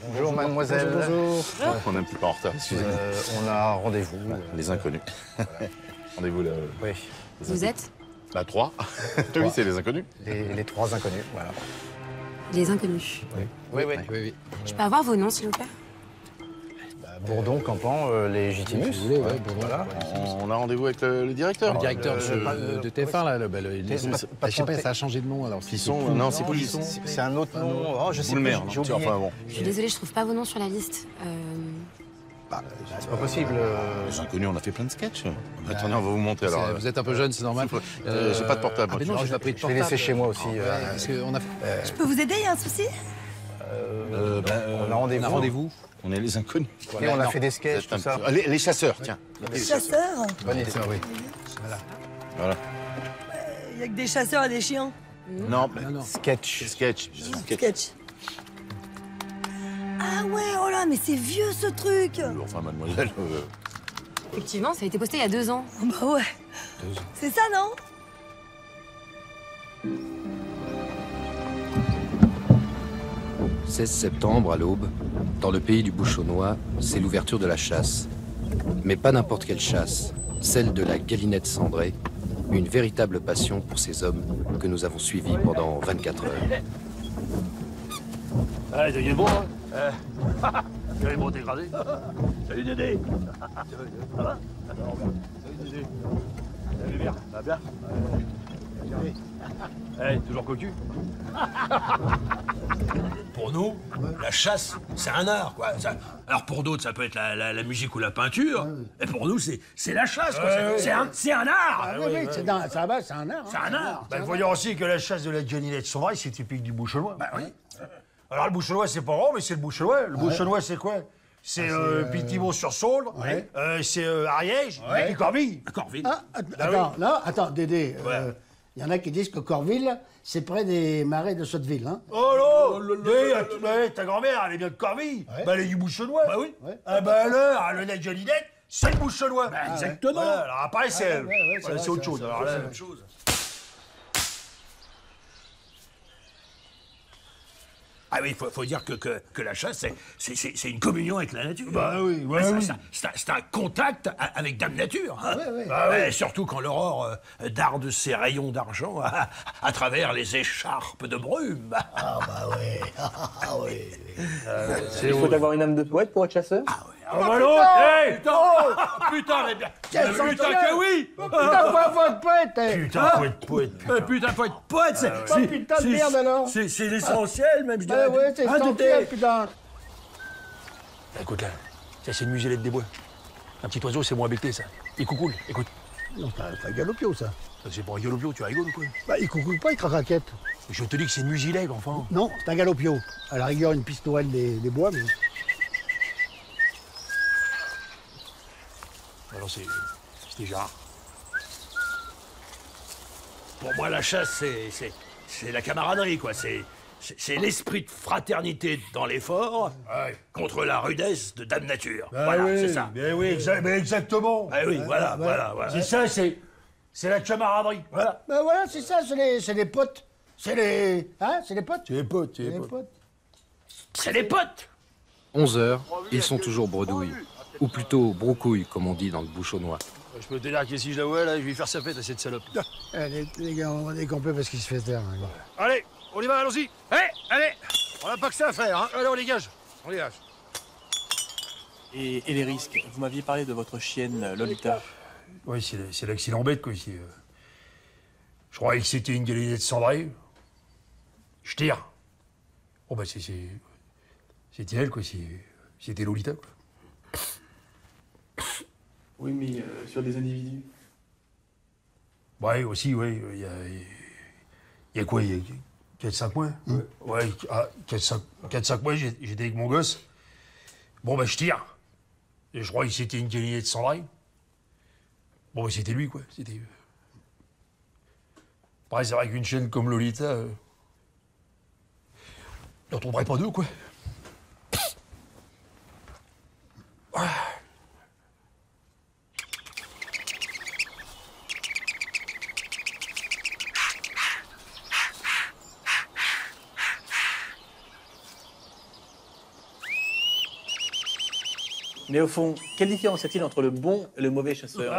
Bonjour mademoiselle. Bonjour. On est un petit peu en retard. On a rendez-vous. Les inconnus. Voilà. Rendez-vous là. Oui. Vous êtes? Bah, 3. Oui, c'est les inconnus. Les 3 inconnus, voilà. Les inconnus. Oui. Je peux avoir vos noms, s'il vous plaît? Bourdon, Campan, Légitimus. Si vous voulez, ouais, Bourdon. Voilà. On a rendez-vous avec le directeur. Le directeur de TF1, là, je sais pas, ça a changé de nom alors. Fisson, non, c'est Fisson. C'est un autre nom. Oh, je sais Boulmer, plus, non, j'ai oublié. enfin bon. Je suis désolée, je trouve pas vos noms sur la liste. C'est pas possible. Les inconnus, on a fait plein de sketchs. Attendez, on va vous montrer alors. Vous êtes un peu jeune, c'est normal. J'ai pas de portable. Ah, mais non, j'ai pas pris de Je l'ai portable. laissé chez moi aussi. Parce qu'on a... Je peux vous aider, y a un souci? On a rendez-vous. rendez-vous. On est les inconnus. Et on a fait des sketchs, tout ça. Les chasseurs, tiens. Chasseurs? Bonne idée. Voilà. Y a que des chasseurs et des chiens. Non, Sketch. sketch. Sketch. Ah ouais, oh là, mais c'est vieux ce truc. Enfin, mademoiselle. Effectivement, ça a été posté il y a 2 ans. Bah ouais. C'est ça, non? « 16 septembre, à l'aube, dans le pays du Bouchonnois, c'est l'ouverture de la chasse. Mais pas n'importe quelle chasse, celle de la galinette cendrée, une véritable passion pour ces hommes que nous avons suivis pendant 24 heures. Allez, Dédé, bon, hein Tu vas me dégradé. Salut, Dédé. Ça va? Salut, Dédé. Salut, bien. Ça va bien? Eh, toujours cocu? Pour nous, la chasse, c'est un art, quoi. Alors pour d'autres, ça peut être la musique ou la peinture. Et pour nous, c'est la chasse, quoi. C'est un art. Ah, oui, c'est un art. C'est un art. Bah, voyons aussi que la chasse de la galinette cendrée, c'est typique du Bouchonnois. Bah oui. Alors le Bouchonnois, c'est pas rond, mais c'est le Bouchonnois. Le Bouchonnois, c'est quoi? C'est Pithiviers-sur-Sauldre, c'est Ariège, et puis Corville. Corville. Attends, Dédé. Il y en a qui disent que Corville, c'est près des marais de Sotteville, hein? Oh là! Ta grand-mère, elle est bien de Corville. Bah, elle est du Bouchonnois. Bah oui. Ah bah alors, le nez galinette, c'est le Bouchonnois. Exactement. Voilà, alors après, c'est autre chose. Alors là, C'est autre chose. Ah oui, faut dire que la chasse, c'est une communion avec la nature. Bah oui, C'est un contact avec Dame Nature. Hein. Et surtout quand l'aurore darde ses rayons d'argent à travers les écharpes de brume. Ah bah oui, ah oui. Il faut avoir une âme de poète pour être chasseur? Ah oui. Ah bah l'autre, hey! Putain, mais bien. Putain que oui! Putain, faut être poète! Putain, faut être poète, putain. Putain, faut être poète, Oh putain de merde alors! c'est l'essentiel, même, je dirais. Ah ouais, c'est essentiel, putain! Écoute là, ça c'est une muselette des bois. Un petit oiseau, c'est moins becté ça. Il coucoule, écoute. Non, c'est un galopio, ça. C'est pas un galopio, tu rigoles ou quoi? Bah, il coucoule pas, il craquette. Je te dis que c'est une musilègue, enfant. Non, c'est un galopio. À la rigueur, une pistorelle des bois, mais... Alors c'est rare. Pour moi, la chasse, c'est la camaraderie, quoi. C'est l'esprit de fraternité dans l'effort contre la rudesse de Dame Nature. Voilà, c'est ça. Mais oui, exactement. Ah oui, voilà. C'est ça, c'est la camaraderie. Voilà. Ben voilà, c'est ça, c'est les potes. C'est les... Hein, c'est les potes? C'est les potes, C'est les potes. 11 heures, ils sont toujours bredouilles. Ou plutôt broucouilles, comme on dit dans le Bouchonnois. Je peux te dire que si je la vois, là, je vais lui faire sa fête à cette salope. Les gars, on va décamper parce qu'il se fait taire. Hein. Allez, on y va, allons-y. Allez, on n'a pas que ça à faire, hein. Allez, on dégage. Et les risques? Vous m'aviez parlé de votre chienne Lolita. Oui, c'est l'accident bête, quoi, ici. Je croyais que c'était une galinette cendrée. Je tire. Oh, bah, c'était elle, quoi. C'était Lolita, quoi. Oui, mais sur des individus. Ouais, aussi, oui. Il y a quoi? Il y a 4-5 mois? Ouais, 4-5 mois, j'étais avec mon gosse. Bon, bah, je tire. Et je crois que c'était une galinette cendrée. Bon, bah, c'était lui, quoi. C'était... Pareil, c'est vrai qu'une chaîne comme Lolita... on n'en trouverait pas deux, quoi. Mais au fond, quelle différence y a-t-il entre le bon et le mauvais chasseur?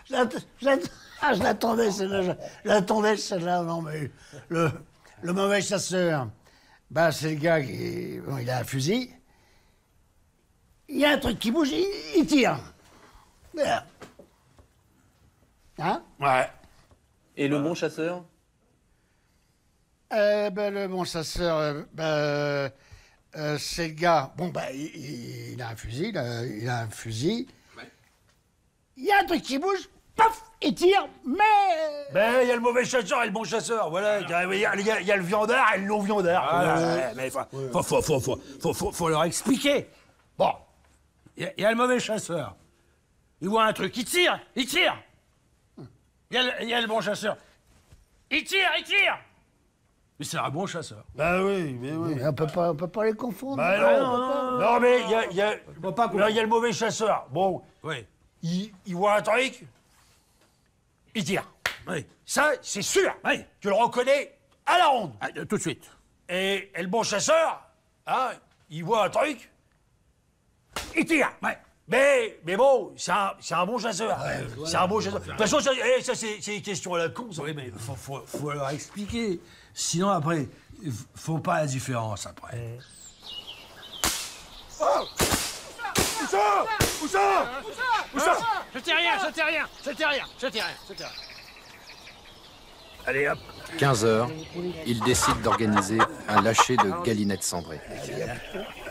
Je l'attendais, celle-là. Je l'attendais, celle-là. Non, mais le mauvais chasseur, bah, c'est le gars qui... Bon, il a un fusil. Il y a un truc qui bouge, il tire. Voilà. Hein? Ouais. Et le bon chasseur? Le bon chasseur, c'est le gars. Bon, il a un fusil, il a un fusil. Il y a un truc qui bouge, paf, il tire, mais. Ben, il y a le mauvais chasseur et le bon chasseur, voilà. Il y a le viandard et le non-viandard. Voilà. Mais faut leur expliquer. Bon, il y a le mauvais chasseur. Il voit un truc, il tire. Il y a le bon chasseur. Il tire. Mais c'est un bon chasseur. Bah oui, mais oui. Mais on peut pas les confondre. Bah non, mais il y a le mauvais chasseur. Bon, oui. Il voit un truc, il tire. Oui. Ça, c'est sûr. Oui. Tu le reconnais à la ronde. Ah, tout de suite. Et le bon chasseur, hein, il voit un truc, il tire. Ouais. Mais bon, c'est un bon chasseur. Ouais, voilà. C'est un bon chasseur. De toute façon, ça c'est une question à la con. Oui, mais faut leur expliquer. Sinon, après, faut pas la différence, après. Oh! Où ça? Je t'ai rien. Allez, hop. 15 heures, il décide d'organiser un lâcher de galinettes cendrées.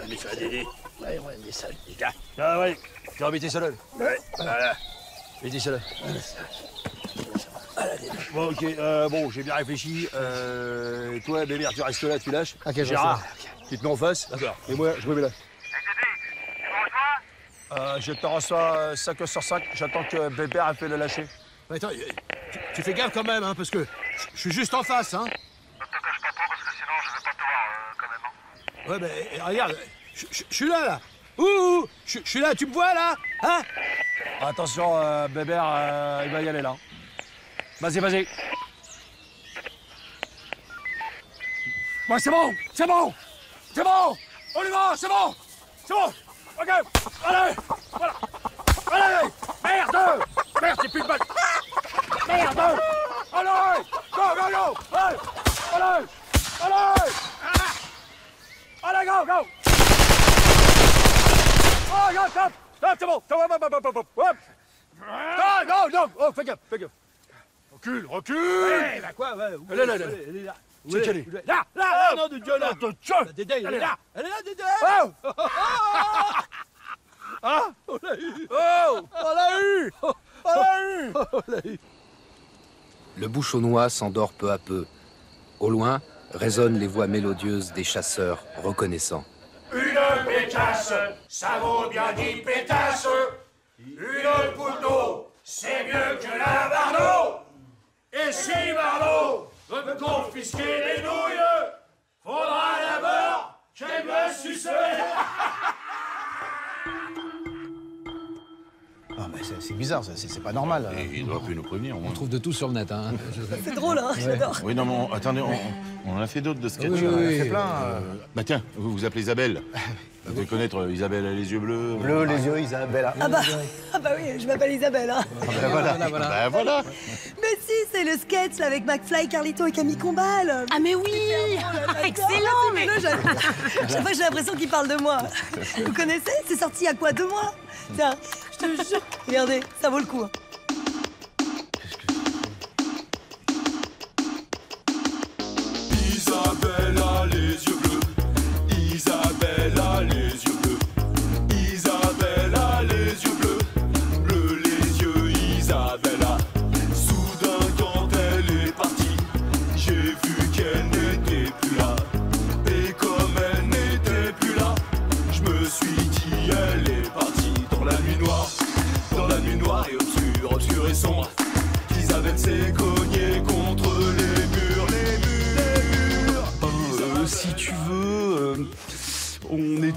Allez, ça, Dédé. Ouais, on va mettre ça. Ah ouais, tu vas mettre ça là. Ouais, voilà. Mettez ça là. Bon, ok, bon, j'ai bien réfléchi. Toi, Bébert, tu restes là, tu lâches. Okay, Gérard, tu te mets en face. D'accord. Et moi, je me mets là. Je te reçois 5 sur 5. J'attends que Bébert a fait le lâcher. Attends, tu fais gaffe quand même, hein, parce que je suis juste en face, hein. Ne te cache pas trop, parce que sinon, je vais pas te voir, quand même, hein. Ouais, mais regarde, je suis là. Ouh, je suis là, tu me vois, là? Hein? Attention, Bébert, il va y aller, là. Vas-y. Bon, c'est bon. On y va, c'est bon. Ok, allez, voilà. Allez, merde, j'ai plus de balle. Merde, allez, go, allez, go. Oh, go, stop, c'est bon, non, oh, fais gaffe. Recule. Ouais, bah quoi, ouais. Elle est là. C'est qu'elle est. Là, non, de Dieu, là. Dédé, elle est là, Dédé. Ah, on l'a eu. Le bouchonnois s'endort peu à peu. Au loin, résonnent les voix mélodieuses des chasseurs reconnaissants. Une pétasse, ça vaut bien 10 pétasses. Une poule d'eau, c'est mieux que la Barneau. Et si Barneau veut confisquer les nouilles, faudra d'abord qu'elle me suce. Ah, mais c'est bizarre, ça, c'est pas normal. Et il doit plus nous prévenir. On trouve de tout sur le net. Hein. C'est drôle, hein, j'adore. Oui, non, mais attendez, on en a fait d'autres de sketchs. Oui, on en a fait plein. Bah tiens, vous vous appelez Isabelle. Vous devez connaître Isabelle a les yeux bleus. Bleu, les yeux, Isabelle. Ah bah oui, je m'appelle Isabelle, hein. Bah voilà. Mais si, c'est le sketch là, avec McFly, Carlito et Camille Combal. Ah mais oui. Excellent, mais... Chaque fois, j'ai l'impression qu'il parle de moi. Vous connaissez? C'est sorti il y a quoi, 2 mois? Tiens, je te jure. Regardez, ça vaut le coup. Isabelle a les yeux bleus. Isabelle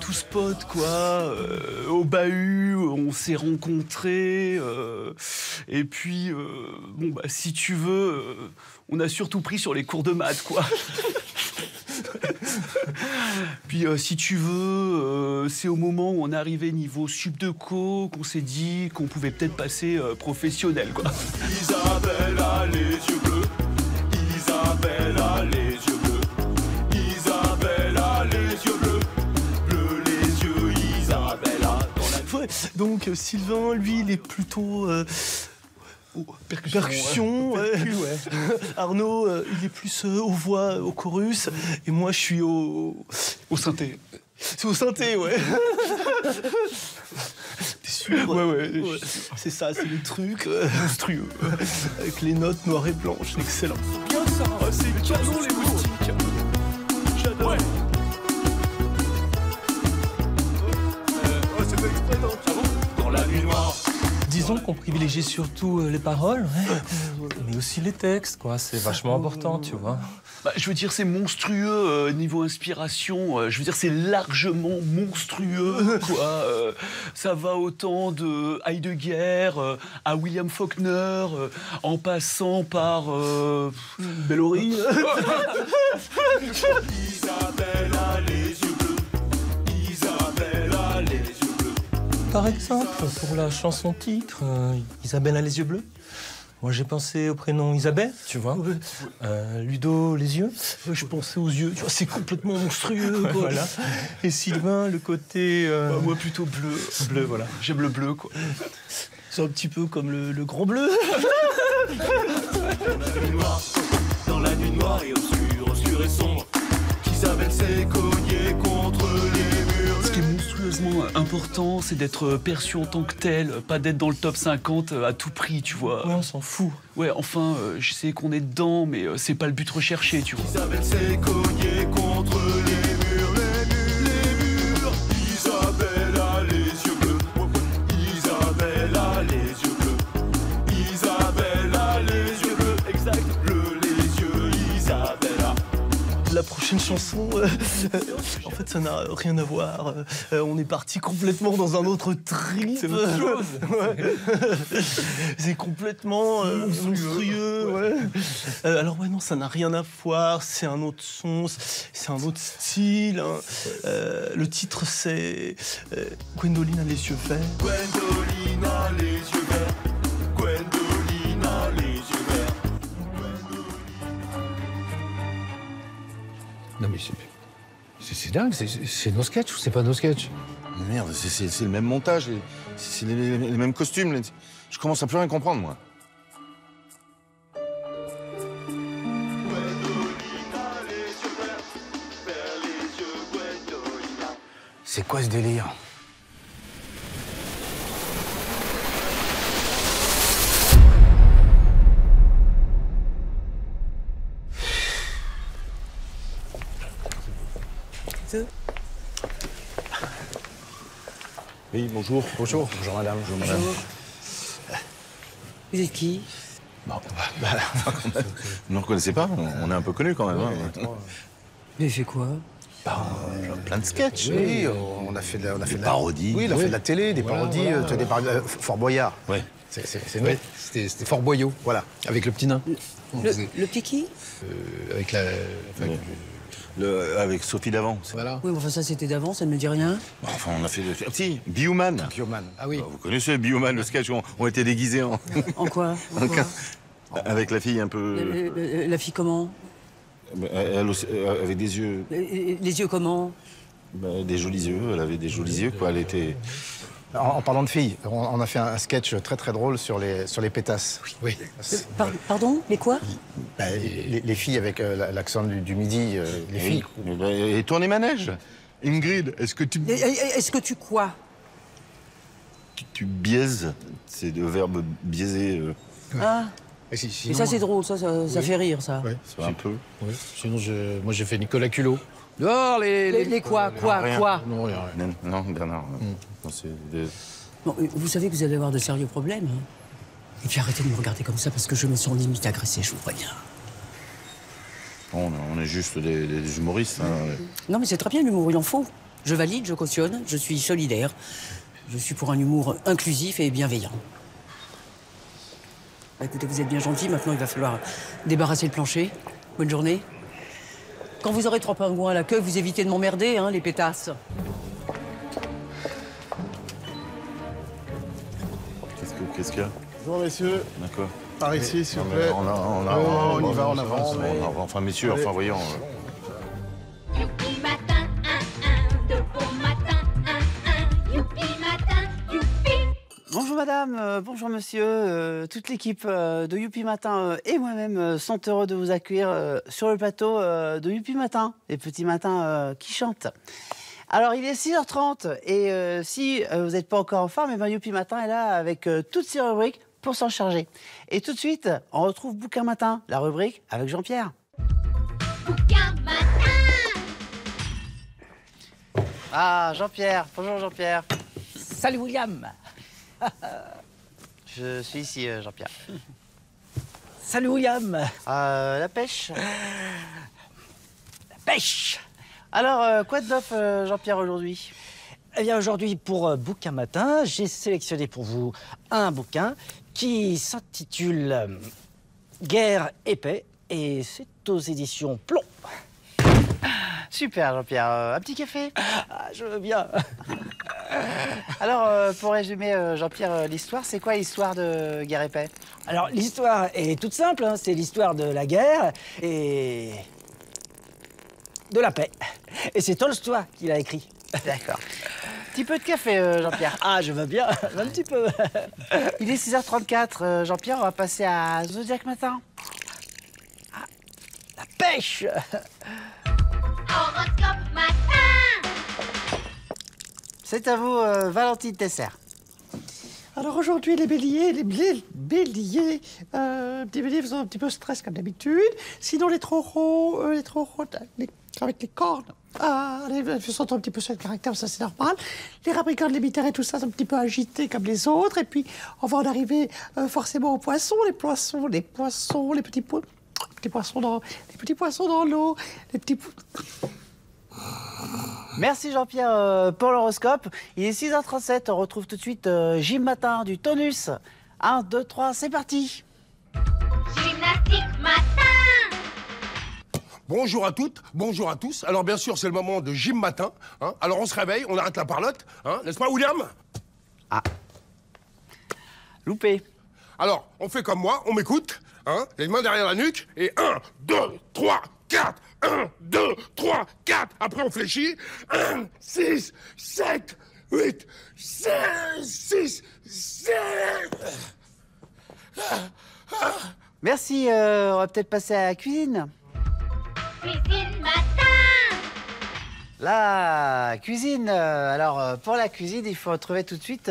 tous potes, quoi. Au bahut, on s'est rencontrés. Et puis, bon, bah, si tu veux, on a surtout pris sur les cours de maths, quoi. Puis, si tu veux, c'est au moment où on est arrivé niveau sup de co qu'on s'est dit qu'on pouvait peut-être passer professionnel, quoi. Isabelle a les yeux bleus. Isabelle a les yeux bleus. Isabelle a les yeux bleus. Bleus les yeux, Isabelle a dans la... Ouais, donc Sylvain, lui, il est plutôt... percussion, ouais. Arnaud, il est plus aux voix, au chorus, et moi je suis au synthé. C'est au synthé, ouais. T'es sûr? Ouais. C'est ça, c'est le truc monstrueux. Avec les notes noires et blanches, excellent. Bien ça, c'est canon les moustiques. J'adore. Ouais. C'est pas exprès, non? Ah bon? Dans la nuit noire. Disons qu'on privilégie surtout les paroles, mais aussi les textes, quoi. C'est vachement important, tu vois. Bah, je veux dire, c'est monstrueux niveau inspiration. Je veux dire, c'est largement monstrueux, quoi. Ça va autant de Heidegger à William Faulkner, en passant par Bellori. Isabelle a les yeux bleus. Isabelle a les yeux bleus. Par exemple, pour la chanson titre, Isabelle a les yeux bleus. Moi, j'ai pensé au prénom Isabelle, tu vois. Ludo, les yeux. Je pensais aux yeux. Tu vois, c'est complètement monstrueux, quoi. Voilà. Et Sylvain, le côté... moi, plutôt bleu. Bleu, voilà. J'aime le bleu, quoi. C'est un petit peu comme le grand bleu. Dans la nuit noire et obscure et sombre, qu'Isabelle s'est cognée contre les murs. Ce qui est monstrueusement important, c'est d'être perçu en tant que tel, pas d'être dans le top 50 à tout prix, tu vois. Ouais, on s'en fout. Ouais, enfin, je sais qu'on est dedans, mais c'est pas le but recherché, tu vois. Isabelle s'est cognée contre les murs, les murs. Isabelle a les yeux bleus. Isabelle a les yeux bleus. Isabelle a les yeux bleus. Exact. Bleus les yeux, Isabelle a. La prochaine chanson, en fait, ça n'a rien à voir. On est parti complètement dans un autre trip. C'est autre chose. Ouais. C'est complètement monstrueux. Ouais. Alors ouais, non, ça n'a rien à voir. C'est un autre son, c'est un autre style. Hein. Le titre, c'est Gwendoline a les yeux verts. Gwendoline a les yeux verts. Gwendoline a les yeux verts. Non mais c'est dingue, c'est nos sketchs ou c'est pas nos sketchs? Mais merde, c'est le même montage, c'est les mêmes costumes. Je commence à plus rien comprendre, moi. C'est quoi ce délire? Oui, bonjour. Bonjour madame. Bonjour madame. Vous êtes qui? Bon, vous ne nous reconnaissez pas? On est un peu connus quand même. Hein. Mais fait quoi? Plein de sketchs. Oui, on a fait de la parodies. Oui, il a fait de la télé, des parodies. Fort Boyard. Ouais. C'était Fort Boyau. Voilà. Avec le petit nain. Le petit qui? Avec la... Avec Sophie Davant. Voilà. Oui, mais enfin ça c'était d'avant, ça ne me dit rien. Enfin, on a fait... Si, Bioman. Ah oui. Vous connaissez Bioman, le sketch où on était déguisés en... En quoi? Avec la fille un peu... La fille comment? Elle aussi, avec des yeux... Les yeux comment? Des jolis yeux, elle avait des jolis yeux, quoi. Elle était... En parlant de filles, on a fait un sketch très très drôle sur les pétasses. Oui. Pardon? Les quoi? Les filles avec l'accent du midi, les filles. Et tourner manège. Ingrid, est-ce que tu... Est-ce que tu quoi? Tu biaises. C'est le verbe biaiser. Ah. Et ça c'est drôle, ça fait rire, ça. Ouais. Un peu. Ouais. Sinon, moi j'ai fait Nicolas Culot. Dehors les quoi? Quoi? Non, rien. Non, Bernard. Non, Bon, vous savez que vous allez avoir de sérieux problèmes. Hein. Et puis arrêtez de me regarder comme ça parce que je me sens limite agressée, je vous préviens. On est juste des humoristes. Hein. Non mais c'est très bien l'humour, il en faut. Je valide, je cautionne, je suis solidaire. Je suis pour un humour inclusif et bienveillant. Écoutez, vous êtes bien gentil, maintenant il va falloir débarrasser le plancher. Bonne journée. Quand vous aurez 3 pingouins à la queue, vous évitez de m'emmerder, hein, les pétasses. Qu'est-ce qu'il y a? Bonjour, messieurs. D'accord. Par ici, s'il vous Non, mais plaît. on y va en avant. Enfin, messieurs, Allez. enfin, voyons. Youpi matin, de bon matin, youpi matin, youpi. Bonjour madame, bonjour monsieur, toute l'équipe de Youpi Matin et moi-même sont heureux de vous accueillir sur le plateau de Youpi Matin, les petits matins qui chantent. Alors il est 6h30 et si vous n'êtes pas encore en forme, eh ben, Youpi Matin est là avec toutes ses rubriques pour s'en charger. Et tout de suite, on retrouve Bouquin Matin, la rubrique avec Jean-Pierre. Bouquin matin. Ah Jean-Pierre, bonjour Jean-Pierre. Salut William. Je suis ici Jean-Pierre. Salut William. La pêche. La pêche. Alors, quoi de neuf, Jean-Pierre, aujourd'hui? Eh bien, aujourd'hui, pour Bouquin Matin, j'ai sélectionné pour vous un bouquin qui s'intitule Guerre et paix, et c'est aux éditions Plomb. Super, Jean-Pierre. Un petit café? Ah, je veux bien. Alors, pour résumer, Jean-Pierre, l'histoire, c'est quoi l'histoire de Guerre et paix? Alors, l'histoire est toute simple, hein, c'est l'histoire de la guerre et de la paix. Et c'est Tolstoï qui l'a écrit. D'accord. Petit peu de café, Jean-Pierre. Ah, je veux bien, un petit peu. Il est 6h34, Jean-Pierre, on va passer à Zodiac Matin. Ah, la pêche. Horoscope matin. C'est à vous, Valentine Tesser. Alors aujourd'hui, les béliers, béliers sont un petit peu stress comme d'habitude. Sinon, les taureaux, avec les cornes, ils sont un petit peu sur le caractère, ça c'est normal. Les capricornes, les mystères et tout ça sont un petit peu agités comme les autres. Et puis, on va en arriver forcément aux poissons, les petits poissons dans l'eau, les petits... Merci Jean-Pierre pour l'horoscope. Il est 6h37, on retrouve tout de suite Gym Matin du tonus. 1, 2, 3, c'est parti. Gymnastique matin. Bonjour à toutes, bonjour à tous. Alors bien sûr, c'est le moment de Gym Matin. Hein. Alors on se réveille, on arrête la parlotte, hein, n'est-ce pas William? Ah. Loupé. Alors, on fait comme moi, on m'écoute, hein, les mains derrière la nuque, et 1, 2, 3, 4. 1, 2, 3, 4. Après, on fléchit. 1, 6, 7, 8, 6, 7. Merci, on va peut-être passer à la cuisine. Cuisine matin. La cuisine. Alors, pour la cuisine, il faut retrouver tout de suite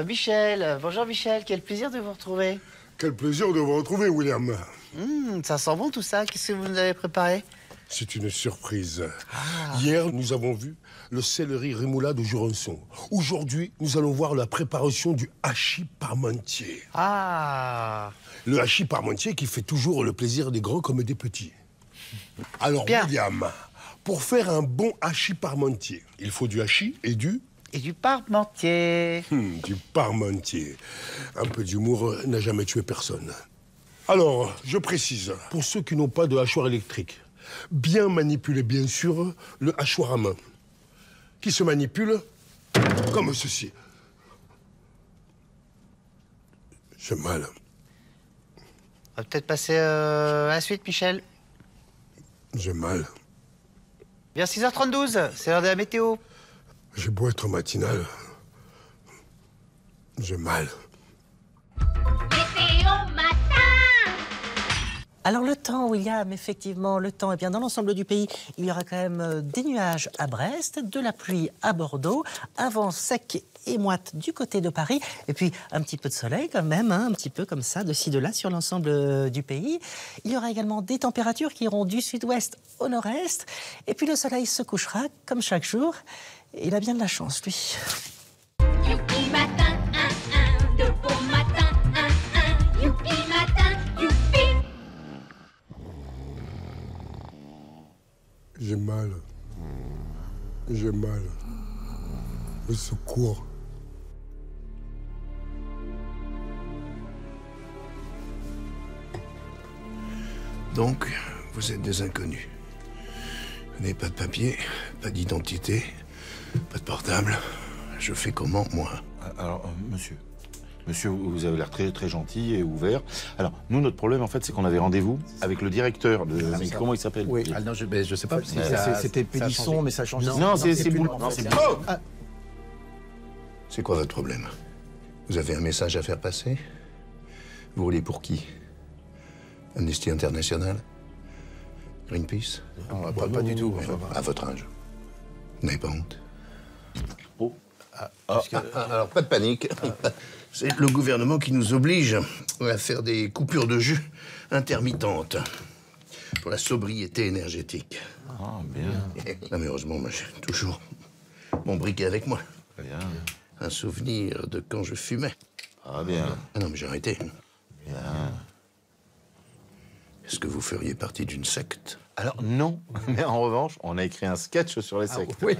Michel. Bonjour Michel, quel plaisir de vous retrouver. Quel plaisir de vous retrouver, William. Ça sent bon tout ça. Qu'est-ce que vous nous avez préparé? C'est une surprise. Hier, nous avons vu le céleri rémoulade de Jurançon. Aujourd'hui, nous allons voir la préparation du hachis parmentier. Ah. Le hachis parmentier qui fait toujours le plaisir des grands comme des petits. Alors, bien. William, pour faire un bon hachis parmentier, il faut du hachis et du... Et du parmentier. Du parmentier. Un peu d'humour n'a jamais tué personne. Alors, je précise, pour ceux qui n'ont pas de hachoir électrique, bien manipuler, bien sûr, le hachoir à main, qui se manipule comme ceci. J'ai mal. On va peut-être passer à la suite, Michel. J'ai mal. Bien 6h32, c'est l'heure de la météo. J'ai beau être matinal. J'ai mal. Météo matin. Alors le temps, William, effectivement, le temps. Eh bien, dans l'ensemble du pays, il y aura quand même des nuages à Brest, de la pluie à Bordeaux, un vent sec et moite du côté de Paris, et puis un petit peu de soleil quand même, hein, un petit peu comme ça, de ci, de là, sur l'ensemble du pays. Il y aura également des températures qui iront du sud-ouest au nord-est, et puis le soleil se couchera, comme chaque jour. Il a bien de la chance, lui. Youpi matin, de bon matin, youpi matin, youpi. J'ai mal. J'ai mal. Au secours. Donc, vous êtes des inconnus. Vous n'avez pas de papier, pas d'identité, pas de portable. Je fais comment, moi? Alors, monsieur. Monsieur, vous avez l'air très, très gentil et ouvert. Alors, nous, notre problème, en fait, c'est qu'on avait rendez-vous avec le directeur de... mais comment il s'appelle? Oui. Ah non, je sais pas. C'était Pélisson, mais ça a changé. Non, c'est Boulon. Non, c'est Boulon. C'est quoi votre problème? Vous avez un message à faire passer? Vous roulez pour qui? Amnesty International? Greenpeace? Non, pas du tout. À votre âge. Vous n'avez pas honte? Oh. Alors, pas de panique. C'est le gouvernement qui nous oblige à faire des coupures de jus intermittentes pour la sobriété énergétique. Ah, bien. Non, mais heureusement, moi, j'ai toujours mon briquet avec moi. Bien. Un souvenir de quand je fumais. Ah, bien. Ah non, mais j'ai arrêté. Bien. Est-ce que vous feriez partie d'une secte? Alors, non. Mais en revanche, on a écrit un sketch sur les sectes. Oui.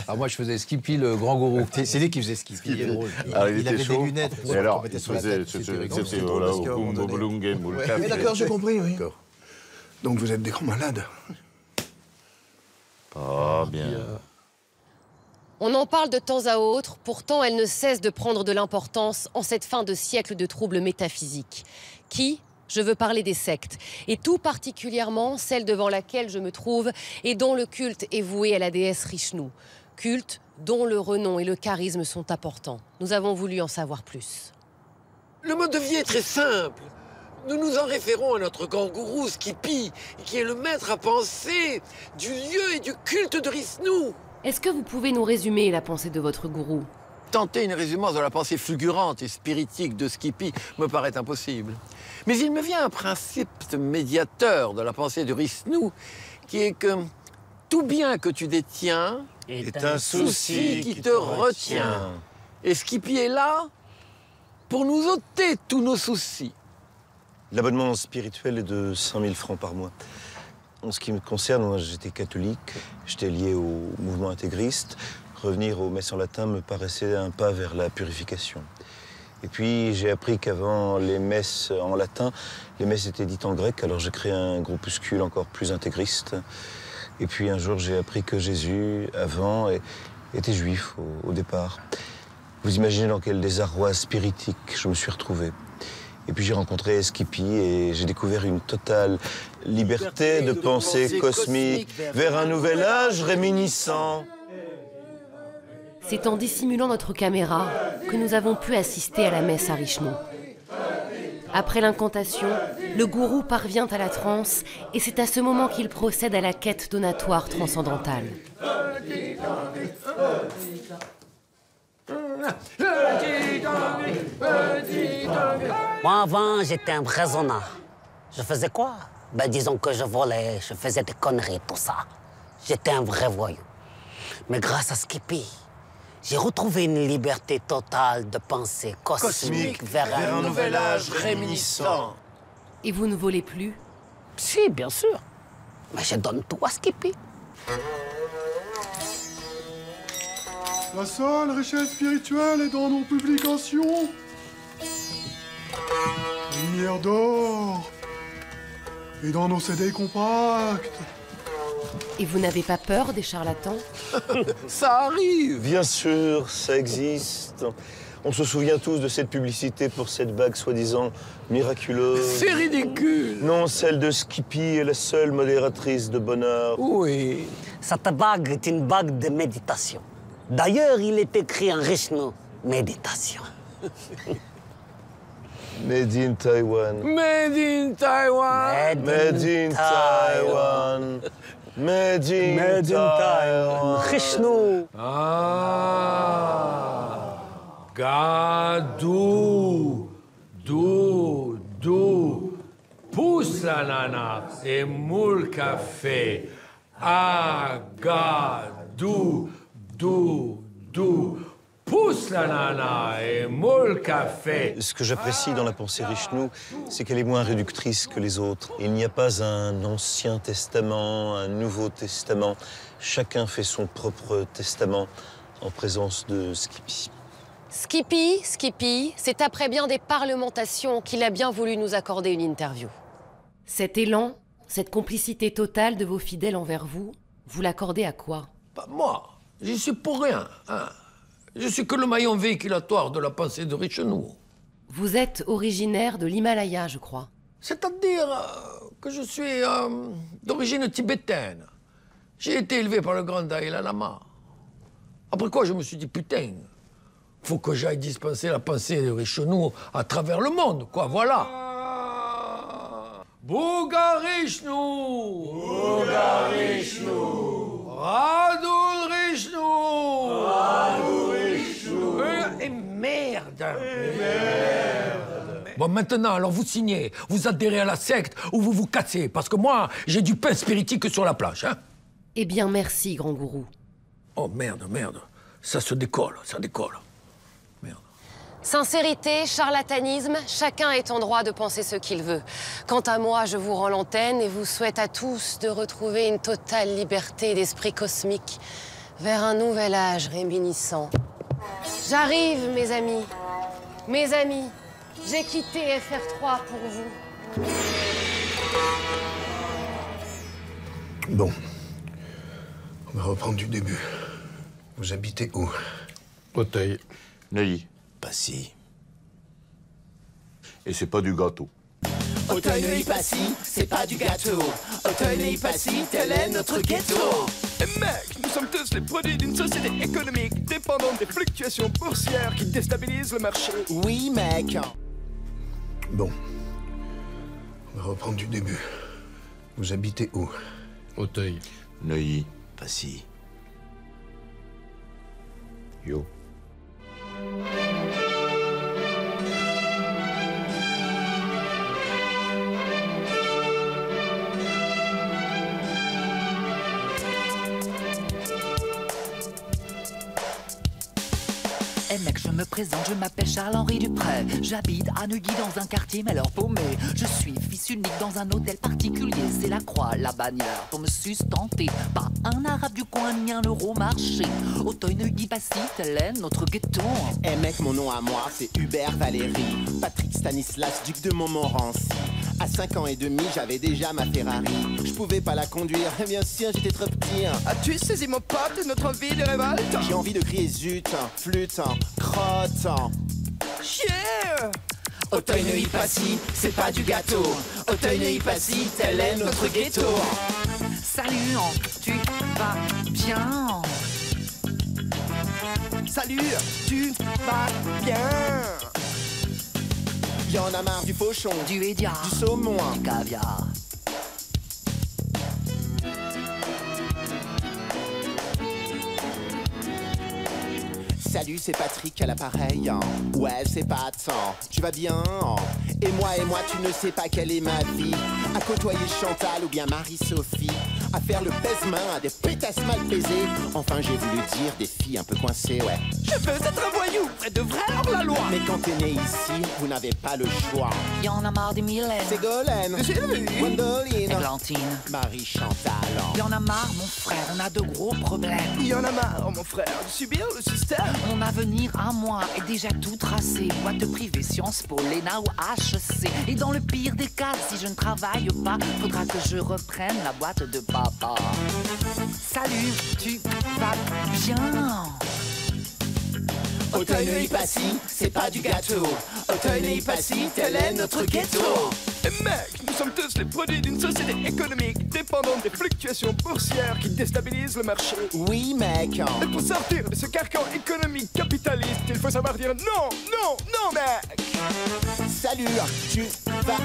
Alors moi, je faisais Skippy, le grand gourou. C'est lui qui faisait Skippy. Il était avait chaud. des lunettes. Et alors, il faisait... C'était voilà, au Kumbo Blungen, Moule Café. D'accord, j'ai compris, oui. D'accord. Donc vous êtes des grands malades. Ah, bien. On en parle de temps à autre, pourtant elle ne cesse de prendre de l'importance en cette fin de siècle de troubles métaphysiques. Je veux parler des sectes, et tout particulièrement celle devant laquelle je me trouve et dont le culte est voué à la déesse Rishnu. Culte dont le renom et le charisme sont importants. Nous avons voulu en savoir plus. Le mode de vie est très simple. Nous nous en référons à notre grand gourou Skippy, qui est le maître à penser du lieu et du culte de Rishnu. Est-ce que vous pouvez nous résumer la pensée de votre gourou? Tenter une résumance de la pensée fulgurante et spiritique de Skippy me paraît impossible. Mais il me vient un principe médiateur de la pensée de Rishnu, qui est que tout bien que tu détiens est un souci qui te retient. Et Skippy est là pour nous ôter tous nos soucis. L'abonnement spirituel est de 100 000 francs par mois. En ce qui me concerne, moi j'étais catholique, j'étais lié au mouvement intégriste. Revenir aux messes en latin me paraissait un pas vers la purification. Et puis j'ai appris qu'avant les messes en latin, les messes étaient dites en grec, alors j'ai créé un groupuscule encore plus intégriste. Et puis un jour j'ai appris que Jésus, avant, était juif au départ. Vous imaginez dans quel désarroi spiritique je me suis retrouvé. Et puis j'ai rencontré Skippy et j'ai découvert une totale liberté de pensée cosmique vers un nouvel âge réminiscent. C'est en dissimulant notre caméra que nous avons pu assister à la messe à Rishnu. Après l'incantation, le gourou parvient à la transe et c'est à ce moment qu'il procède à la quête donatoire transcendantale. Moi, avant, j'étais un vrai zonard. Je faisais quoi? Ben, disons que je volais, je faisais des conneries, tout ça. J'étais un vrai voyou. Mais grâce à Skippy, j'ai retrouvé une liberté totale de pensée cosmique vers un nouvel âge réminiscent. Et vous ne volez plus? Si, bien sûr. Mais je donne tout à Skippy. La seule richesse spirituelle est dans nos publications. Lumière d'or. Et dans nos CD compacts. Et vous n'avez pas peur des charlatans? Ça arrive. Bien sûr, ça existe. On se souvient tous de cette publicité pour cette bague soi-disant miraculeuse. C'est ridicule. Non, celle de Skippy est la seule modératrice de bonheur. Oui. Cette bague est une bague de méditation. D'ailleurs, il est écrit en Rishnu, méditation. Made in Taiwan. Made in Taiwan. Made in Taiwan. Made in Taiwan. Rishnu. Ah, Gadou, pousse la nana et moule café. Ah, Gadou, pousse la nana et moule café. Ce que j'apprécie dans la pensée Richelieu, c'est qu'elle est moins réductrice que les autres. Il n'y a pas un Ancien Testament, un Nouveau Testament. Chacun fait son propre testament en présence de Skippy. Skippy, c'est après bien des parlementations qu'il a bien voulu nous accorder une interview. Cet élan, cette complicité totale de vos fidèles envers vous, vous l'accordez à quoi? Pas moi, j'y suis pour rien. Hein. Je suis que le maillon véhiculatoire de la pensée de Richelieu. Vous êtes originaire de l'Himalaya, je crois. C'est-à-dire que je suis d'origine tibétaine. J'ai été élevé par le grand Dalai Lama. Après quoi, je me suis dit, putain, faut que j'aille dispenser la pensée de Richelieu à travers le monde, quoi, voilà. Bouga Richelieu, Bouga Richelieu, Radoul Richelieu, Radoul Richelieu. Et merde. Bon, maintenant, alors vous signez, vous adhérez à la secte ou vous vous cassez, parce que moi, j'ai du pain spiritique sur la plage, hein. Eh bien, merci, grand gourou. Oh, merde, ça se décolle, ça décolle. Sincérité, charlatanisme, chacun est en droit de penser ce qu'il veut. Quant à moi, je vous rends l'antenne et vous souhaite à tous de retrouver une totale liberté d'esprit cosmique vers un nouvel âge réminiscent. J'arrive, mes amis. Mes amis, j'ai quitté FR3 pour vous. Bon, on va reprendre du début. Vous habitez où? Auteuil. Neuilly. Passy. Et c'est pas du gâteau. Auteuil, Neuilly, Passy, c'est pas du gâteau. Auteuil, Neuilly, Passy, tel est notre ghetto. Et mec, nous sommes tous les produits d'une société économique dépendante des fluctuations boursières qui déstabilisent le marché. Oui, mec. Bon, on va reprendre du début. Vous habitez où? Auteuil. Neuilly. Passy. Yo. Eh mec, je me présente, je m'appelle Charles-Henri Dupré. J'habite à Neuilly dans un quartier malheur paumé. Je suis fils unique dans un hôtel particulier. C'est la croix, la bannière pour me sustenter. Pas un arabe du coin ni un euro marché. Auteuil, Neuilly, Passy, tel est notre ghetto. Eh mec, mon nom à moi, c'est Hubert Valéry. Patrick Stanislas, duc de Montmorency. À 5 ans et demi, j'avais déjà ma Ferrari. Je pouvais pas la conduire, bien sûr, j'étais trop petit. As-tu saisi mon pote, notre envie de révolte? J'ai envie de crier zut, flûte, crotte. Yeah! Auteuil, Neuilly, Passy, c'est pas du gâteau. Auteuil, Neuilly, Passy, tel est notre ghetto. Salut, tu vas bien? Salut, tu vas bien? Y'en a marre du fauchon, du hédia, du saumon, du caviar. Salut, c'est Patrick à l'appareil. Ouais, c'est pas tant. Tu vas bien? Et moi, tu ne sais pas quelle est ma vie. À côtoyer Chantal ou bien Marie-Sophie. À faire le pèse-main à des pétasses mal baisées. Enfin, j'ai voulu dire des filles un peu coincées, ouais. Je veux être un voyou, vrai de vrai hors la loi. Mais quand t'es né ici, vous n'avez pas le choix. Y'en a marre des Mylène, Ségolène, Gwendoline, Églantine, Marie-Chantal. Y'en a marre, mon frère, on a de gros problèmes. Y'en a marre, mon frère, de subir le système. Mon avenir à moi est déjà tout tracé. Boîte privée, Sciences Po, l'ENA ou HEC. Et dans le pire des cas, si je ne travaille pas, faudra que je reprenne la boîte de papa. Salut, tu vas bien? Auteuil, Neuilly, Passy, c'est pas du gâteau. Auteuil, Neuilly, Passy, tel est notre ghetto. Et mec, nous sommes tous les produits d'une société économique dépendante des fluctuations boursières qui déstabilisent le marché. Oui, mec. Et pour sortir de ce carcan économique capitaliste, il faut savoir dire non, non, non, mec. Salut, tu vas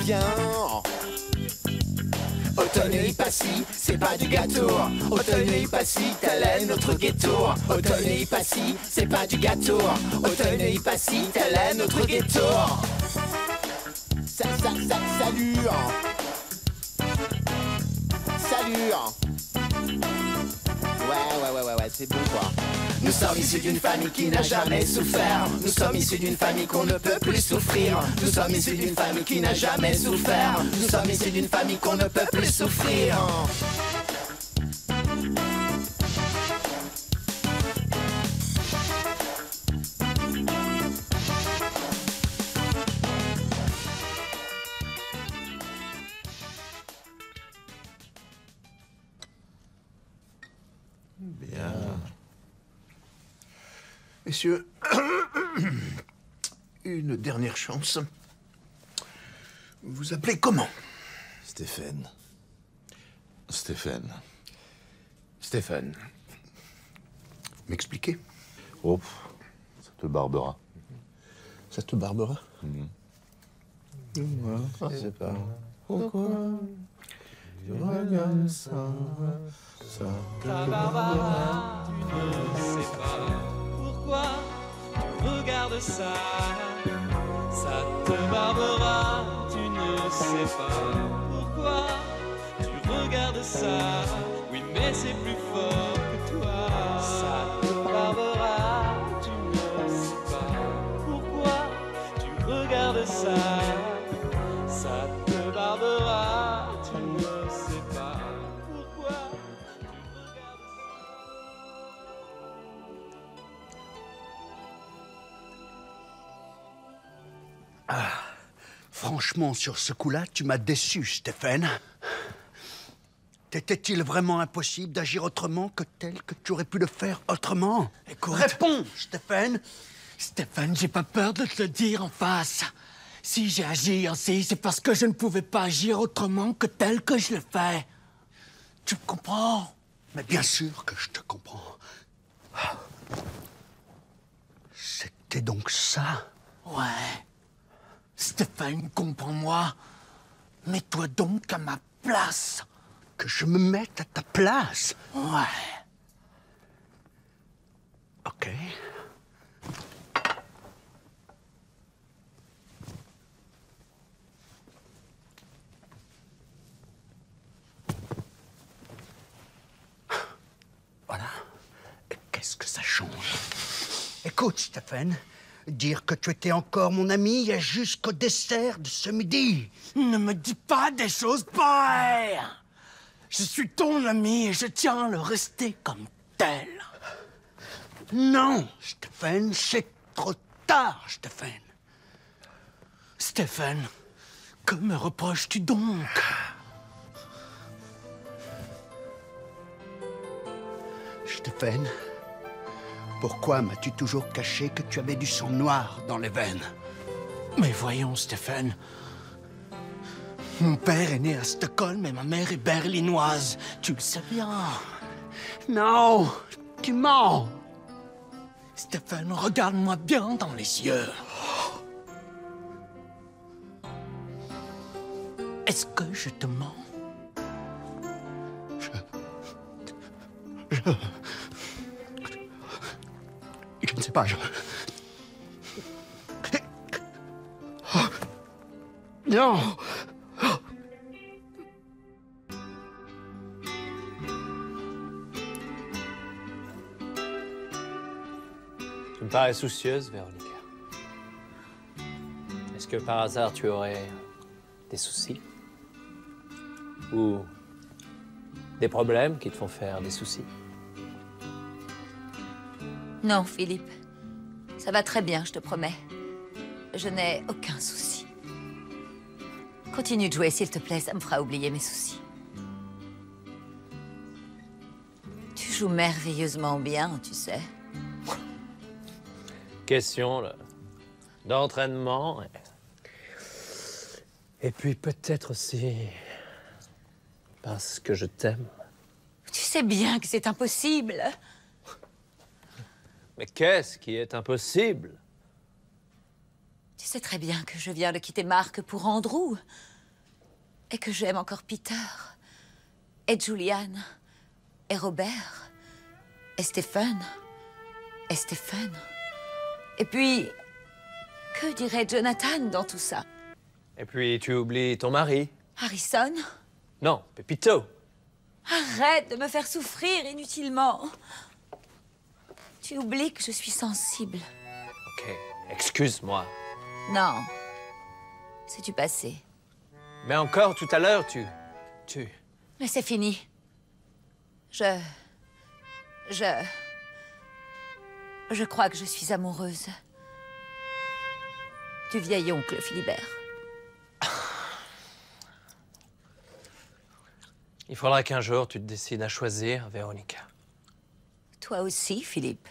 bien? Auteuil, Neuilly, Passy, c'est pas du gâteau. Auteuil, Neuilly, Passy, tel est notre ghetto. Auteuil, Neuilly, Passy, c'est pas du gâteau. Auteuil, Neuilly, Passy, tel est notre ghetto. Salut. Salut. Ouais, c'est bon quoi. Nous sommes issus d'une famille qui n'a jamais souffert. Nous sommes issus d'une famille qu'on ne peut plus souffrir. Nous sommes issus d'une famille qui n'a jamais souffert. Nous sommes issus d'une famille qu'on ne peut plus souffrir. Bien. Messieurs, une dernière chance. Vous vous appelez comment? Stéphane. Stéphane. Stéphane. Vous m'expliquez? Oh, ça te barbera. Ça te barbera? Je sais pas. Pourquoi tu regardes ça, ça te barbera. Tu ne sais pas pourquoi tu regardes ça. Ça te barbera. Tu ne sais pas pourquoi tu regardes ça. Oui, mais c'est plus fort que toi. Ça te barbera. Tu ne sais pas pourquoi tu regardes ça. Ça te barbera. Tu ne sais pas pourquoi tu regardes Ah, franchement, sur ce coup-là, tu m'as déçu, Stéphane. T'était-il vraiment impossible d'agir autrement que tel que tu aurais pu le faire autrement? Écoute. Réponds, Stéphane. Stéphane, j'ai pas peur de te le dire en face. Si j'ai agi ainsi, c'est parce que je ne pouvais pas agir autrement que tel que je le fais. Tu me comprends? Mais bien sûr que je te comprends. C'était donc ça? Ouais. Stéphane, comprends-moi. Mets-toi donc à ma place. Que je me mette à ta place? Ouais. Ok. Voilà. Et qu'est-ce que ça change? Écoute, Stéphane, dire que tu étais encore mon ami jusqu'au dessert de ce midi. Ne me dis pas des choses pareilles. Je suis ton ami et je tiens à le rester comme tel. Non, Stéphane, c'est trop tard, Stéphane. Stéphane, que me reproches-tu donc? Stéphane, pourquoi m'as-tu toujours caché que tu avais du sang noir dans les veines? Mais voyons, Stéphane. Mon père est né à Stockholm et ma mère est berlinoise. Tu le sais bien. Non, tu mens. Stéphane, regarde-moi bien dans les yeux. Est-ce que je te mens? Je ne sais pas, Non. Tu me parais soucieuse, Véronica. Est-ce que par hasard tu aurais des soucis? Ou des problèmes qui te font faire des soucis? Non, Philippe. Ça va très bien, je te promets. Je n'ai aucun souci. Continue de jouer, s'il te plaît, ça me fera oublier mes soucis. Tu joues merveilleusement bien, tu sais. Question là, d'entraînement. Et puis peut-être aussi parce que je t'aime. Tu sais bien que c'est impossible. Mais qu'est-ce qui est impossible? Tu sais très bien que je viens de quitter Marc pour Andrew. Et que j'aime encore Peter. Et Julianne. Et Robert. Et Stéphane. Et Stéphane. Et puis, que dirait Jonathan dans tout ça? Et puis tu oublies ton mari? Harrison? Non, Pepito. Arrête de me faire souffrir inutilement. Tu oublies que je suis sensible. Ok, excuse-moi. Non. C'est du passé. Mais encore tout à l'heure, tu... Mais c'est fini. Je crois que je suis amoureuse. Du vieil oncle Philibert. Il faudra qu'un jour tu te décides à choisir, Véronica. Toi aussi, Philippe.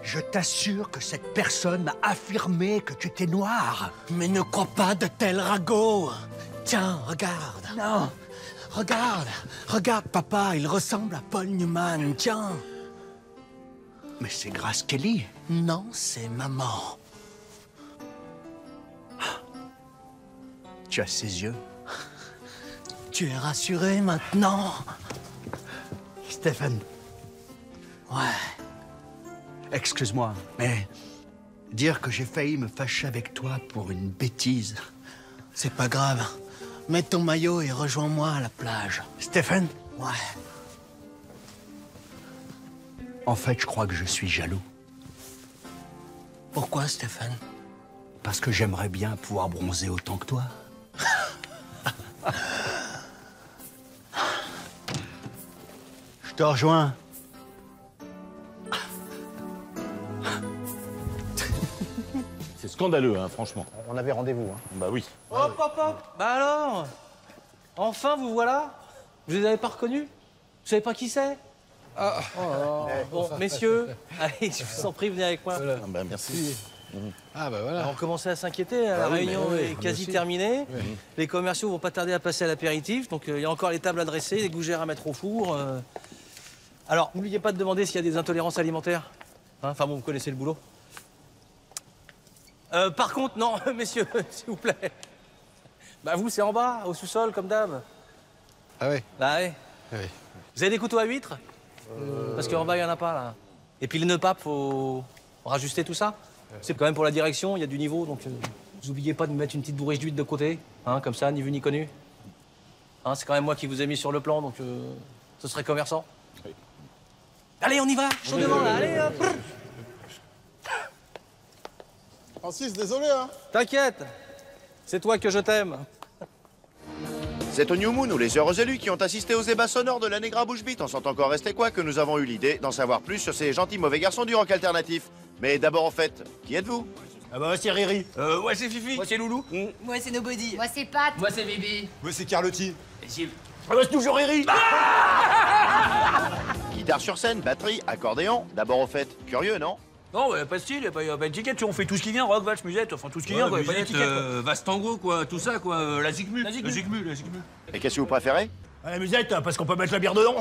Je t'assure que cette personne m'a affirmé que tu étais noir. Mais ne crois pas de tels ragots. Tiens, regarde. Non, regarde. Regarde, papa, il ressemble à Paul Newman, tiens. Mais c'est Grace Kelly. Non, c'est maman. Tu as ses yeux. Tu es rassuré maintenant? Stephen. Ouais. Excuse-moi, mais dire que j'ai failli me fâcher avec toi pour une bêtise, c'est pas grave. Mets ton maillot et rejoins-moi à la plage. Stephen? Ouais. En fait, je crois que je suis jaloux. Pourquoi, Stephen? Parce que j'aimerais bien pouvoir bronzer autant que toi. Je te rejoins. C'est scandaleux, hein, franchement. On avait rendez-vous. Hein. Bah oui. Hop, hop, hop. Bah alors? Enfin, vous voilà? Vous les avez pas reconnus? Vous savez pas qui c'est? Ah. Oh, bon, messieurs, allez, je vous en prie, venez avec moi. Ah bah merci. Ah bah voilà. On commençait à s'inquiéter, la réunion est quasi terminée. Oui. Les commerciaux vont pas tarder à passer à l'apéritif, donc il y a encore les tables à dresser, les gougères à mettre au four. Alors, n'oubliez pas de demander s'il y a des intolérances alimentaires. Hein, enfin bon, vous connaissez le boulot. Par contre, non, messieurs, s'il vous plaît. Bah vous, c'est en bas, au sous-sol, comme d'hab. Ah ouais? Bah ouais. Ah ouais. Vous avez des couteaux à huîtres? Parce qu'en bas, il n'y en a pas, là. Et puis les nœuds papes, faut rajuster tout ça. C'est quand même pour la direction, il y a du niveau, donc vous oubliez pas de me mettre une petite bourriche d'huile de côté, hein, comme ça, ni vu ni connu. Hein, c'est quand même moi qui vous ai mis sur le plan, donc ce serait commerçant. Oui. Allez, on y va, chaud devant, là, allez, hop. Francis, désolé, hein. T'inquiète, c'est toi que je t'aime. C'est au New Moon où les heureux élus qui ont assisté aux ébats sonores de la Negra Bushbeat en sont encore restés quoi que nous avons eu l'idée d'en savoir plus sur ces gentils mauvais garçons du rock alternatif. Mais d'abord en fait, qui êtes-vous? Ah bah c'est Riri. Moi c'est Fifi. Moi c'est Loulou. Moi c'est Nobody. Moi c'est Pat. Moi c'est Bibi. Moi c'est Carlotti. Ah bah c'est toujours Riri. Guitare sur scène, batterie, accordéon. D'abord au fait, curieux non? Non, ouais, pas de style, y a pas d'étiquette, on fait tout ce qui vient, rock, valse, musette, enfin tout ce qui vient, quoi, y a pas d'étiquette. Vaste tango, quoi, tout ça, quoi, la zigmu. La zigmu. Et qu'est-ce que vous préférez? La musette, parce qu'on peut mettre la bière dedans.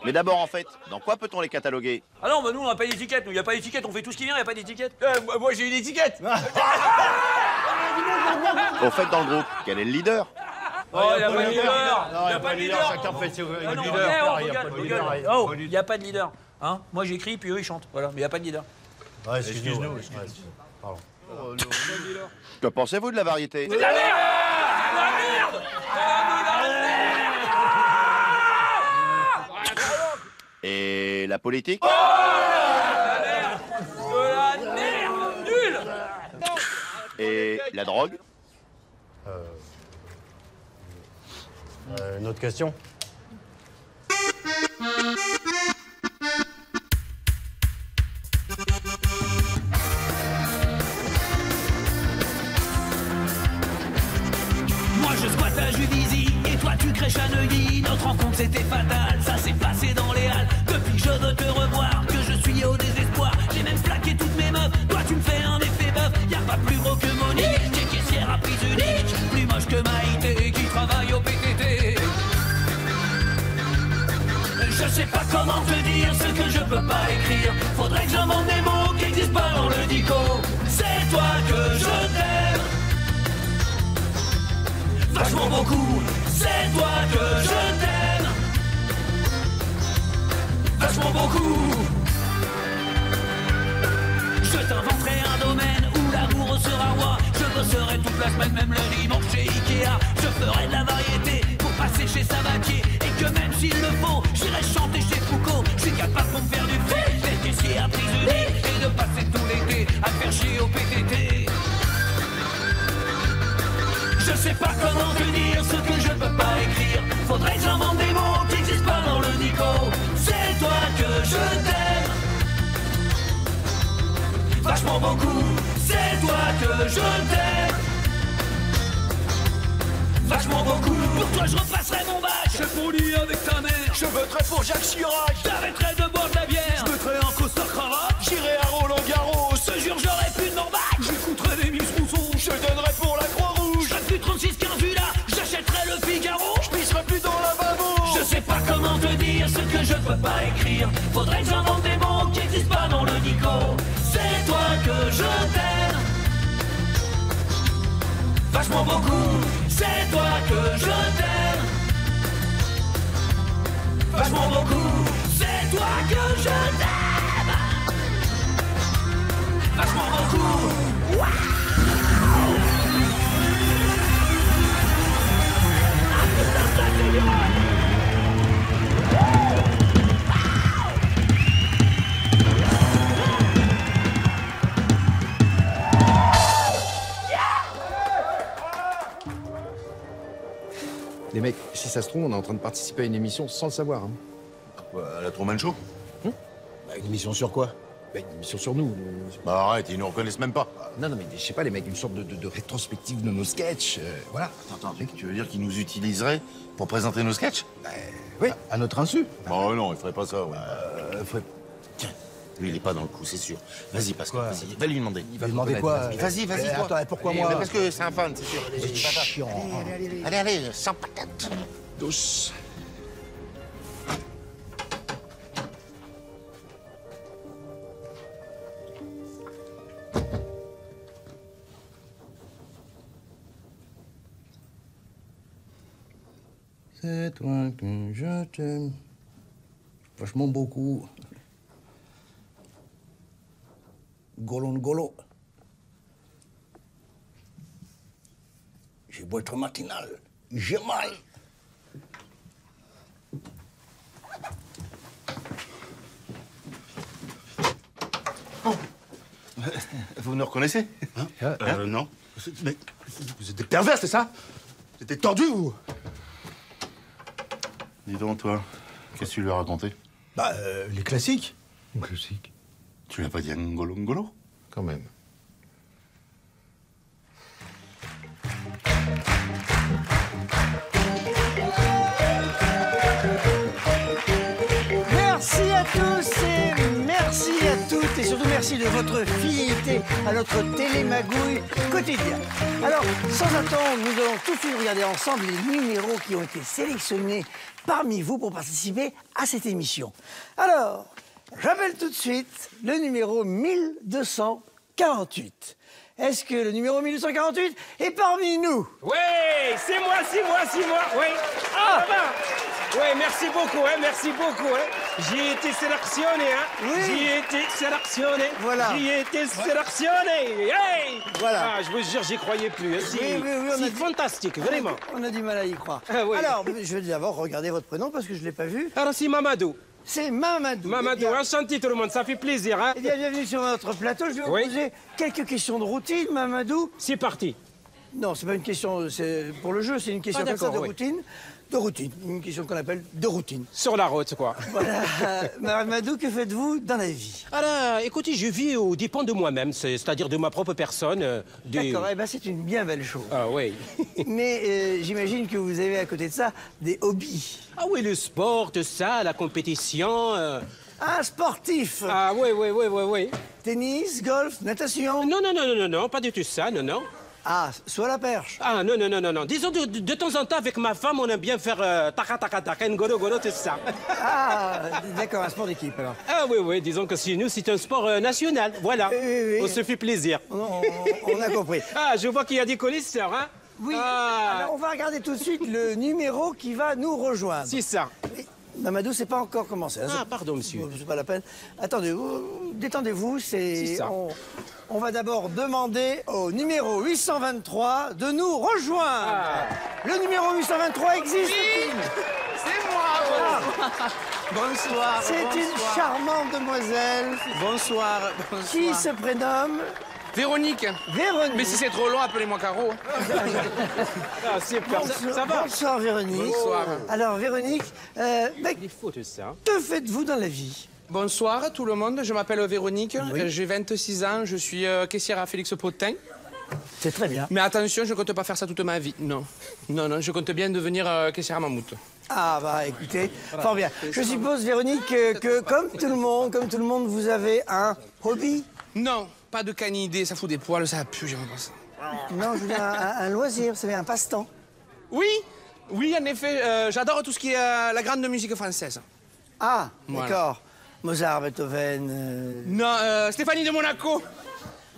Mais d'abord en fait, dans quoi peut-on les cataloguer? Ah non, bah nous on a pas d'étiquette, nous y a pas d'étiquette, on fait tout ce qui vient, y a pas d'étiquette. Moi j'ai une étiquette. Au fait dans le groupe, quel est le leader? Oh, y a pas de leader. Non, y a pas de leader. Chacun fait ses leader. Oh, y a pas de leader. Hein? Moi j'écris, puis eux ils chantent. Voilà, mais y a pas de leader. Ouais, excuse-nous. Pardon. Que pensez-vous de la variété? C'est de la merde! La merde! Et la politique? Oh, la merde! Nul! Et la drogue? Une autre question? Moi je squatte à Juvisy et toi tu crèches à Neuilly. Notre rencontre c'était fatal, ça s'est passé dans les halles. Depuis je veux te revoir, que je suis au désespoir. J'ai même plaqué toutes mes meufs, toi tu me fais un effet bœuf. Y'a pas plus gros que Monique, qui est caissière à prise unique. Plus moche que Maïté, qui travaille au PTT. Je sais pas comment te dire ce que je peux pas écrire. Faudrait que j'invente des mots qui existent pas dans le dico. C'est toi que je t'aime vachement beaucoup, c'est toi que je t'aime vachement beaucoup. Je t'inventerai un domaine où la viendrai toute la semaine, même le dimanche chez Ikea. Je ferai de la variété pour passer chez Sabatier. Et que même s'il le faut, j'irai chanter chez Foucault. Je suis capable pour me faire du fric, d'être caissier à prise de nez et de passer tout l'été à faire chier au PTT. Je sais pas comment te dire ce que je peux pas écrire. Faudrait que j'invente des mots qui n'existent pas dans le Nico. C'est toi que je t'aime vachement beaucoup. C'est toi que je t'aime vachement beaucoup. Pour toi je repasserai mon bac. Je fondis avec ta mère. Je voterai pour Jacques Chirac. J'arrêterai de boire de la bière. Je mettrai un costard cravate. J'irai à Roland Garros. Ce jour j'aurai plus de morbac. J'écouterai des Miss Rousseau. Je donnerai pour la Croix-Rouge. J'aurai plus 36-15 vues là. J'achèterai le Figaro. Je pisserai plus dans la lavabo. Je sais pas comment te dire ce que je peux pas écrire. Faudrait que j'invente des mots qui n'existent pas dans le Nico. C'est toi que je t'aime vachement beaucoup. C'est toi que je t'aime vachement beaucoup. C'est toi que je t'aime vachement beaucoup. Wow. Les mecs, si ça se trouve, on est en train de participer à une émission sans le savoir. Hein. À la Truman Show? Bah, une émission sur quoi? Bah, une émission sur nous. Bah arrête, ils nous reconnaissent même pas. Non, mais je sais pas, les mecs, une sorte de rétrospective de nos sketchs, voilà. Attends, mec, tu veux dire qu'ils nous utiliseraient pour présenter nos sketchs? Oui, à notre insu. Oh non, il ferait pas ça. Ouais. Tiens, lui, il est pas dans le coup, c'est sûr. Vas-y, Pascal, vas-y, va lui demander. Il va demander quoi? Vas-y, toi. Attends, pourquoi moi? Parce que c'est un fan, c'est sûr. C'est chiant. Allez, sans patate. Douce. C'est toi que je t'aime vachement beaucoup. Golo. J'ai beau être matinal, j'ai mal. Vous nous reconnaissez? Non. Mais vous êtes des pervers, c'est ça? Vous êtes des tordus, vous? Dis donc, toi, qu'est-ce que tu lui as raconté? Bah, les classiques. Classiques? Tu lui as pas dit Ngolo? Quand même. Merci à tous et merci à toutes et surtout merci de votre fidélité à notre télémagouille quotidien. Alors, sans attendre, nous allons tout de suite regarder ensemble les numéros qui ont été sélectionnés parmi vous pour participer à cette émission. Alors, j'appelle tout de suite le numéro 1248. Est-ce que le numéro 1248 est parmi nous? Oui, c'est moi, oui. Ah bah, oui, merci beaucoup, J'ai été sélectionné, Oui. J'ai été sélectionné. Voilà. J'ai été sélectionné. Hey. Voilà. Ah, je vous jure, j'y croyais plus. Oui, on a C'est dit- fantastique, vraiment. On a du mal à y croire. Ah oui. Alors, je vais d'abord regarder votre prénom parce que je ne l'ai pas vu. Alors, c'est Mamadou. C'est Mamadou. Mamadou, enchanté tout le monde, ça fait plaisir, hein. Eh bien, bienvenue sur notre plateau. Je vais vous Oui. poser quelques questions de routine, Mamadou. C'est parti. Non, c'est pas une question c'est pour le jeu, c'est une question Ah, comme ça de d'accord, oui. routine. De routine. Une question qu'on appelle de routine. Sur la route, quoi. Voilà. Mamadou, que faites-vous dans la vie? Alors, écoutez, je vis au dépend de moi-même, c'est-à-dire de ma propre personne. D'accord, eh ben, c'est une bien belle chose. Ah oui. Mais j'imagine que vous avez à côté de ça des hobbies. Ah oui, le sport, tout ça, la compétition. Un sportif. Ah oui. Tennis, golf, natation. Non, pas du tout ça, non. Ah, soit la perche. Ah non. Disons, de temps en temps, avec ma femme, on aime bien faire taka, ngolo, tout ça. Ah, d'accord, un sport d'équipe alors. Ah oui, disons que chez nous, c'est un sport national, voilà. Oui. On se fait plaisir. On a compris. Ah, je vois qu'il y a des connaisseurs, hein. Oui, Ah. alors on va regarder tout de suite le numéro qui va nous rejoindre. C'est ça. Mamadou, c'est pas encore commencé. Hein, Ah, pardon, monsieur. C'est pas la peine. Attendez, détendez-vous. C'est ça. On va d'abord demander au numéro 823 de nous rejoindre. Le numéro 823 existe. C'est moi. Bonsoir. C'est une charmante demoiselle. Bonsoir. Qui se prénomme Véronique. Véronique. Mais si c'est trop long, appelez-moi Caro. Ah, super. Ça va. Bonsoir Véronique. Bonsoir. Alors Véronique, Il faut tout ça. que faites-vous dans la vie? Bonsoir tout le monde, je m'appelle Véronique, j'ai 26 ans, je suis caissière à Félix Potin. C'est très bien. Mais attention, je ne compte pas faire ça toute ma vie, non. Non, non, je compte bien devenir caissière à Mammouth. Ah bah écoutez, fort bien. Je suppose Véronique que comme tout le monde, vous avez un hobby? Non, pas de canidé, ça fout des poils, ça pue, j'aime pas ça. Non, je veux dire un loisir, vous savez, un passe-temps. Oui, oui, en effet, j'adore tout ce qui est la grande musique française. Ah, Voilà. d'accord. Mozart, Beethoven... Non, Stéphanie de Monaco.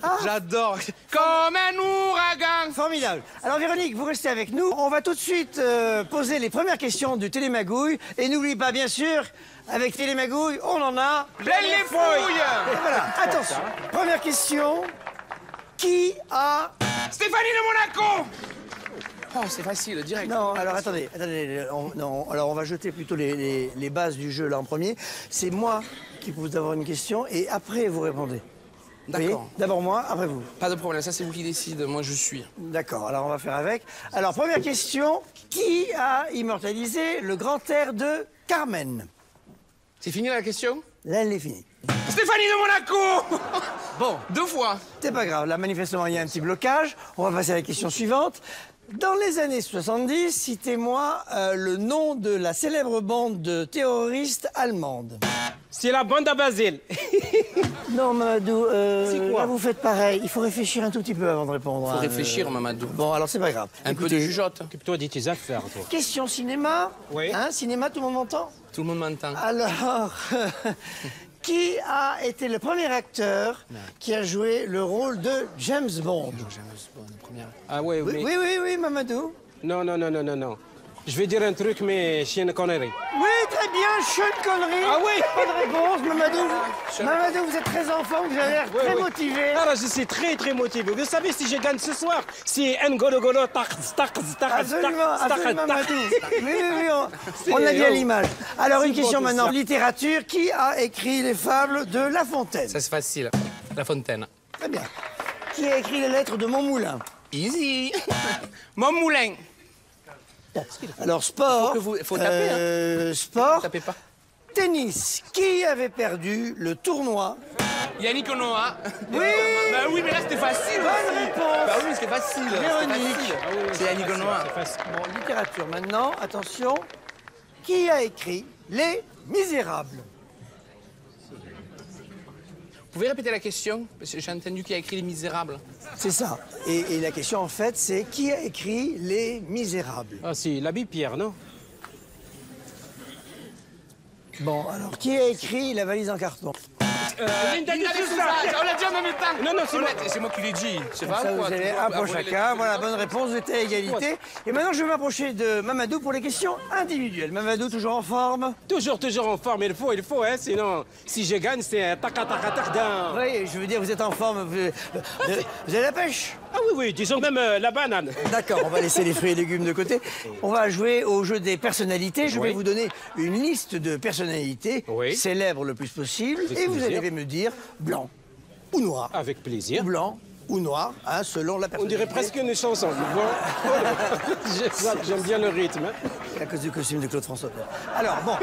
Ah. J'adore. Comme un ouragan. Formidable. Alors Véronique, vous restez avec nous. On va tout de suite poser les premières questions du Télémagouille. Et n'oubliez pas, bien sûr, avec Télémagouille, on en a... plein les fouilles. Et voilà, attention. Première question. Qui a... Stéphanie de Monaco. Oh, c'est facile, direct. Non, alors attendez, alors on va jeter plutôt les bases du jeu là en premier. C'est moi qui pose d'abord une question et après vous répondez. D'accord. D'abord moi, après vous. Pas de problème, ça c'est vous qui décidez, moi je suis. D'accord, alors on va faire avec. Alors première question, qui a immortalisé le grand air de Carmen? C'est fini la question? Là, elle est finie. Stéphanie de Monaco. Bon. 2 fois. C'est pas grave, là manifestement il y a un petit blocage. On va passer à la question suivante. Dans les années 70, citez-moi le nom de la célèbre bande de terroristes allemandes. C'est la bande à Basile. Non, Mamadou, C'est quoi là vous faites pareil. Il faut réfléchir un tout petit peu avant de répondre. Faut réfléchir, Mamadou. Bon, alors c'est pas grave. Un peu de jugeote. Occupe-toi de tes affaires, toi. Question cinéma. Oui. Hein, cinéma, tout le monde m'entend? Tout le monde m'entend. Alors, qui a été le premier acteur qui a joué le rôle de James Bond? Ah ouais, Oui, oui, Mamadou. Non. Je vais dire un truc, mais c'est une connerie. Oui, très bien, Sean Connery. Ah oui. Bonne réponse, Mamadou. Mamadou, vous êtes très en forme, vous avez l'air très motivé. Alors, je suis très motivé. Vous savez, si je gagne ce soir, c'est un golo, Absolument, Mamadou. Oui, on a bien l'image. Alors, une question maintenant. Littérature, qui a écrit les fables de La Fontaine? Ça, c'est facile. La Fontaine. Très bien. Qui a écrit les lettres de Montmoulin? Easy. Mon moulin. Alors, sport. Faut taper, hein. Sport. Tapez pas. Tennis. Qui avait perdu le tournoi? Yannick Noah. Oui. Bah oui, mais là, c'était facile. Bonne aussi. réponse. Bah oui, c'était facile. Véronique. C'est Yannick Noah. Bon, littérature maintenant. Attention. Qui a écrit Les Misérables? Vous pouvez répéter la question? Parce que j'ai entendu qui a écrit Les Misérables. C'est ça. Et la question, en fait, c'est qui a écrit Les Misérables? Ah si, l'abbé Pierre, non? Bon, alors, qui a écrit La valise en carton? Linda de Souza. On l'a dit en même temps. Non, c'est moi qui l'ai dit. C'est pas Ça, vous quoi. avez un pour chacun. Voilà, bonne réponse, vous êtes à égalité. Et maintenant, je vais m'approcher de Mamadou pour les questions individuelles. Mamadou, toujours en forme? Toujours en forme, il faut, hein, sinon, si je gagne, c'est un tac-tac-tac-tac. Oui, je veux dire, vous êtes en forme. Vous avez la pêche? Ah oui, disons même la banane. D'accord, on va laisser les fruits et légumes de côté. On va jouer au jeu des personnalités. Je vais vous donner une liste de personnalités célèbres le plus possible. Et vous allez me dire blanc ou noir. Avec plaisir. Blanc ou noir, hein, selon la On personnalité. dirait presque une chanson, tu vois. J'aime bien le rythme. À cause du costume de Claude François. Alors, bon,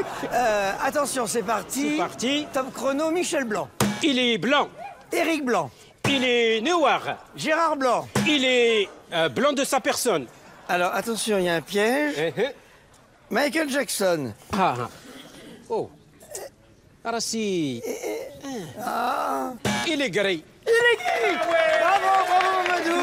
attention, c'est parti. C'est parti. Top chrono, Michel Blanc. Il est blanc. Éric Blanc. Il est noir. Gérard Blanc. Il est blanc de sa personne. Alors, attention, il y a un piège. Michael Jackson. Ah. Oh. Alors si. Il est gris. Il est gris. Bravo, Mamadou.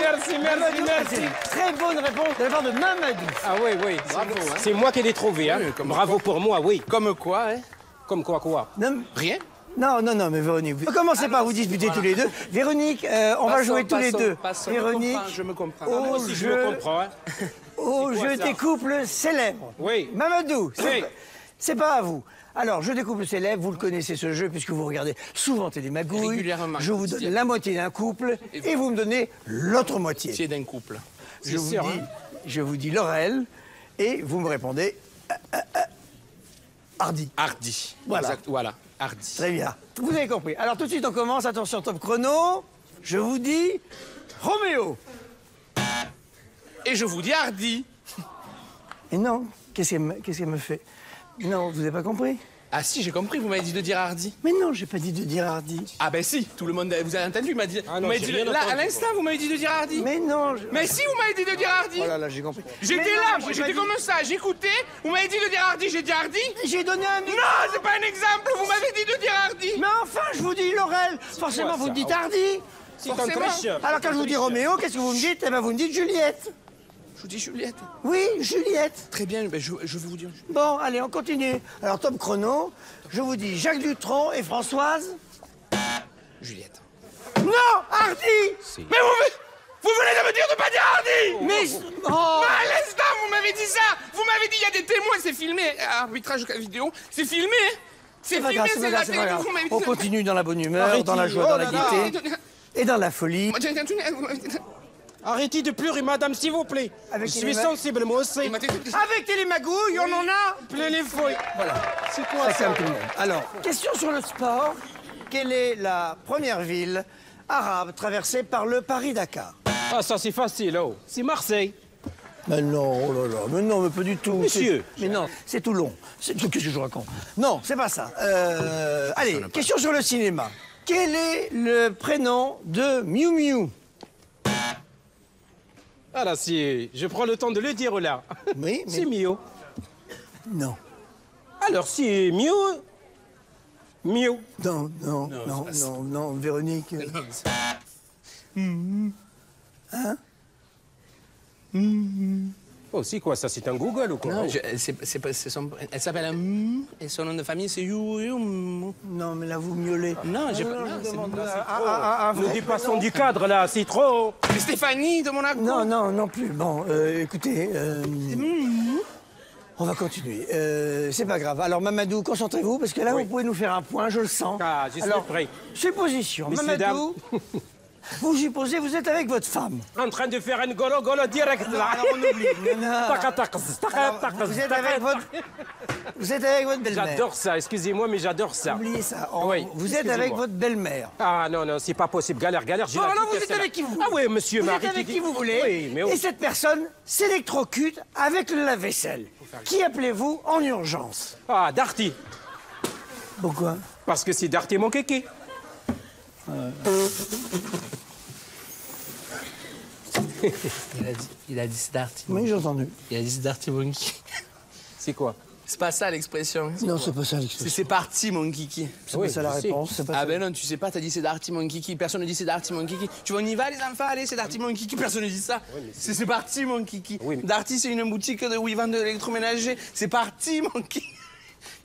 Merci. Très bonne réponse de la part de Mamadou. Ah oui. Bravo, hein. C'est moi qui l'ai trouvé, hein. Bravo pour moi, oui. Comme quoi, hein? Comme quoi? Non, Rien? non, mais Véronique, vous commencez pas à vous disputer tous les deux. Véronique, on va jouer tous les deux. Véronique, je me comprends. au Je me jeu, comprends, hein. au jeu des couples célèbres. Oui. Mamadou, Oui. c'est pas à vous. Alors, je découpe le célèbre, vous le connaissez ce jeu puisque vous regardez souvent Télémagouille. Régulièrement. Je vous donne la moitié d'un couple et vous me donnez l'autre moitié. C'est d'un couple. Je vous dis Laurel et vous me répondez Hardy. Hardy. Voilà. Exact, voilà, Hardy. Très bien. Vous avez compris. Alors tout de suite on commence. Attention, top chrono. Je vous dis Roméo. Et je vous dis Hardy. Et non, qu'est-ce qu'elle me fait? Non, vous n'avez pas compris? Ah si, j'ai compris, vous m'avez dit de dire Hardy. Mais non, j'ai pas dit de dire Hardy. Ah ben si, tout le monde, vous avez entendu, il m'a dit... Ah non, vous m'avez dit j'ai rien là, à entendu, l'instant, vous m'avez dit de dire Hardy. Mais non... Mais si, vous m'avez dit de dire Hardy. Oh là là, j'ai compris. J'étais Mais non, là, j'ai j'étais pas comme ça, j'écoutais, vous m'avez dit de dire Hardy, j'ai dit Hardy. J'ai donné un... Non, c'est pas un exemple, vous m'avez dit de dire Hardy. Mais enfin, je vous dis Laurel. Forcément, vous me dites Hardy. Forcément. Alors quand je vous dis Roméo, qu'est-ce que vous me dites? Eh ben, vous me dites Juliette. Je vous dis Juliette. Oui, Juliette. Très bien, ben, je vais vous dire... Bon, allez, on continue. Alors, top chrono, je vous dis Jacques Dutronc et Françoise. Juliette. Non, Hardy. Mais vous venez de me dire de pas dire Hardy. Mais... Oh. À l'instant, vous m'avez dit ça. Vous m'avez dit, il y a des témoins, c'est filmé. Arbitrage vidéo, c'est filmé. C'est pas filmé, grave, c'est pas la grave, c'est pas grave. vous m'avez dit On ça. continue dans la bonne humeur, dans la joie, dans la gaieté et dans la folie. Arrêtez de pleurer, madame, s'il vous plaît. Avec je suis sensible, moi aussi. Avec Télémagouille, on en a plein les fouilles. Voilà. C'est quoi ça calme tout le monde. Alors, question sur le sport. Quelle est la première ville arabe traversée par le Paris-Dakar? Ah, ça, c'est facile, oh. C'est Marseille. Mais non, oh là là, mais non, mais pas du tout. Monsieur. Mais non, c'est Toulon. Qu'est-ce que je raconte? Non, c'est pas ça. Allez, question sur le cinéma. Quel est le prénom de Miu Miu? Ah là, si je prends le temps de le dire là. Oui, mais... C'est Mio. Non. Alors, c'est Mio. Mio. Non, non, non, non, non, Véronique. Hein? Oh, c'est quoi ça? C'est un Google ou quoi? Non, elle s'appelle et son nom de famille, c'est You. Non, mais là, vous miaulez. Non, j'ai pas... Nous dépassons du cadre, là, c'est trop... Mais Stéphanie, de Monaco. Non, non, non plus. Bon, écoutez... On va continuer. C'est pas grave. Alors, Mamadou, concentrez-vous, parce que là, vous pouvez nous faire un point, je le sens. Ah, je suis prêt. Supposition. Messieurs, Mamadou, vous supposez, vous êtes avec votre femme. En train de faire une golo direct, là. Alors, on oublie. Vous êtes avec votre belle-mère. J'adore ça, excusez-moi, mais j'adore ça. Oubliez ça. Oui, vous êtes avec votre belle-mère. Ah non, non, c'est pas possible. Galère, j'ai Bon, la alors vous vitesse, êtes là. avec qui vous voulez. Ah oui, monsieur Vous Marie. êtes avec qui vous voulez. Oui, mais Et cette personne s'électrocute avec le lave-vaisselle. Qui appelez-vous en urgence? Ah, Darty. Pourquoi? Parce que c'est Darty mon kéké. Il a dit c'est Darty. Oui, j'ai entendu. Il a dit c'est Darty mon kiki. C'est quoi? C'est pas ça l'expression. Non, c'est pas ça l'expression. C'est parti mon kiki. C'est pas ça la réponse. Ah ben non, tu sais pas, t'as dit c'est Darty mon kiki. Personne ne dit c'est Darty mon kiki. Tu vois, on y va les enfants, allez, c'est Darty mon kiki. Personne ne dit ça. C'est parti mon kiki. Darty, c'est une boutique où ils vendent de l'électroménager. C'est parti mon kiki.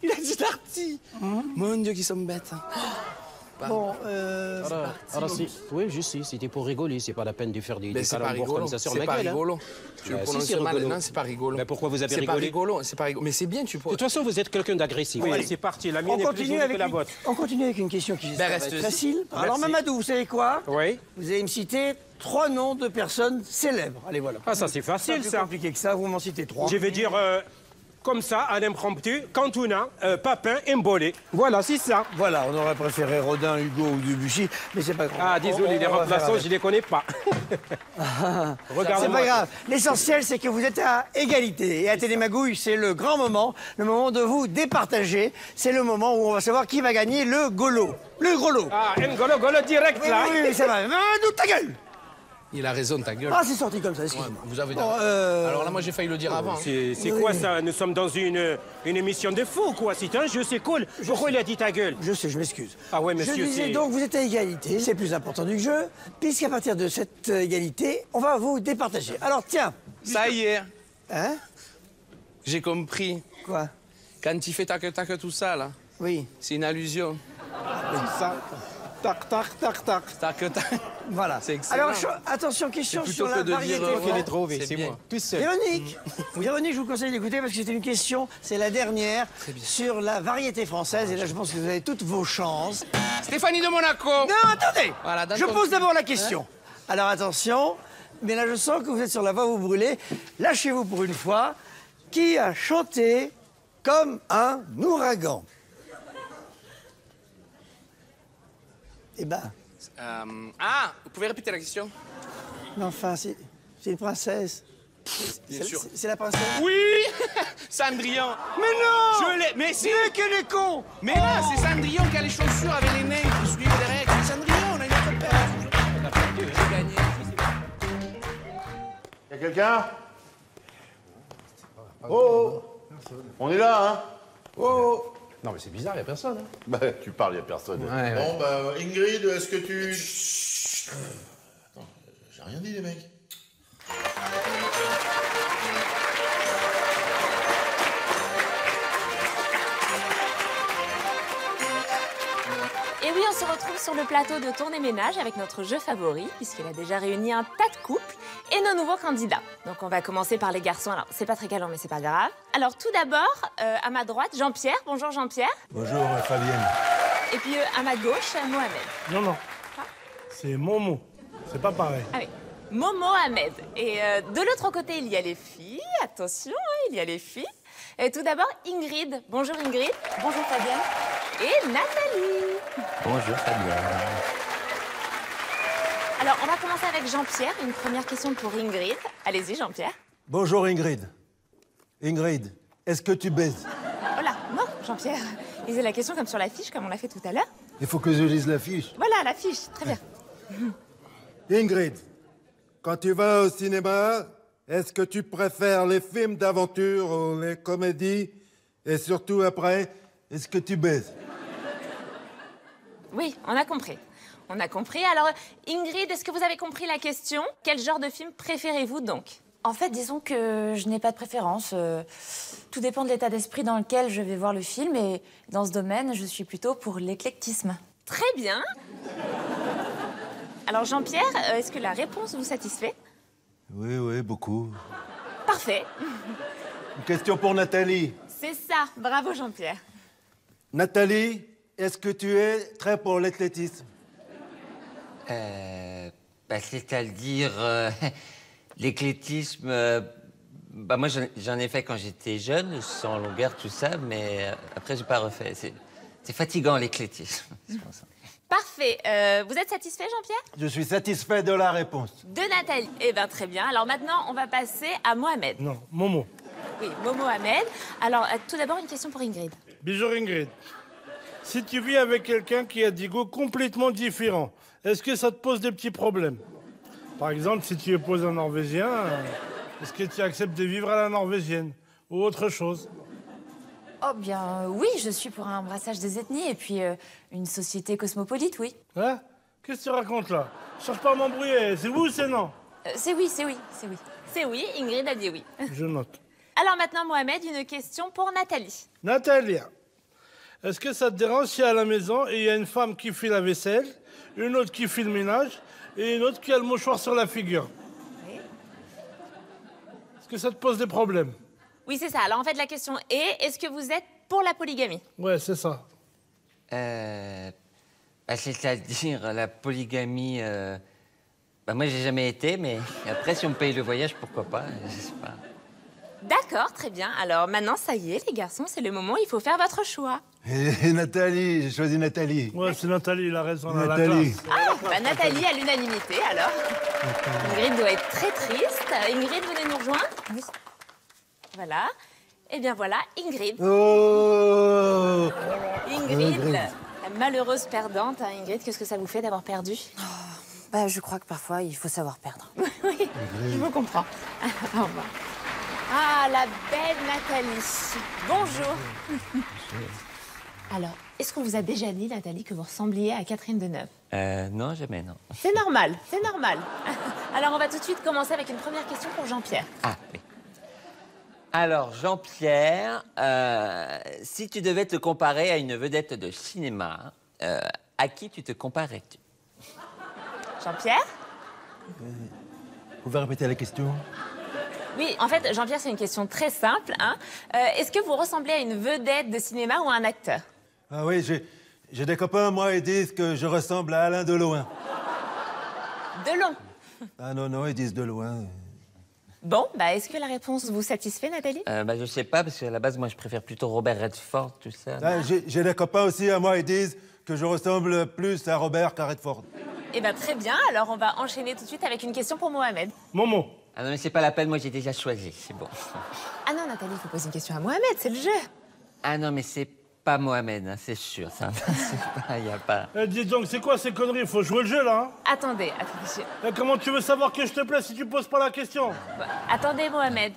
Il a dit Darty. Mon Dieu, qu'ils sont bêtes. Bon, alors oui, je sais, c'était pour rigoler, c'est pas la peine de faire des calembours comme ça sur ma gueule. C'est pas rigolo. Tu le prononces mal, non, c'est pas rigolo. Mais pourquoi vous avez rigolé? C'est pas rigolo, c'est pas rigolo. Mais c'est bien, tu peux... De toute façon, vous êtes quelqu'un d'agressif. Oui. C'est parti, la mienne est plus jolie que la vôtre. On continue avec une question qui va être facile. Merci. Alors, Mamadou, vous savez quoi? Oui. Vous allez me citer 3 noms de personnes célèbres. Allez, voilà. Ah, ça, c'est facile, C'est plus ça. compliqué que ça, vous m'en citez 3. Je vais dire... comme ça, à l'impromptu, Cantona, Papin, Mbolé. Voilà, c'est ça. Voilà, on aurait préféré Rodin, Hugo ou Debussy, mais c'est pas grave. Ah, désolé, les remplaçants, je les connais pas. C'est pas grave. L'essentiel, c'est que vous êtes à égalité. Et à Télémagouille, c'est le grand moment, le moment de vous départager. C'est le moment où on va savoir qui va gagner le golo. Le gros lot. Ah, un golo direct, là. Oui, ça va. Mamadou, ta gueule! Il a raison, ta gueule. Ah, c'est sorti comme ça, excusez-moi. Vous avez Bon, Alors là, moi, j'ai failli le dire avant. C'est quoi ça? Nous sommes dans une émission de fou, quoi. C'est un jeu, c'est cool. Pourquoi il a dit ta gueule? Je sais, je m'excuse. Ah ouais, monsieur, je disais donc, vous êtes à égalité. C'est le plus important du jeu, puisqu'à partir de cette égalité, on va vous départager. Alors, tiens. Ça y est. Hein? J'ai compris. Quoi? Quand il fait tac-tac tout ça, là. Oui. C'est une allusion. Ça. Tac, tac, tac, tac. Tac, tac. Voilà. C'est excellent. Alors, attention, question C'est sur plutôt la que de variété. dire, Qu'elle est trouvée, c'est moi. Tout seul. Véronique, Véronique, je vous conseille d'écouter parce que c'est une question, c'est la dernière, sur la variété française. Et là, je pense que vous avez toutes vos chances. Stéphanie de Monaco. Non, attendez. Voilà, Je pose d'abord la question. Alors, attention. Mais là, je sens que vous êtes sur la voie, vous brûlez. Lâchez-vous pour une fois. Qui a chanté comme un ouragan? Eh ben... Ah, vous pouvez répéter la question? Mais enfin, c'est une princesse. Bien sûr. C'est la princesse? Oui. Cendrillon. Mais non. Je l'ai. Mais si. Mais quel est con. Mais là, c'est Cendrillon qui a les chaussures avec les nez qui suivent les règles. C'est Cendrillon, on a une autre paire. J'ai gagné. Y'a quelqu'un? Oh, on est là, hein? Oh. Non, mais c'est bizarre, il n'y a personne. Hein. Bah, tu parles, il n'y a personne. Ouais, Bon, bah, Ingrid, est-ce que tu... Attends, j'ai rien dit, les mecs. Et oui, on se retrouve sur le plateau de Tournée Ménage avec notre jeu favori, puisqu'il a déjà réuni un tas de couples et nos nouveaux candidats. Donc on va commencer par les garçons. Alors, c'est pas très galant, mais c'est pas grave. Alors, tout d'abord, à ma droite, Jean-Pierre. Bonjour, Jean-Pierre. Bonjour, Fabienne. Et puis, à ma gauche, Mohamed. Non, non. C'est Momo. C'est pas pareil. Ah oui. Momo Ahmed. Et de l'autre côté, il y a les filles. Attention, il y a les filles. Et tout d'abord, Ingrid. Bonjour, Ingrid. Bonjour, Fabienne. Et Nathalie. Bonjour, Fabienne. Alors, on va commencer avec Jean-Pierre. Une première question pour Ingrid. Allez-y, Jean-Pierre. Bonjour, Ingrid. Ingrid, est-ce que tu baises? Oh là, non, Jean-Pierre. Lisez la question comme sur la fiche, comme on l'a fait tout à l'heure. Il faut que je lise la fiche. Voilà, la fiche. Très bien. Ingrid, quand tu vas au cinéma, est-ce que tu préfères les films d'aventure ou les comédies? Et surtout après, est-ce que tu baises? Oui, on a compris. On a compris. Alors, Ingrid, est-ce que vous avez compris la question? Quel genre de film préférez-vous donc? En fait, disons que je n'ai pas de préférence. Tout dépend de l'état d'esprit dans lequel je vais voir le film. Et dans ce domaine, je suis plutôt pour l'éclectisme. Très bien. Alors, Jean-Pierre, est-ce que la réponse vous satisfait? Oui, beaucoup. Parfait. Une question pour Nathalie. C'est ça. Bravo, Jean-Pierre. Nathalie, est-ce que tu es très pour l'athlétisme? C'est-à-dire l'éclétisme. Moi, j'en ai fait quand j'étais jeune, sans longueur, tout ça, mais après, j'ai pas refait. C'est fatigant, l'éclétisme. C'est pour ça. Parfait. Vous êtes satisfait, Jean-Pierre? Je suis satisfait de la réponse. De Nathalie. Eh bien, très bien. Alors maintenant, on va passer à Mohamed. Non, Momo. Oui, Momo Ahmed. Alors, tout d'abord, une question pour Ingrid. Bonjour Ingrid. Si tu vis avec quelqu'un qui a des goûts complètement différents, est-ce que ça te pose des petits problèmes? Par exemple, si tu épouses un Norvégien, est-ce que tu acceptes de vivre à la norvégienne ou autre chose? Oh bien, oui, je suis pour un brassage des ethnies et puis une société cosmopolite, oui. Hein? Qu'est-ce que tu racontes là? Cherche pas à m'embrouiller, c'est oui ou c'est non? C'est oui, c'est oui, c'est oui. C'est oui, Ingrid a dit oui. Je note. Alors maintenant, Mohamed, une question pour Nathalie. Nathalie, est-ce que ça te dérange si à la maison, il y a une femme qui fait la vaisselle, une autre qui fait le ménage et une autre qui a le mouchoir sur la figure? Oui. Est-ce que ça te pose des problèmes? Oui, c'est ça. Alors en fait, la question est, est-ce que vous êtes pour la polygamie? Ouais, c'est ça. C'est-à-dire la polygamie. Moi, j'ai jamais été, mais après, si on me paye le voyage, pourquoi pas? Je sais pas. D'accord, très bien. Alors maintenant, ça y est, les garçons, c'est le moment, il faut faire votre choix. Et Nathalie, j'ai choisi Nathalie. Ouais, c'est Nathalie, il a raison. Nathalie. Ah, Nathalie à l'unanimité, alors. Ingrid doit être très triste. Ingrid, venez nous rejoindre. Oui. Voilà. Eh bien voilà, Ingrid. Oh Ingrid, la malheureuse perdante. Hein, Ingrid, qu'est-ce que ça vous fait d'avoir perdu? Je crois que parfois, il faut savoir perdre. Oui, je vous comprends. Au revoir. Ah, la belle Nathalie. Bonjour. Alors, est-ce qu'on vous a déjà dit, Nathalie, que vous ressembliez à Catherine Deneuve? Non, jamais, non. C'est normal, c'est normal. Alors, on va tout de suite commencer avec une première question pour Jean-Pierre. Ah, oui. Alors, Jean-Pierre, si tu devais te comparer à une vedette de cinéma, À qui tu te comparais-tu? Jean-Pierre? Vous pouvez répéter la question? Oui, en fait, Jean-Pierre, c'est une question très simple. Hein. Est-ce que vous ressemblez à une vedette de cinéma ou à un acteur? Ah oui, j'ai des copains, moi, ils disent que je ressemble à Alain Delon. Delon? Ah non, ils disent de loin. Bon, bah, est-ce que la réponse vous satisfait, Nathalie? Je sais pas, parce qu'à la base, moi, je préfère plutôt Robert Redford, tout ça. Ah, j'ai des copains aussi, à moi, ils disent que je ressemble plus à Robert qu'à Redford. Eh ben très bien, alors on va enchaîner tout de suite avec une question pour Mohamed. Momo. Ah non, mais c'est pas la peine, moi, j'ai déjà choisi, c'est bon. Ah non, Nathalie, il faut poser une question à Mohamed, c'est le jeu. Ah non, mais c'est pas Mohamed, hein, c'est sûr, ça. Il y a pas... Dis donc, c'est quoi ces conneries? Faut jouer le jeu, là, hein? Attendez. Comment tu veux savoir que je te plais si tu poses pas la question? Attendez, Mohamed,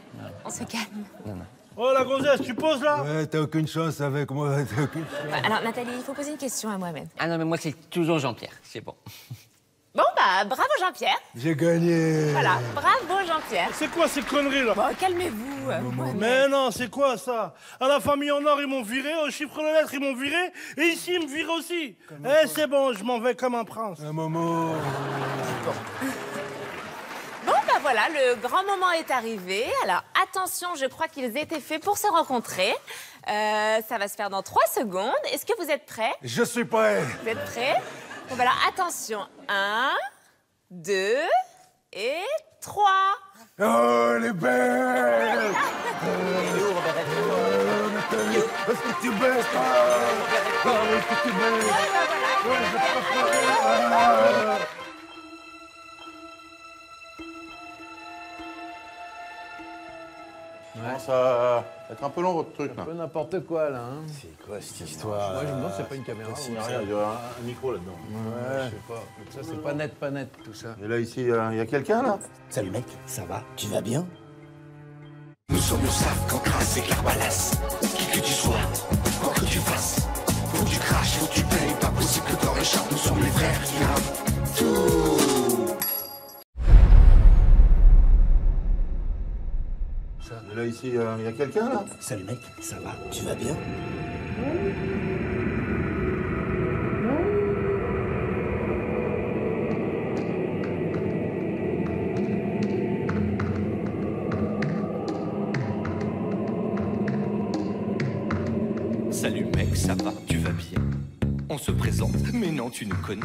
on se calme. Non. Oh, la gonzesse, tu poses, là? Ouais, t'as aucune chance avec moi, t'as aucune chance. Alors, Nathalie, il faut poser une question à Mohamed. Ah non, mais moi, c'est toujours Jean-Pierre, c'est bon. Bon, bah, bravo Jean-Pierre. J'ai gagné. Voilà, bravo Jean-Pierre. C'est quoi ces conneries, là? Bon, calmez-vous, Mohamed. Mais non, c'est quoi, ça? À la famille en or, ils m'ont viré, au chiffre de lettres, ils m'ont viré, et ici, ils me virent aussi. C'est bon, je m'en vais comme un prince. Un moment... Bon, bah voilà, le grand moment est arrivé. Alors, attention, je crois qu'ils étaient faits pour se rencontrer. Ça va se faire dans 3 secondes. Est-ce que vous êtes prêts? Je suis prêt. Vous êtes prêts? Bon, bah alors, attention. 1, 2 et 3. Oh, elle est belle. Nathalie, est-ce que tu baisses? Est-ce que tu baisses? commence à être un peu long, votre truc, là. Un peu n'importe quoi, là. Hein. C'est quoi cette histoire? Moi, je me demande si c'est pas une caméra. Il y a un micro là-dedans. Ouais, je sais pas. Ça, c'est pas net, tout ça. Et là, ici, il y a quelqu'un, là? Salut, mec, ça va? Tu vas bien? Nous sommes Ursaf, Cancras et Carbalas. Qui que tu sois, quoi que tu fasses, faut que tu craches, faut que tu payes. Pas possible que t'en échappes, nous sommes les frères qui gravent tout. Et là, ici, il y a quelqu'un, là? Salut, mec, ça va? Tu vas bien? Salut mec, ça va, tu vas bien? On se présente, mais non, tu nous connais.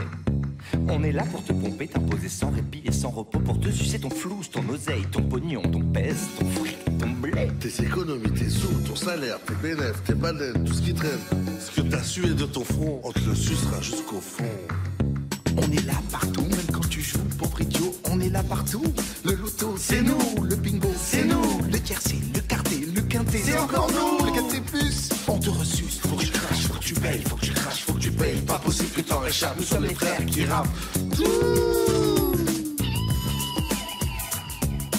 On est là pour te pomper, t'imposer sans répit et sans repos, pour te sucer ton flouze, ton oseille, ton pognon, ton pèse, ton fric, ton blé. Tes économies, tes sous, ton salaire, tes bénéfices, tes baleines, tout ce qui traîne. Ce que t'as sué de ton front, on te le sucera jusqu'au fond. On est là partout, même quand tu joues, pauvre idiot, on est là partout. Le loto, c'est nous, le bingo, c'est nous, le tiercé, le quarté, le quinté, c'est encore nous, le quinté plus. On te ressuce, faut que tu craches, faut que tu payes, faut que tu craches, faut que tu payes. Pas possible que t'en échappes, nous sommes les frères qui rappent.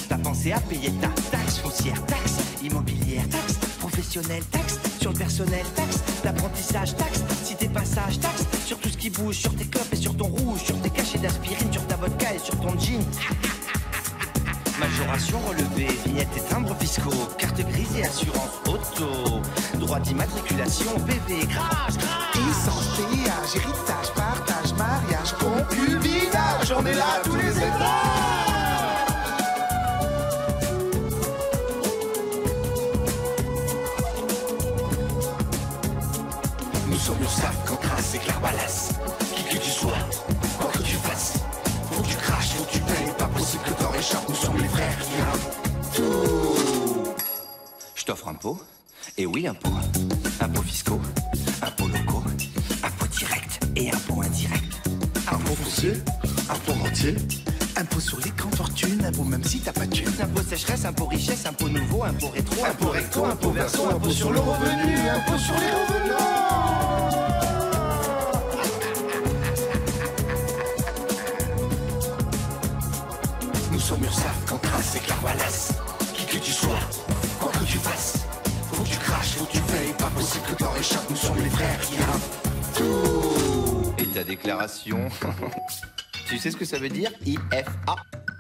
T'as pensé à payer ta taxe foncière, taxe immobilière, taxe professionnelle, taxe sur le personnel, taxe d'apprentissage, taxe cité passage, taxe sur tout ce qui bouge, sur tes clopes et sur ton rouge, sur tes cachets d'aspirine, sur ta vodka et sur ton jean. Majoration relevée, vignettes et timbres fiscaux, carte grise et assurance auto, droit d'immatriculation, PV, crash, essence, péage, héritage, partage, mariage, concubinage, on est là à tous les étages. Nous sommes Ursaf, Cancras et Carbalas. Qui que tu sois, quoi que tu fasses, faut que tu craches, faut que tu payes. Pas possible que t'en échappes, nous sommes les frères qui gravent tout. Je t'offre un pot, et oui, un pot. Impôts fiscaux, impôts locaux, impôts directs et impôts indirects. Impôts fonciers, impôts rentiers, impôts sur les grandes fortunes, impôts même si t'as pas de thunes. Impôts sécheresse, impôts richesse, impôts nouveaux, impôts rétro, impôts recto, impôts verso, impôts sur le revenu, impôts sur les revenus. Nous sommes Ursaf, Cancras et Carbalas. Qui que tu sois, quoi que tu fasses, faut que tu craches, faut que tu payes. Pas possible que t'en échappes, nous sommes les frères qui gravent tout. Et ta déclaration, tu sais ce que ça veut dire? IFA.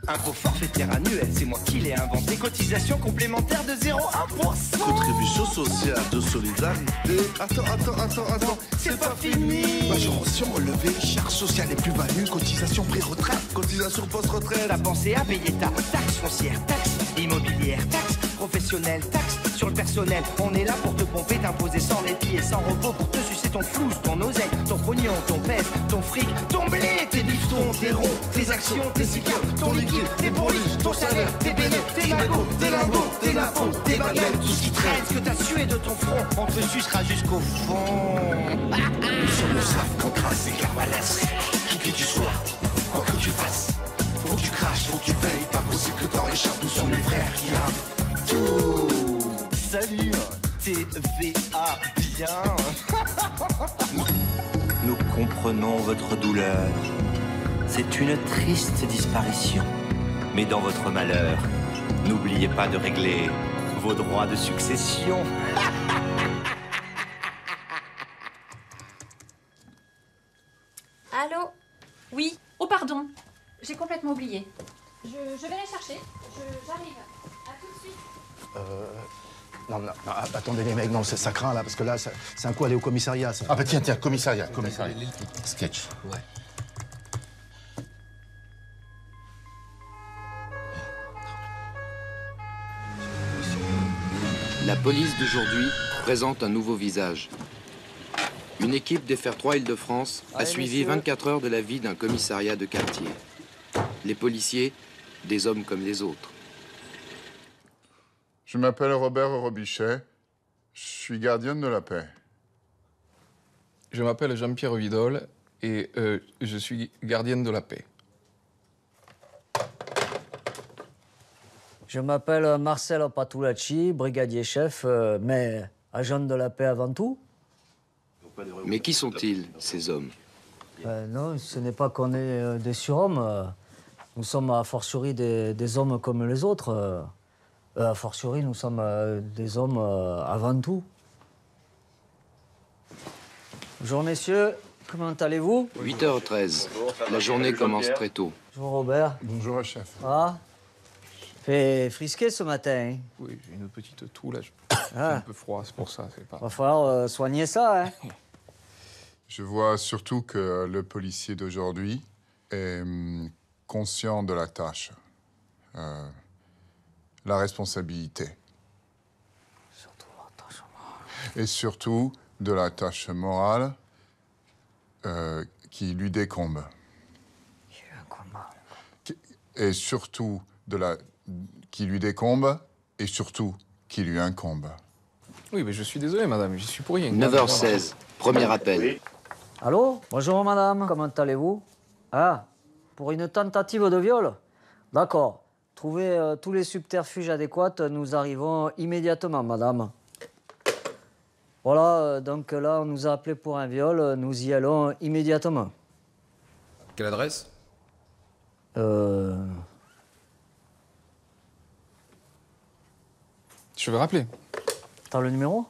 Impôt forfaitaire annuel, c'est moi qui l'ai inventé. Cotisation complémentaire de 0,1%. Contribution sociale de solidarité. Attends, c'est pas fini. Majoration relevée, charges sociales et plus-values, cotisation pré-retraite. Cotisation post-retraite. T'as pensé à payer ta taxe foncière, taxe immobilière, taxe professionnelle, taxe sur le personnel. On est là pour te pomper, t'imposer sans répit et sans repos, pour te sucer ton flouze, ton oseille, ton pognon, ton pèse, ton fric, ton blé, tes bifetons, tes ronds, tes actions, tes cigares, ton liquide, tes bourriches, ton salaire, tes bénéfices, tes magots, tes lingots, tes lapons, tes baguettes, tout ce qui traîne, ce que t'as sué de ton front, on te sucera jusqu'au fond. Nous sommes le savent qu'on crasse et carvalesque. Qui que tu sois, quoi que tu fasses, faut que tu craches, faut que tu payes. Pas possible que t'en échappes, nous sommes les frères qui lavent tout. Salut, TVA bien. Nous comprenons votre douleur. C'est une triste disparition. Mais dans votre malheur, n'oubliez pas de régler vos droits de succession. Allô? Oui. Oh, pardon. J'ai complètement oublié. Je vais les chercher. J'arrive. À tout de suite. Non, attendez les mecs, non, ça craint là, parce que là, c'est un coup aller au commissariat, ça. Ah bah tiens, commissariat. Sketch. Ouais. La police d'aujourd'hui présente un nouveau visage. Une équipe des FR3 Île-de-France a suivi 24 heures de la vie d'un commissariat de quartier. Les policiers, des hommes comme les autres. Je m'appelle Robert Robichet. Je suis gardienne de la paix. Je m'appelle Jean-Pierre Vidol et je suis gardienne de la paix. Je m'appelle Marcel Patulacci, brigadier chef, mais agent de la paix avant tout. Mais qui sont-ils, ces hommes? Non, ce n'est pas qu'on est des surhommes. Nous sommes a fortiori des hommes comme les autres. A fortiori, nous sommes des hommes avant tout. Bonjour messieurs, comment allez-vous? 8h13. La journée commence très tôt. Bonjour Robert. Bonjour chef. Ah, fait frisqué ce matin. Hein? Oui, j'ai une petite toux là. J'ai Ah. un peu froid, c'est pour ça. C'est pas... Va falloir soigner ça. Hein? Je vois surtout que le policier d'aujourd'hui est conscient de la tâche, la responsabilité. Et surtout de la tâche morale qui lui décombe. Et surtout qui lui décombe et surtout qui lui incombe. Oui, mais je suis désolé, madame, j'y suis pour rien. 9h16, premier appel. Allô? Bonjour madame, comment allez-vous? Ah, pour une tentative de viol? D'accord. Trouvez tous les subterfuges adéquats, nous arrivons immédiatement, madame. Voilà, donc là, on nous a appelé pour un viol, nous y allons immédiatement. Quelle adresse? Je vais rappeler. T'as le numéro?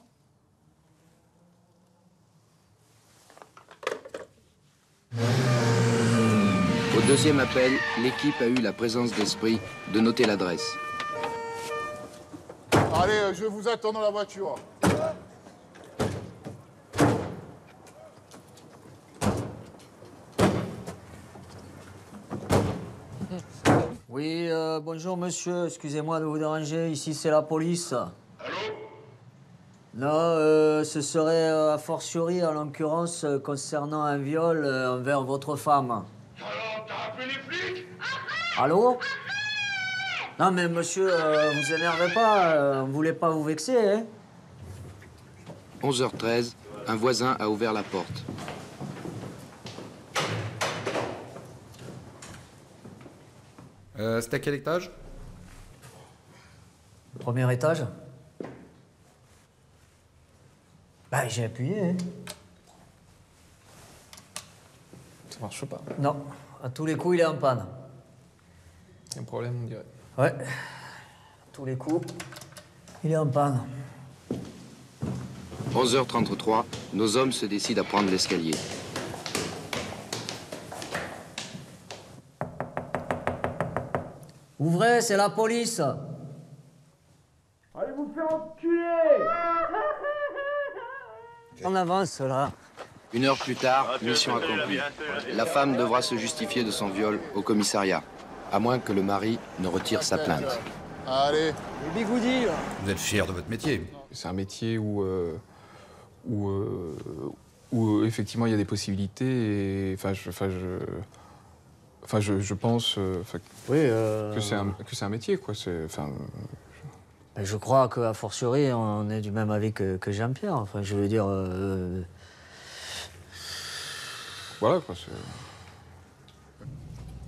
Au deuxième appel, l'équipe a eu la présence d'esprit de noter l'adresse. Allez, je vous attends dans la voiture. Oui, bonjour monsieur, excusez-moi de vous déranger, ici c'est la police. Allô? Non, ce serait a fortiori, en l'occurrence, concernant un viol envers votre femme. Alors, t'as appelé les flics? Allô? Non mais monsieur, vous énervez pas, on voulait pas vous vexer, hein? 11h13, un voisin a ouvert la porte. C'était à quel étage? Premier étage? Bah, j'ai appuyé, hein. Ça marche pas. Non, à tous les coups, il est en panne. Il y a un problème, on dirait. Ouais, à tous les coups, il est en panne. 11h33, nos hommes se décident à prendre l'escalier. Ouvrez, c'est la police. Allez vous faire enculer! On avance, là. 1 heure plus tard, mission accomplie. La femme devra se justifier de son viol au commissariat, à moins que le mari ne retire sa plainte. Allez. Les bigoudis, là. Vous êtes fier de votre métier? C'est un métier où effectivement il y a des possibilités. Et, je pense que c'est un métier, quoi. Je crois qu'à fortiori, on est du même avis que Jean-Pierre. Enfin, je veux dire... Voilà, quoi.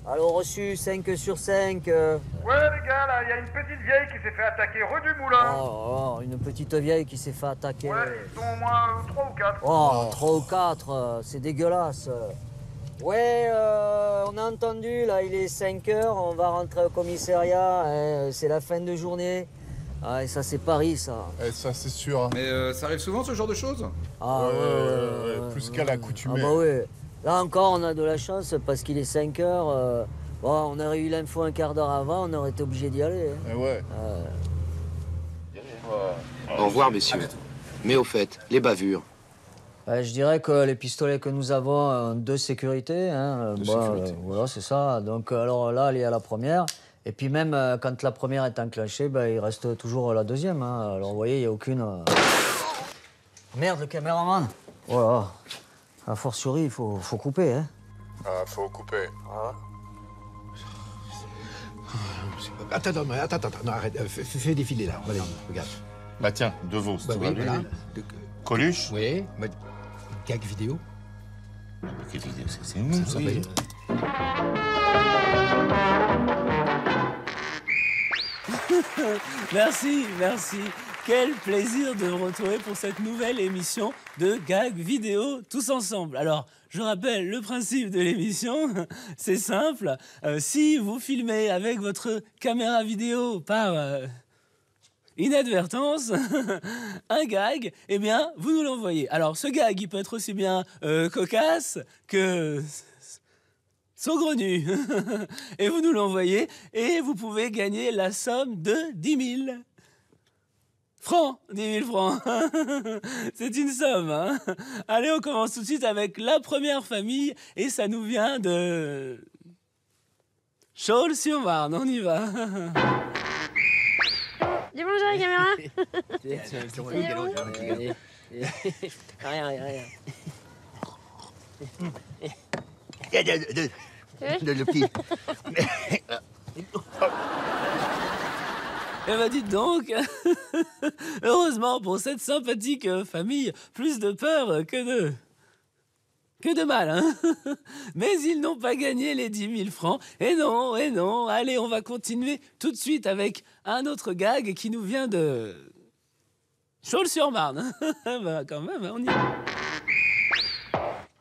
Alors, reçu 5 sur 5. Ouais, les gars, là, il y a une petite vieille qui s'est fait attaquer rue du Moulin. Oh, une petite vieille qui s'est fait attaquer. Ouais, ils sont au moins 3 ou 4. Oh, 3 ou 4, c'est dégueulasse. Ouais, on a entendu, là, il est 5 heures, on va rentrer au commissariat, hein, c'est la fin de journée. Ah, et ça, c'est Paris, ça. Et ça, c'est sûr. Mais ça arrive souvent, ce genre de choses? Ah, ouais, plus qu'à l'accoutumée. Ah bah ouais. Là encore, on a de la chance parce qu'il est 5 heures. Bon, on aurait eu l'info un quart d'heure avant, on aurait été obligé d'y aller. Hein. Ouais. Au revoir, messieurs. Mais au fait, les bavures. Je dirais que les pistolets que nous avons ont 2 sécurités. Hein. Sécurité. Voilà, c'est ça. Donc, alors là, elle est à la première. Et puis même quand la première est enclenchée, il reste toujours la deuxième. Hein. Alors, vous voyez, il n'y a aucune... Merde, le caméraman. Voilà. A fortiori, il faut couper, hein. Ah, faut couper. Ah. Attends, non, arrête, fais défiler là, allez, regarde. Bah tiens, De Vos, Bah tu oui, vas lui. voilà. Coluche. Oui, gag vidéo. Quelle vidéo? C'est nous, ça. Oui. Merci, merci. Quel plaisir de vous retrouver pour cette nouvelle émission de Gag Vidéo tous ensemble. Alors, je rappelle le principe de l'émission, c'est simple. Si vous filmez avec votre caméra vidéo par inadvertance un gag, eh bien, vous nous l'envoyez. Alors, ce gag, il peut être aussi bien cocasse que... saugrenu. Et vous nous l'envoyez et vous pouvez gagner la somme de 10 000 francs. 10 000 francs. C'est une somme. Hein. Allez, on commence tout de suite avec la première famille et ça nous vient de... Chaulnes-sur-Marne. On y va. Dis bonjour à la caméra. Rien. Le petit. Eh ben dites donc, heureusement pour cette sympathique famille, plus de peur que de mal, hein. Mais ils n'ont pas gagné les 10 000 francs. Et non. Allez, on va continuer tout de suite avec un autre gag qui nous vient de Chaulnes-sur-Marne. Bah, quand même, on y va.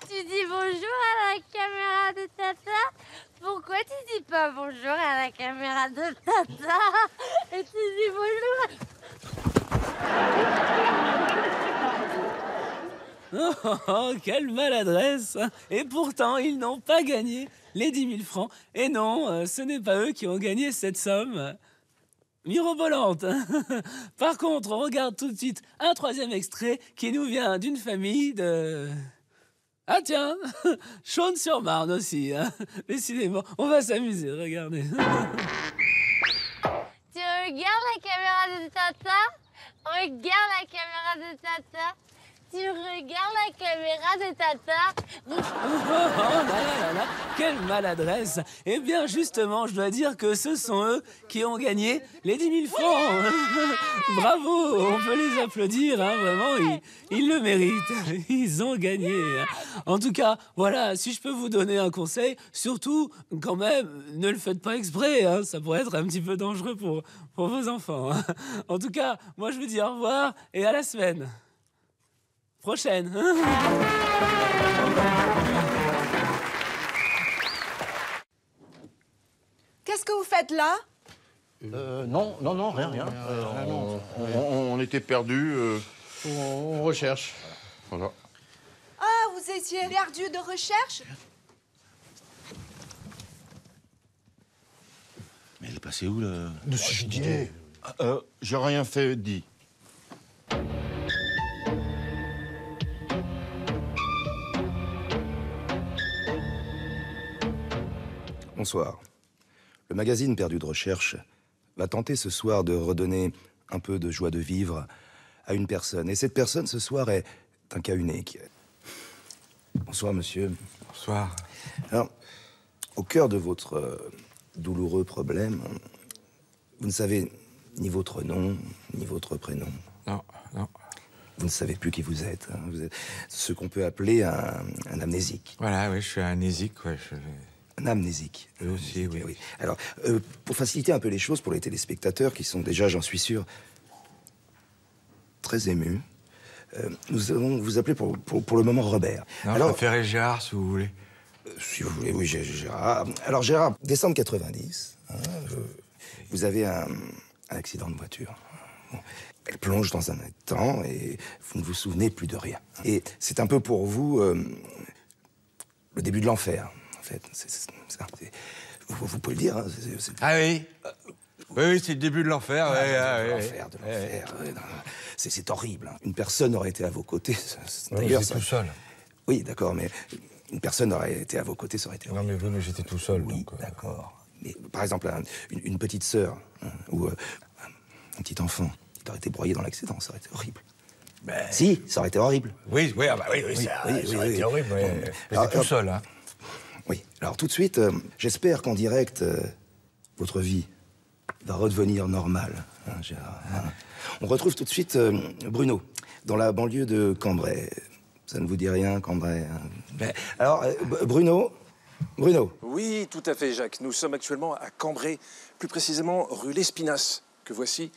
Tu dis bonjour à la caméra de Tata. Pourquoi tu dis pas bonjour à la caméra de Tata? Et tu dis bonjour Oh, quelle maladresse! Et pourtant, ils n'ont pas gagné les 10 000 francs. Et non, ce n'est pas eux qui ont gagné cette somme mirobolante. Par contre, on regarde tout de suite un troisième extrait qui nous vient d'une famille de... Ah tiens, Chaulnes-sur-Marne aussi. Hein. Décidément, on va s'amuser, regardez. Tu regardes la caméra de Tata? Regarde la caméra de Tata. Tu regardes la caméra de Tata? Oh là, quelle maladresse! Eh bien, justement, je dois dire que ce sont eux qui ont gagné les 10 000 francs. Bravo, on peut les applaudir, hein, vraiment, ils le méritent. Ils ont gagné. En tout cas, voilà, si je peux vous donner un conseil, surtout, quand même, ne le faites pas exprès, hein, ça pourrait être un petit peu dangereux pour vos enfants. Hein. En tout cas, moi, je vous dis au revoir et à la semaine prochaine. Qu'est-ce que vous faites là? Non, rien. On était perdus. On recherche. Voilà. Ah, vous étiez perdu de recherche? Mais elle est passé où, là? Monsieur Didier. J'ai rien fait dit. Bonsoir. Le magazine Perdu de Recherche va tenter ce soir de redonner un peu de joie de vivre à une personne. Et cette personne, ce soir, est un cas unique. Bonsoir, monsieur. Bonsoir. Alors, au cœur de votre douloureux problème, vous ne savez ni votre nom, ni votre prénom. Non, non. Vous ne savez plus qui vous êtes. Hein. Vous êtes ce qu'on peut appeler un amnésique. Voilà, oui, je suis amnésique, ouais. Un amnésique. Eux aussi, oui. Alors, pour faciliter un peu les choses pour les téléspectateurs, qui sont déjà, j'en suis sûr, très émus, nous allons vous appeler pour le moment Robert. Non, alors, je préférais Gérard, si vous voulez. Si vous voulez, oui, Gérard. Alors, Gérard, décembre 90, hein, vous avez un accident de voiture. Bon, elle plonge dans un étang et vous ne vous souvenez plus de rien. Et c'est un peu pour vous le début de l'enfer. En fait, vous pouvez le dire. Hein, Ah oui. Oui, c'est le début de l'enfer. De l'enfer. C'est horrible. Hein. Une personne aurait été à vos côtés. D'ailleurs, j'étais tout seul. Oui, d'accord, mais une personne aurait été à vos côtés, ça aurait été horrible. Non, mais j'étais tout seul. Oui, donc, d'accord. Mais par exemple, une petite sœur hein, ou un petit enfant qui aurait été broyé dans l'accident, ça aurait été horrible. Ben... Si, ça aurait été horrible. Oui, ça aurait été horrible. Mais j'étais tout seul, hein. Oui. Alors tout de suite, j'espère qu'en direct, votre vie va redevenir normale, hein, Gérard. Hein. On retrouve tout de suite Bruno, dans la banlieue de Cambrai. Ça ne vous dit rien, Cambrai hein. Alors, Bruno. Oui, tout à fait, Jacques. Nous sommes actuellement à Cambrai, plus précisément rue Lespinasse, que voici.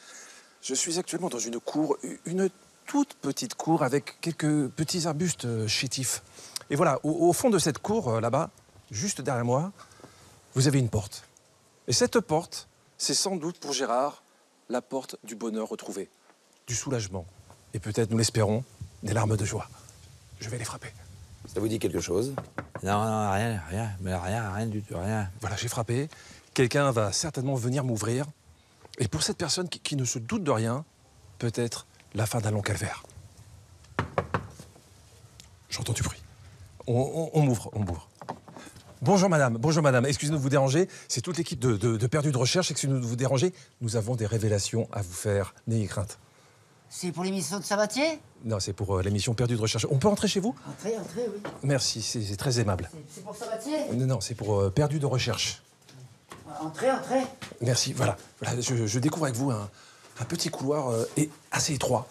Je suis actuellement dans une cour, une toute petite cour avec quelques petits arbustes chétifs. Et voilà, au fond de cette cour, là-bas, juste derrière moi, vous avez une porte. Et cette porte, c'est sans doute pour Gérard la porte du bonheur retrouvé, du soulagement. Et peut-être, nous l'espérons, des larmes de joie. Je vais les frapper. Ça vous dit quelque chose? Non, rien du tout, rien. Voilà, j'ai frappé. Quelqu'un va certainement venir m'ouvrir. Et pour cette personne qui ne se doute de rien, peut-être la fin d'un long calvaire. J'entends du bruit. On m'ouvre. Bonjour madame, excusez-nous de vous déranger. C'est toute l'équipe de Perdu de Recherche. Excusez-nous de vous déranger. Nous avons des révélations à vous faire. N'ayez crainte. C'est pour l'émission de Sabatier? Non, c'est pour l'émission Perdu de Recherche. On peut entrer chez vous? Entrez, oui. Merci, c'est très aimable. C'est pour Sabatier? Non, c'est pour Perdu de Recherche. Entrez. Merci, voilà. Je découvre avec vous un petit couloir assez étroit.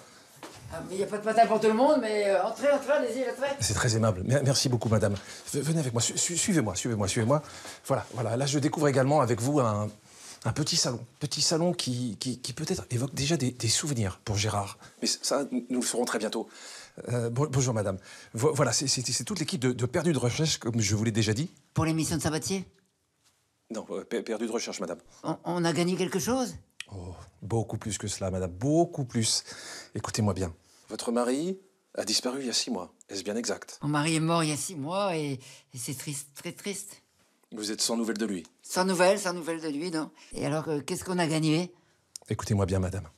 Il n'y a pas de matin pour tout le monde, mais entrez, allez-y, entrez. C'est très aimable. Merci beaucoup, madame. Venez avec moi, suivez-moi. Voilà, là, je découvre également avec vous un petit salon. Petit salon qui peut-être évoque déjà des souvenirs pour Gérard. Mais ça, nous le ferons très bientôt. Bonjour, madame. Voilà, c'est toute l'équipe de Perdu de Recherche, comme je vous l'ai déjà dit. Pour l'émission de Sabatier? Non, Perdu de Recherche, madame. On a gagné quelque chose? Oh, beaucoup plus que cela, madame, beaucoup plus. Écoutez-moi bien. Votre mari a disparu il y a 6 mois. Est-ce bien exact? Mon mari est mort il y a 6 mois et c'est triste, très triste. Vous êtes sans nouvelles de lui? Sans nouvelles de lui, non. Et alors, qu'est-ce qu'on a gagné? Écoutez-moi bien, madame.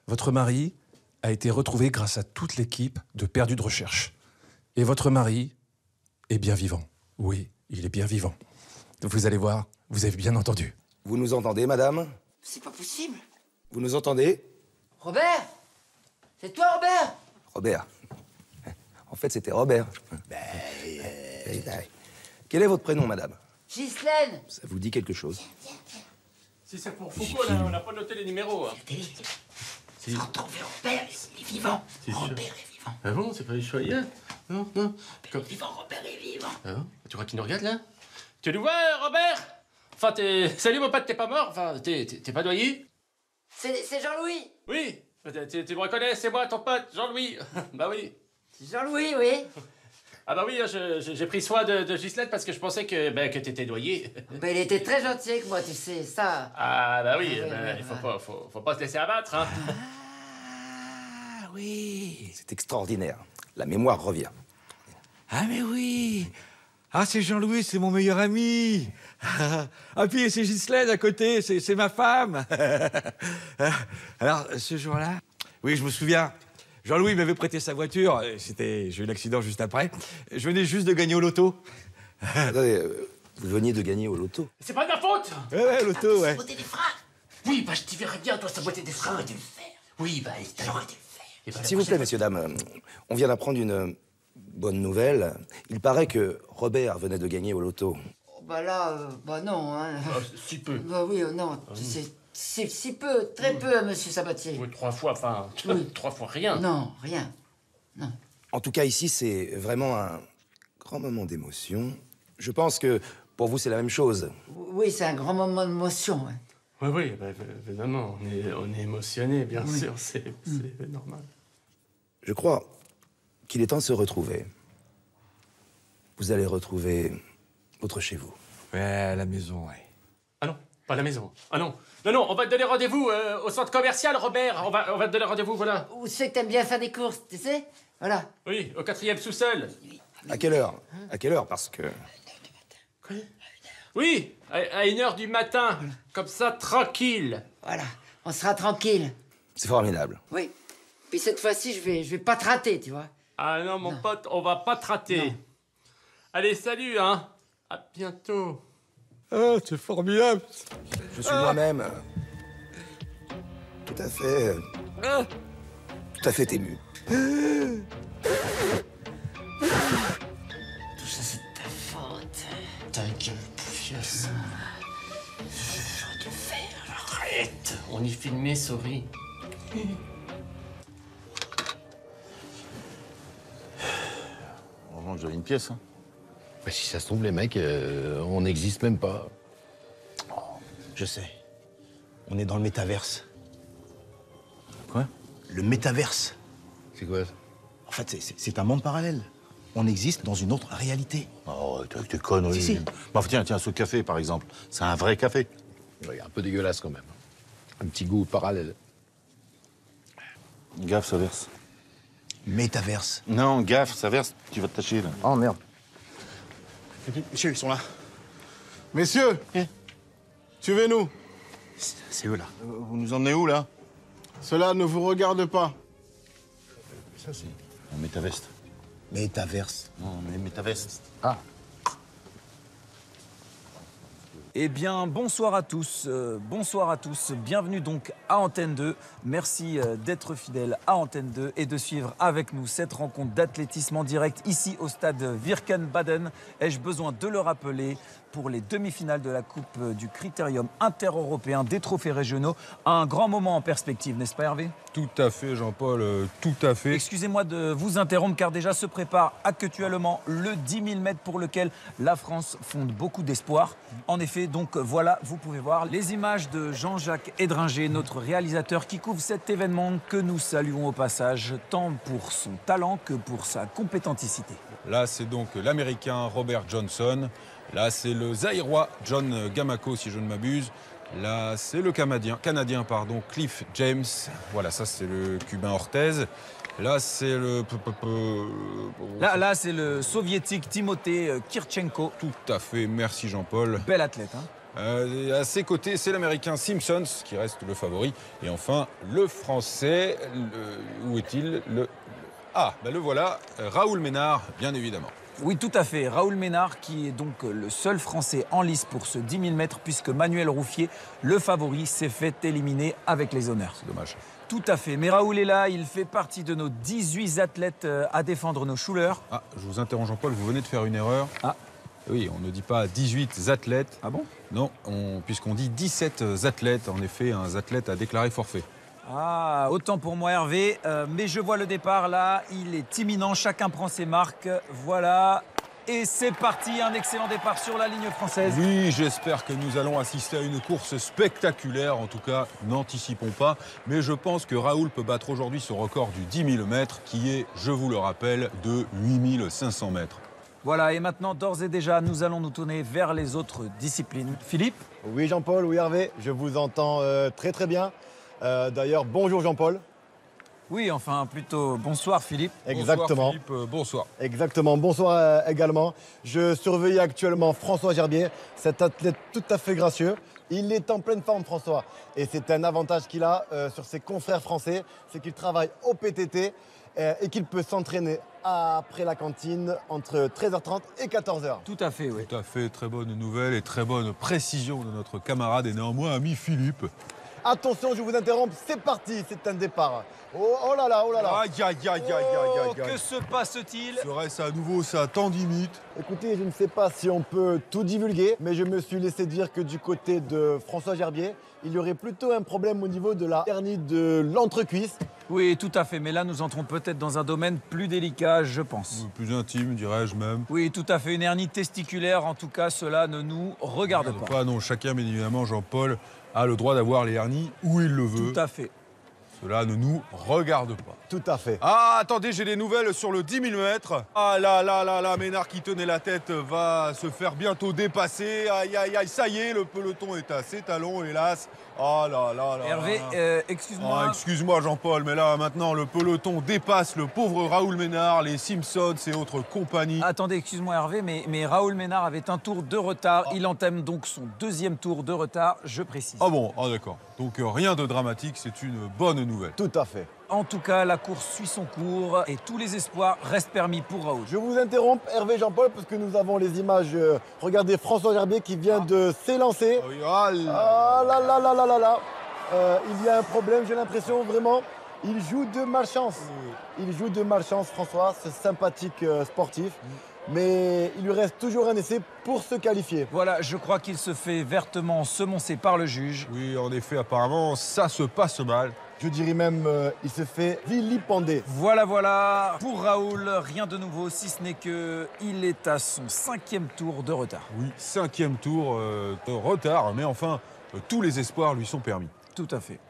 Votre mari a été retrouvé grâce à toute l'équipe de Perdu de Recherche. Et votre mari est bien vivant. Oui, il est bien vivant. Vous allez voir, vous avez bien entendu. Vous nous entendez, madame? C'est pas possible. Vous nous entendez? Robert? C'est toi, Robert? Robert. En fait, c'était Robert. Quel est votre prénom, madame? Ghislaine. Ça vous dit quelque chose? Si c'est pour Foucault, là, on n'a pas noté les numéros. Hein. C'est retrouvé Robert, il est vivant. Robert est vivant. Ah bon, c'est pas les choyens? Non. Robert est vivant. Ah bon? Tu crois qu'il nous regarde, là? Tu nous vois, Robert? Enfin, salut, mon pote, t'es pas mort? Enfin, t'es pas noyé? C'est Jean-Louis. Oui. Tu me reconnais, c'est moi, ton pote, Jean-Louis. Bah oui. C'est Jean-Louis, oui. Ah bah oui, j'ai pris soin de Ghislaine parce que je pensais que t'étais noyé. Ben, il était très gentil avec moi, tu sais, ça. Ah bah oui, il faut pas se laisser abattre, hein. Ah oui. C'est extraordinaire. La mémoire revient. Ah mais oui. Ah, c'est Jean-Louis, c'est mon meilleur ami. Ah, puis c'est Ghislaine à côté, c'est ma femme. Alors, ce jour-là, oui, je me souviens, Jean-Louis m'avait prêté sa voiture. J'ai eu l'accident juste après. Je venais juste de gagner au loto. Attendez, vous veniez de gagner au loto? C'est pas de ma faute. Ouais, loto, ouais. Saboter des freins. Oui, bah je t'y verrais bien, toi, saboter des freins. J'aurais dû le faire. Oui, bah j'aurais dû le faire. S'il vous plaît, messieurs, dames, on vient d'apprendre une bonne nouvelle. Il paraît que Robert venait de gagner au loto. Bah là, bah non, hein. Si peu. Bah oui, non, c'est si peu, très peu, monsieur Sabatier. Oui, 3 fois, enfin, 3 fois rien. Non, rien. Non. En tout cas, ici, c'est vraiment un grand moment d'émotion. Je pense que pour vous, c'est la même chose. Oui, c'est un grand moment d'émotion, ouais. Oui, bah, évidemment, on est émotionné, bien sûr, c'est normal. Je crois qu'il est temps de se retrouver. Vous allez retrouver votre chez vous. Ouais, la maison, ouais. Ah non, pas la maison. Ah non. Non, on va te donner rendez-vous au centre commercial, Robert. On va te donner rendez-vous, voilà. Où c'est que t'aimes bien faire des courses, tu sais? Voilà. Oui, au 4e sous-sol. À quelle heure? À quelle heure? Parce que... Quoi? Oui, à 1h du matin. Comme ça, tranquille. Voilà, on sera tranquille. C'est formidable. Oui. Puis cette fois-ci, je vais pas te rater, tu vois. Ah non, mon pote, on va pas te rater. Allez, salut, hein. À bientôt. Ah, c'est formidable. Je suis moi-même tout à fait ému. Tout ça, c'est de ta faute. Ta gueule, poufiasse. J'aurais dû le faire. Arrête. On y filmait, souris. Heureusement que j'avais une pièce, hein. Bah, si ça se trouve, les mecs, on n'existe même pas. Oh, je sais. On est dans le métaverse. Quoi? Le métaverse. C'est quoi ça? En fait, c'est un monde parallèle. On existe dans une autre réalité. Oh, t'es connerie. Si. Bah, tiens, ce café, par exemple. C'est un vrai café. Ouais, un peu dégueulasse, quand même. Un petit goût parallèle. Gaffe, ça verse. Métaverse. Non, gaffe, ça verse. Tu vas te tâcher, là. Oh, merde. Messieurs, ils sont là. Messieurs, suivez-nous. C'est eux, là. Vous nous emmenez où, là? Cela ne vous regarde pas. Ça, c'est un métaveste. Métaverse. Non, mais métaveste. Ah. Eh bien, bonsoir à tous, bienvenue donc à Antenne 2. Merci d'être fidèles à Antenne 2 et de suivre avec nous cette rencontre d'athlétisme en direct ici au stade Wirken-Baden. Ai-je besoin de le rappeler pour les demi-finales de la Coupe du Critérium intereuropéen des trophées régionaux. Un grand moment en perspective, n'est-ce pas Hervé? Tout à fait, Jean-Paul, tout à fait. Excusez-moi de vous interrompre car déjà se prépare actuellement le 10 000 mètres pour lequel la France fonde beaucoup d'espoir. En effet, donc voilà, vous pouvez voir les images de Jean-Jacques Edringer, notre réalisateur qui couvre cet événement que nous saluons au passage, tant pour son talent que pour sa compétenticité. Là, c'est donc l'Américain Robert Johnson. Là, c'est le Zaïrois John Gamako, si je ne m'abuse. Là, c'est le Canadien, Cliff James. Voilà, ça, c'est le Cubain Ortez. Là, c'est le... Là, c'est le Soviétique Timothée Kirchenko. Tout à fait, merci Jean-Paul. Bel athlète, hein. À ses côtés, c'est l'Américain Simpsons, qui reste le favori. Et enfin, le Français, où est-il? Ah, ben le voilà, Raoul Ménard, bien évidemment. Oui, tout à fait. Raoul Ménard, qui est donc le seul Français en lice pour ce 10 000 mètres, puisque Manuel Rouffier, le favori, s'est fait éliminer avec les honneurs. C'est dommage. Tout à fait. Mais Raoul est là, il fait partie de nos 18 athlètes à défendre nos Schuller. Ah, je vous interromps Jean-Paul, vous venez de faire une erreur. Ah. Oui, on ne dit pas 18 athlètes. Ah bon? Non, puisqu'on dit 17 athlètes. En effet, un athlète a déclaré forfait. Ah, autant pour moi Hervé, mais je vois le départ là, il est imminent, chacun prend ses marques, voilà, et c'est parti, un excellent départ sur la ligne française. Oui, j'espère que nous allons assister à une course spectaculaire, en tout cas, n'anticipons pas, mais je pense que Raoul peut battre aujourd'hui son record du 10 000 mètres, qui est, je vous le rappelle, de 8 500 mètres. Voilà, et maintenant, d'ores et déjà, nous allons nous tourner vers les autres disciplines. Philippe? Oui, Jean-Paul, oui, Hervé, je vous entends très très bien. D'ailleurs, bonjour Jean-Paul. Oui, enfin, plutôt bonsoir Philippe. Exactement. Bonsoir Philippe, bonsoir. Exactement, bonsoir également. Je surveille actuellement François Gerbier, cet athlète tout à fait gracieux. Il est en pleine forme, François. Et c'est un avantage qu'il a sur ses confrères français, c'est qu'il travaille au PTT et qu'il peut s'entraîner après la cantine entre 13h30 et 14h. Tout à fait, oui. Tout à fait, très bonne nouvelle et très bonne précision de notre camarade et néanmoins ami Philippe. Attention, je vous interromps, c'est parti, c'est un départ. Oh là là, oh là là. Aïe, aïe, aïe, aïe, aïe, aïe, aïe. Que se passe-t-il? Serait-ce à nouveau sa tendinite? Écoutez, je ne sais pas si on peut tout divulguer, mais je me suis laissé dire que du côté de François Gerbier, il y aurait plutôt un problème au niveau de la hernie de l'entrecuisse. Oui, tout à fait, mais là nous entrons peut-être dans un domaine plus délicat, je pense. Plus intime, dirais-je même. Oui, tout à fait, une hernie testiculaire, en tout cas, cela ne nous regarde pas. Non, chacun, bien évidemment, Jean-Paul, a le droit d'avoir les hernies où il le veut. Tout à fait. Cela ne nous regarde pas. Tout à fait. Ah, attendez, j'ai des nouvelles sur le 10 000 mètres. Ah là là là là, Ménard qui tenait la tête va se faire bientôt dépasser. Aïe aïe aïe, ça y est, le peloton est à ses talons, hélas. Ah là là là. Hervé, excuse-moi. Ah, excuse-moi Jean-Paul, mais là maintenant le peloton dépasse le pauvre Raoul Ménard, les Simpsons et autres compagnies. Attendez, excuse-moi Hervé, mais Raoul Ménard avait un tour de retard. Il entame donc son deuxième tour de retard, je précise. Ah bon, ah d'accord. Donc rien de dramatique, c'est une bonne nouvelle. Tout à fait. En tout cas, la course suit son cours et tous les espoirs restent permis pour Raoul. Je vous interromps, Hervé Jean-Paul, parce que nous avons les images. Regardez François Gerbier qui vient de s'élancer. Ah là là là là là là. Il y a un problème, j'ai l'impression, vraiment. Il joue de malchance. Il joue de malchance, François, ce sympathique sportif. Mais il lui reste toujours un essai pour se qualifier. Voilà, je crois qu'il se fait vertement semoncer par le juge. Oui, en effet, apparemment, ça se passe mal. Je dirais même, il se fait vilipender. Voilà, voilà. Pour Raoul, rien de nouveau, si ce n'est qu'il est à son 5e tour de retard. Oui, 5e tour de retard, mais enfin, tous les espoirs lui sont permis. Tout à fait.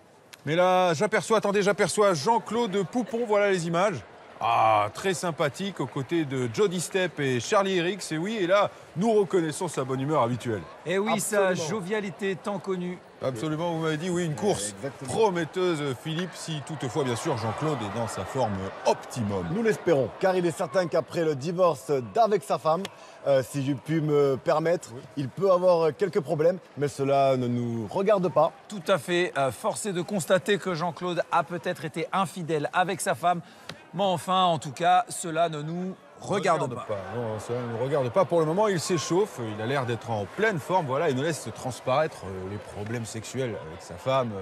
Mais là, j'aperçois Jean-Claude Poupon, voilà les images. Ah, très sympathique, aux côtés de Jody Stepp et Charlie Herrix. Et oui, et là, nous reconnaissons sa bonne humeur habituelle. Et oui, Absolument. sa jovialité tant connue. Absolument, vous m'avez dit, oui, une course prometteuse, Philippe, si toutefois, bien sûr, Jean-Claude est dans sa forme optimum. Nous l'espérons, car il est certain qu'après le divorce d'avec sa femme, si j'ai pu me permettre, il peut avoir quelques problèmes, mais cela ne nous regarde pas. Tout à fait. Force est de constater que Jean-Claude a peut-être été infidèle avec sa femme. Mais enfin, en tout cas, cela ne nous regarde pas. Non, ça ne nous regarde pas. Pour le moment, il s'échauffe. Il a l'air d'être en pleine forme. Voilà, il ne laisse transparaître les problèmes sexuels avec sa femme.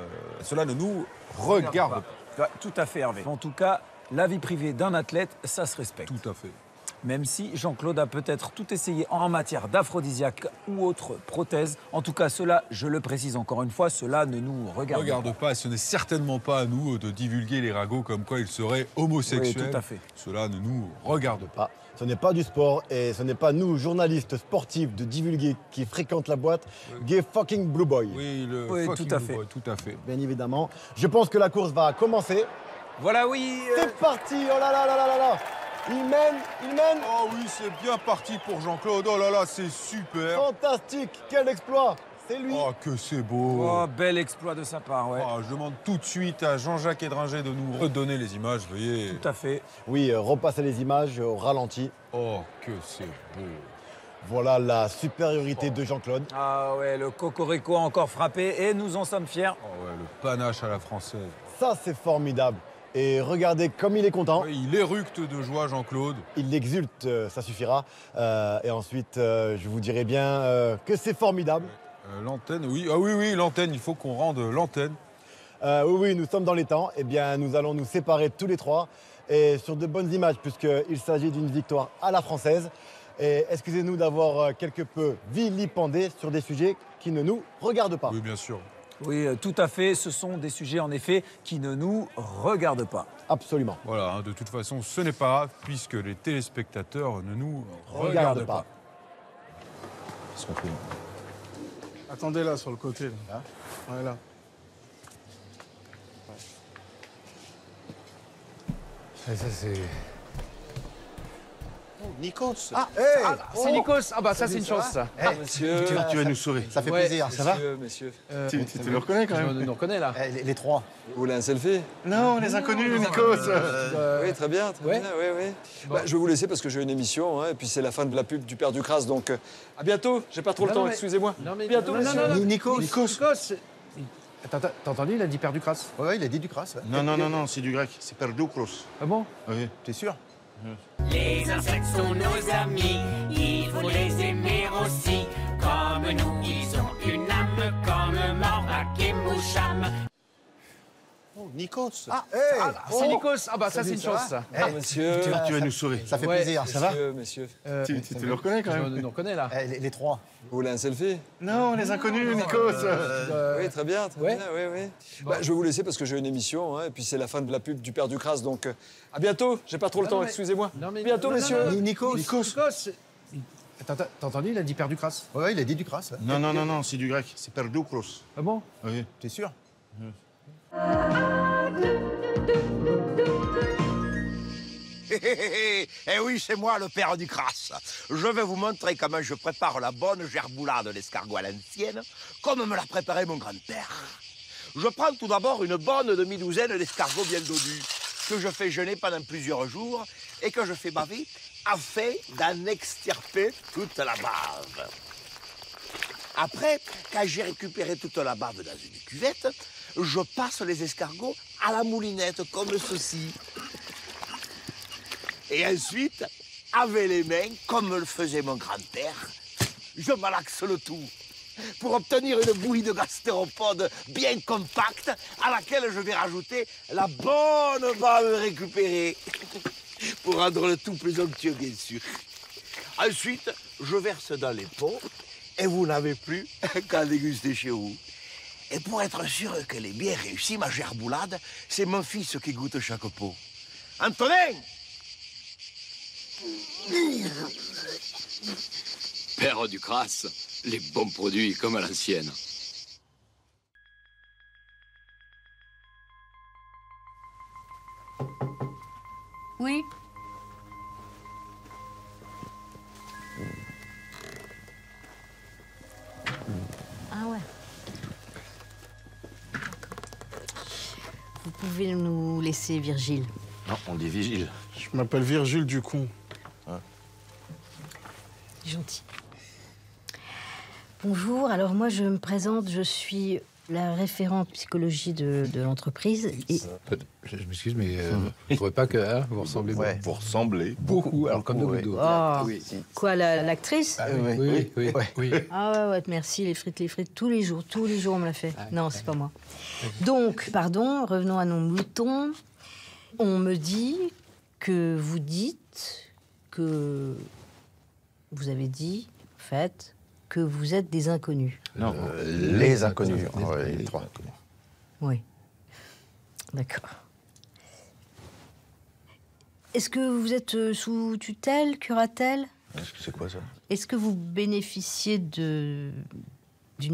Cela ne nous regarde pas. Tout à fait, Hervé. En tout cas, la vie privée d'un athlète, ça se respecte. Tout à fait. Même si Jean-Claude a peut-être tout essayé en matière d'aphrodisiaque ou autre prothèse. En tout cas, cela, je le précise encore une fois, cela ne nous regarde pas. Ce n'est certainement pas à nous de divulguer les ragots comme quoi il serait homosexuel. Oui, tout à fait. Cela ne nous regarde pas. Ce n'est pas du sport et ce n'est pas nous, journalistes sportifs de divulguer qui fréquentent la boîte. Gay fucking Blue Boy. Oui, tout à fait. Boy, tout à fait. Bien évidemment. Je pense que la course va commencer. Voilà, oui. C'est parti. Oh là là là là là là. Il mène. Oh oui, c'est bien parti pour Jean-Claude. Oh là là, c'est super. Fantastique, quel exploit. C'est lui. Oh, que c'est beau. Oh, bel exploit de sa part, ouais. Oh, je demande tout de suite à Jean-Jacques Edringer de nous redonner les images, veuillez. Tout à fait. Oui, repassez les images au ralenti. Oh, que c'est beau. Voilà la supériorité de Jean-Claude. Ah ouais, le cocorico a encore frappé et nous en sommes fiers. Oh ouais, le panache à la française. Ça, c'est formidable. Et regardez comme il est content. Oui, il éructe de joie, Jean-Claude. Il exulte, ça suffira. Et ensuite, je vous dirai bien que c'est formidable. L'antenne, oui. Ah oui, l'antenne, il faut qu'on rende l'antenne. Oui, nous sommes dans les temps. Eh bien, nous allons nous séparer tous les trois. Et sur de bonnes images, puisqu'il s'agit d'une victoire à la française. Et excusez-nous d'avoir quelque peu vilipendé sur des sujets qui ne nous regardent pas. Oui, bien sûr. Oui, tout à fait. Ce sont des sujets, en effet, qui ne nous regardent pas. Absolument. Voilà, de toute façon, ce n'est pas grave, puisque les téléspectateurs ne nous regardent pas. Ils sont pris. Attendez là, sur le côté. Là. Ouais, là. Et ça, c'est... Nikos. Ah, c'est Nikos. Ah bah ça c'est une chance ça. Monsieur, tu vas nous sauver. Ça fait plaisir. Ça va Monsieur. Tu le reconnais quand même. On nous reconnaît là. Les trois. Vous voulez un selfie? Non, les inconnus, Nikos. Oui, très bien, très bien, oui. Bah, je vais vous laisser parce que j'ai une émission, hein, et puis c'est la fin de la pub du Père Ducras, donc à bientôt. J'ai pas trop le temps, excusez-moi. Bientôt, monsieur. Nikos. Attends, t'as entendu, il a dit Père Ducras. Ouais, il a dit Ducras. Ouais. Non, c'est du grec. C'est Perdoukros. Ah bon? Oui. T'es sûr? Les insectes sont nos amis, il faut les aimer aussi. Comme nous, ils ont une âme, comme Morbac et Moucham. Nikos. C'est Nikos. Ah bah ça c'est une chance ça. Monsieur. Tu vas nous sauver. Ça fait plaisir. Ça va? Monsieur. Tu le reconnais quand même. On nous reconnaît là. Les trois. Vous voulez un selfie? Non, les inconnus, Nikos. Oui, très bien, oui. Bah, je vais vous laisser parce que j'ai une émission, hein, et puis c'est la fin de la pub du Père Ducras, donc à bientôt. J'ai pas trop le temps, excusez-moi. Bientôt, messieurs. Nikos. Attends, t'as entendu, il a dit Père Ducras. Ouais, il a dit Ducras. Ouais. Non, c'est du grec. C'est Perdoukros. Ah bon? Oui. T'es sûr? Eh oui, c'est moi, le père du crasse. Je vais vous montrer comment je prépare la bonne gerboulade d'escargot à l'ancienne, comme me l'a préparé mon grand-père. Je prends tout d'abord une bonne demi-douzaine d'escargots bien dodus, que je fais jeûner pendant plusieurs jours et que je fais baver afin d'en extirper toute la bave. Après, quand j'ai récupéré toute la bave dans une cuvette, je passe les escargots à la moulinette, comme ceci. Et ensuite, avec les mains, comme le faisait mon grand-père, je malaxe le tout pour obtenir une bouillie de gastéropodes bien compacte à laquelle je vais rajouter la bonne bave récupérée pour rendre le tout plus onctueux, bien sûr. Ensuite, je verse dans les pots et vous n'avez plus qu'à déguster chez vous. Et pour être sûr qu'elle est bien réussie, ma gerboulade, c'est mon fils qui goûte chaque pot. Antonin! Père Ducras, les bons produits comme à l'ancienne. Oui. Ah ouais. Vous pouvez nous laisser Virgile. Non, on dit Vigile. Je m'appelle Virgile Ducon. Gentil. Bonjour, alors moi je me présente, je suis la référente psychologie de l'entreprise. Et... Je m'excuse, mais vous ne trouvez pas que vous ressemblez beaucoup? Vous ressemblez Beaucoup, alors comme de dos. Oh, Oui. quoi, l'actrice? Oui. Ah ouais, merci, les frites, tous les jours on me l'a fait. Non, c'est pas moi. Donc, pardon, revenons à nos moutons. On me dit que vous dites que... Vous avez dit, en fait, que vous êtes des inconnus. Non, les inconnus. Les trois. Oui. D'accord. Est-ce que vous êtes sous tutelle, curatelle? C'est quoi ça? Est-ce que vous bénéficiez d'une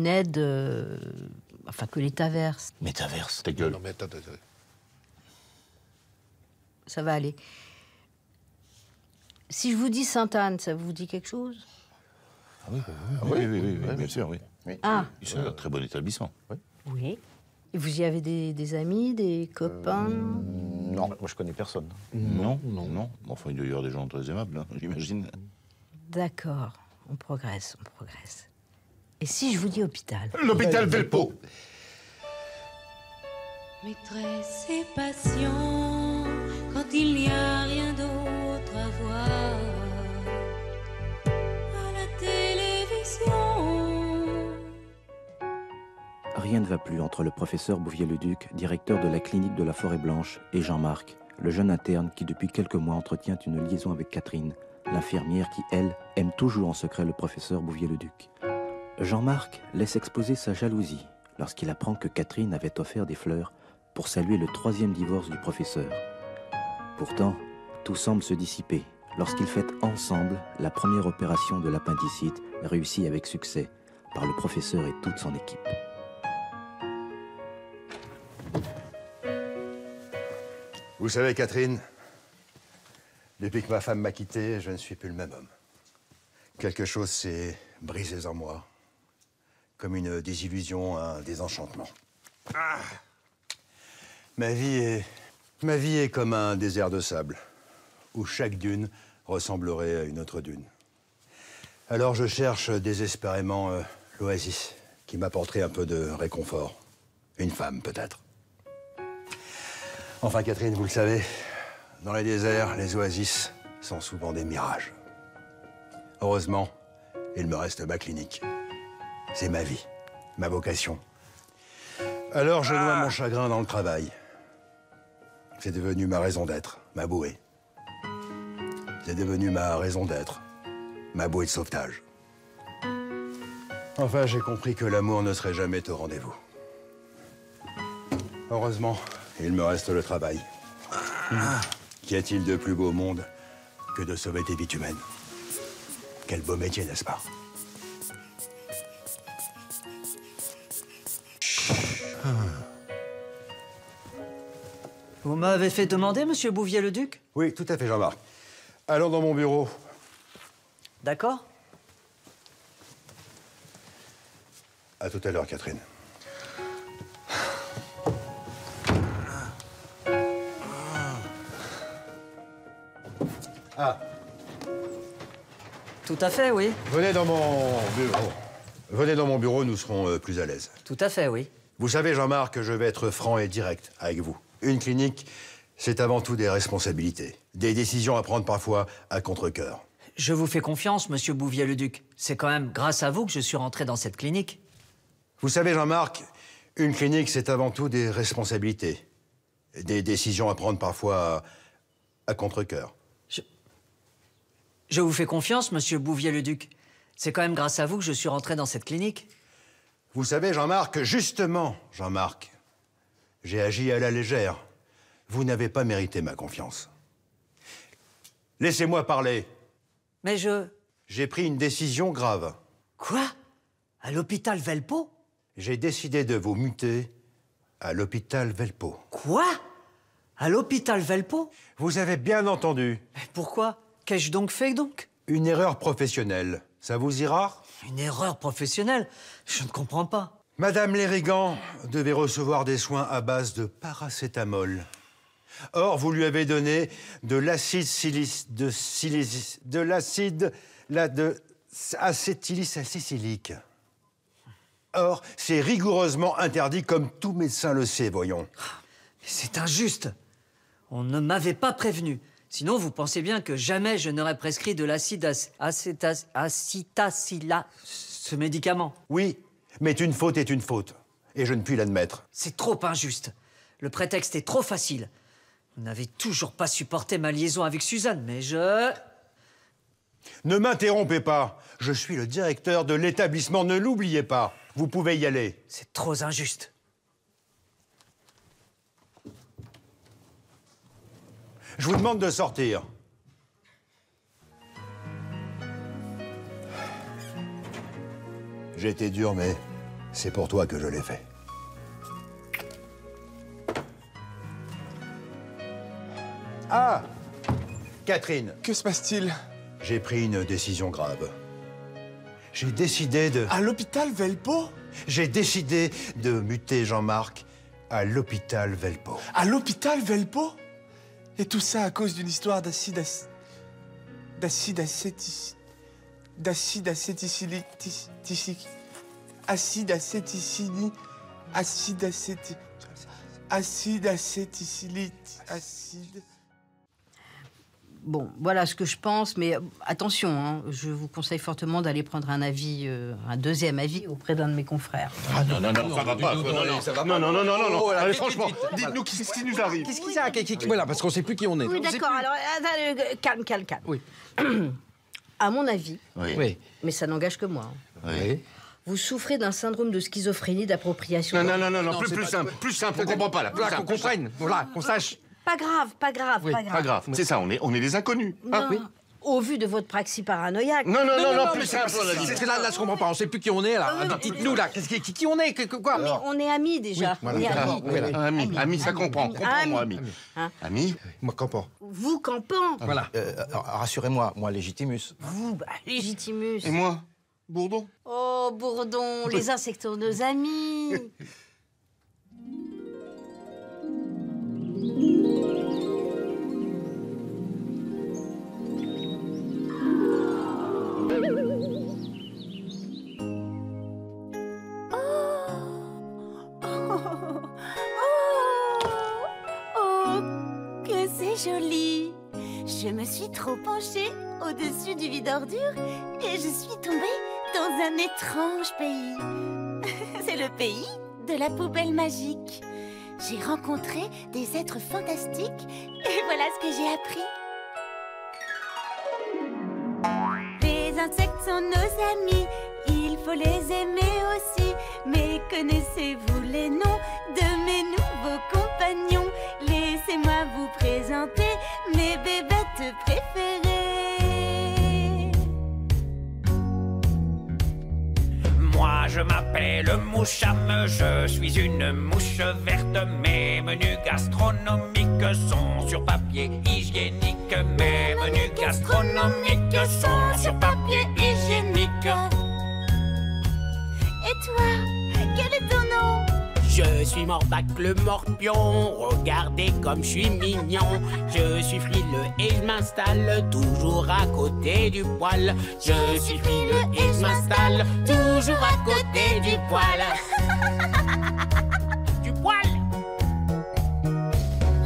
aide, enfin, que l'État verse? Métaverse, ta gueule. Non, mais attends. Ça va aller. Si je vous dis Sainte-Anne, ça vous dit quelque chose? Oui, bien sûr, oui. Ah. C'est un très bon établissement. Oui. Et vous y avez des amis, des copains? Non, moi je connais personne. Non. Enfin, il doit y avoir des gens très aimables, hein, j'imagine. D'accord. On progresse. Et si je vous dis hôpital? L'hôpital Velpo. Maîtresse et passion, quand il n'y a rien d'autre à voir à la télévision. Rien ne va plus entre le professeur Bouvier-le-Duc, directeur de la clinique de la Forêt-Blanche, et Jean-Marc, le jeune interne qui depuis quelques mois entretient une liaison avec Catherine, l'infirmière qui, elle, aime toujours en secret le professeur Bouvier-le-Duc. Jean-Marc laisse exposer sa jalousie lorsqu'il apprend que Catherine avait offert des fleurs pour saluer le 3e divorce du professeur. Pourtant, tout semble se dissiper lorsqu'ils fêtent ensemble la première opération de l'appendicite réussie avec succès par le professeur et toute son équipe. Vous savez, Catherine, Depuis que ma femme m'a quitté, je ne suis plus le même homme. Quelque chose s'est brisé en moi. Comme une désillusion, un désenchantement. Ah. Ma vie est comme un désert de sable, où chaque dune ressemblerait à une autre dune. Alors je cherche désespérément l'oasis qui m'apporterait un peu de réconfort. Une femme, peut-être. Enfin, Catherine, vous le savez, dans les déserts, les oasis sont souvent des mirages. Heureusement, il me reste ma clinique. C'est ma vie, ma vocation. Alors je noie mon chagrin dans le travail. C'est devenu ma raison d'être, ma bouée. C'est devenu ma raison d'être, ma bouée de sauvetage. Enfin, j'ai compris que l'amour ne serait jamais au rendez-vous. Heureusement, il me reste le travail. Qu'y a-t-il de plus beau au monde que de sauver des vies humaines? Quel beau métier, n'est-ce pas? Vous m'avez fait demander, monsieur Bouvier-le-Duc? Oui, tout à fait, Jean-Marc. Allons dans mon bureau. D'accord. À tout à l'heure, Catherine. Ah. Tout à fait, oui. Venez dans mon bureau. Venez dans mon bureau, nous serons plus à l'aise. Tout à fait, oui. Vous savez, Jean-Marc, que je vais être franc et direct avec vous. Une clinique, c'est avant tout des responsabilités. Des décisions à prendre parfois à contre-cœur. Je vous fais confiance, monsieur Bouvier-le-Duc. C'est quand même grâce à vous que je suis rentré dans cette clinique. Vous savez, Jean-Marc, une clinique, c'est avant tout des responsabilités. Des décisions à prendre parfois à contre-cœur. Je vous fais confiance, monsieur Bouvier-le-Duc. C'est quand même grâce à vous que je suis rentré dans cette clinique. Vous savez, Jean-Marc, justement, Jean-Marc, j'ai agi à la légère. Vous n'avez pas mérité ma confiance. Laissez-moi parler. Mais J'ai pris une décision grave. Quoi? À l'hôpital Velpeau? J'ai décidé de vous muter à l'hôpital Velpeau. Quoi? À l'hôpital Velpeau? Vous avez bien entendu. Mais pourquoi? Qu'ai-je donc fait, donc? Une erreur professionnelle. Ça vous ira? Une erreur professionnelle? Je ne comprends pas. Madame Lérigan devait recevoir des soins à base de paracétamol. Or, vous lui avez donné de l'acide acétylsalicylique. Or, c'est rigoureusement interdit comme tout médecin le sait, voyons. C'est injuste. On ne m'avait pas prévenu. Sinon, vous pensez bien que jamais je n'aurais prescrit de l'acide acétacilla, ce médicament. Oui, mais une faute est une faute. Et je ne puis l'admettre. C'est trop injuste. Le prétexte est trop facile. Vous n'avez toujours pas supporté ma liaison avec Suzanne, mais je... Ne m'interrompez pas. Je suis le directeur de l'établissement, ne l'oubliez pas. Vous pouvez y aller. C'est trop injuste. Je vous demande de sortir. J'ai été dur, mais c'est pour toi que je l'ai fait. Ah! Catherine. Que se passe-t-il? J'ai pris une décision grave. J'ai décidé de... À l'hôpital Velpeau? J'ai décidé de muter Jean-Marc à l'hôpital Velpeau. À l'hôpital Velpeau? Et tout ça à cause d'une histoire d'acide acétylique. Bon, voilà ce que je pense, mais attention, hein, je vous conseille fortement d'aller prendre un avis, un deuxième avis auprès d'un de mes confrères. Ah non, ça va pas. Non. Allez, franchement, dites-nous qu'est-ce qui nous arrive. Qu'est-ce qui ça? Voilà, parce qu'on sait plus qui on est. Oui, d'accord, alors, calme. Oui. À mon avis, Oui. mais ça n'engage que moi, hein, Oui. vous souffrez d'un syndrome de schizophrénie d'appropriation. Non, plus simple, on comprend pas là. Voilà, qu'on comprenne, voilà, qu'on sache. Pas grave. Pas grave, c'est ça, on est des inconnus. Non, au vu de votre praxis paranoïaque... Non, plus simple, là, je comprends pas. On sait plus qui on est, là. Dites-nous, là, qui on est, quoi? Mais on est amis, déjà. Oui, On est amis. Ami, ça comprend. Comprends-moi, ami. Ami. Moi, campant. Vous, campant. Voilà. Rassurez-moi, moi, Légitimus. Vous, Légitimus. Et moi, Bourdon. Oh, Bourdon, les insectes sont nos amis. Que c'est joli! Je me suis trop penchée au-dessus du vide ordure et je suis tombée dans un étrange pays. C'est le pays de la poubelle magique. J'ai rencontré des êtres fantastiques et voilà ce que j'ai appris. Les insectes sont nos amis, il faut les aimer aussi. Mais connaissez-vous les noms de mes nouveaux compagnons? Laissez-moi vous présenter mes bébêtes préférées. Moi je m'appelle Moucham, je suis une mouche verte. Mes menus gastronomiques sont sur papier hygiénique. Mes menus gastronomiques sont sur papier hygiénique. Et toi, quel est ton nom? Je suis Morbac le morpion, regardez comme je suis mignon. Je suis frileux et je m'installe toujours à côté du poêle. Je suis frileux et je m'installe toujours à côté du poêle. Du poêle.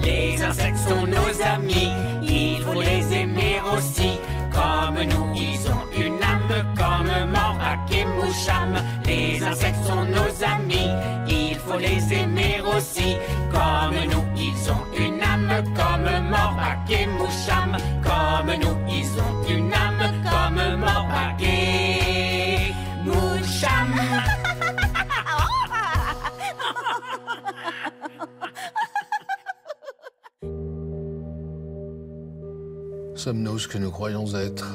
Les insectes sont nos amis, il faut les aimer aussi. Comme nous, ils ont une âme, comme Morbac et Moucham. Les insectes sont nos amis, il faut les aimer aussi. Comme nous, ils ont une âme, comme Morbac et Moucham. Comme nous, ils ont une âme, comme Morbac et Moucham. Sommes-nous ce que nous croyons être?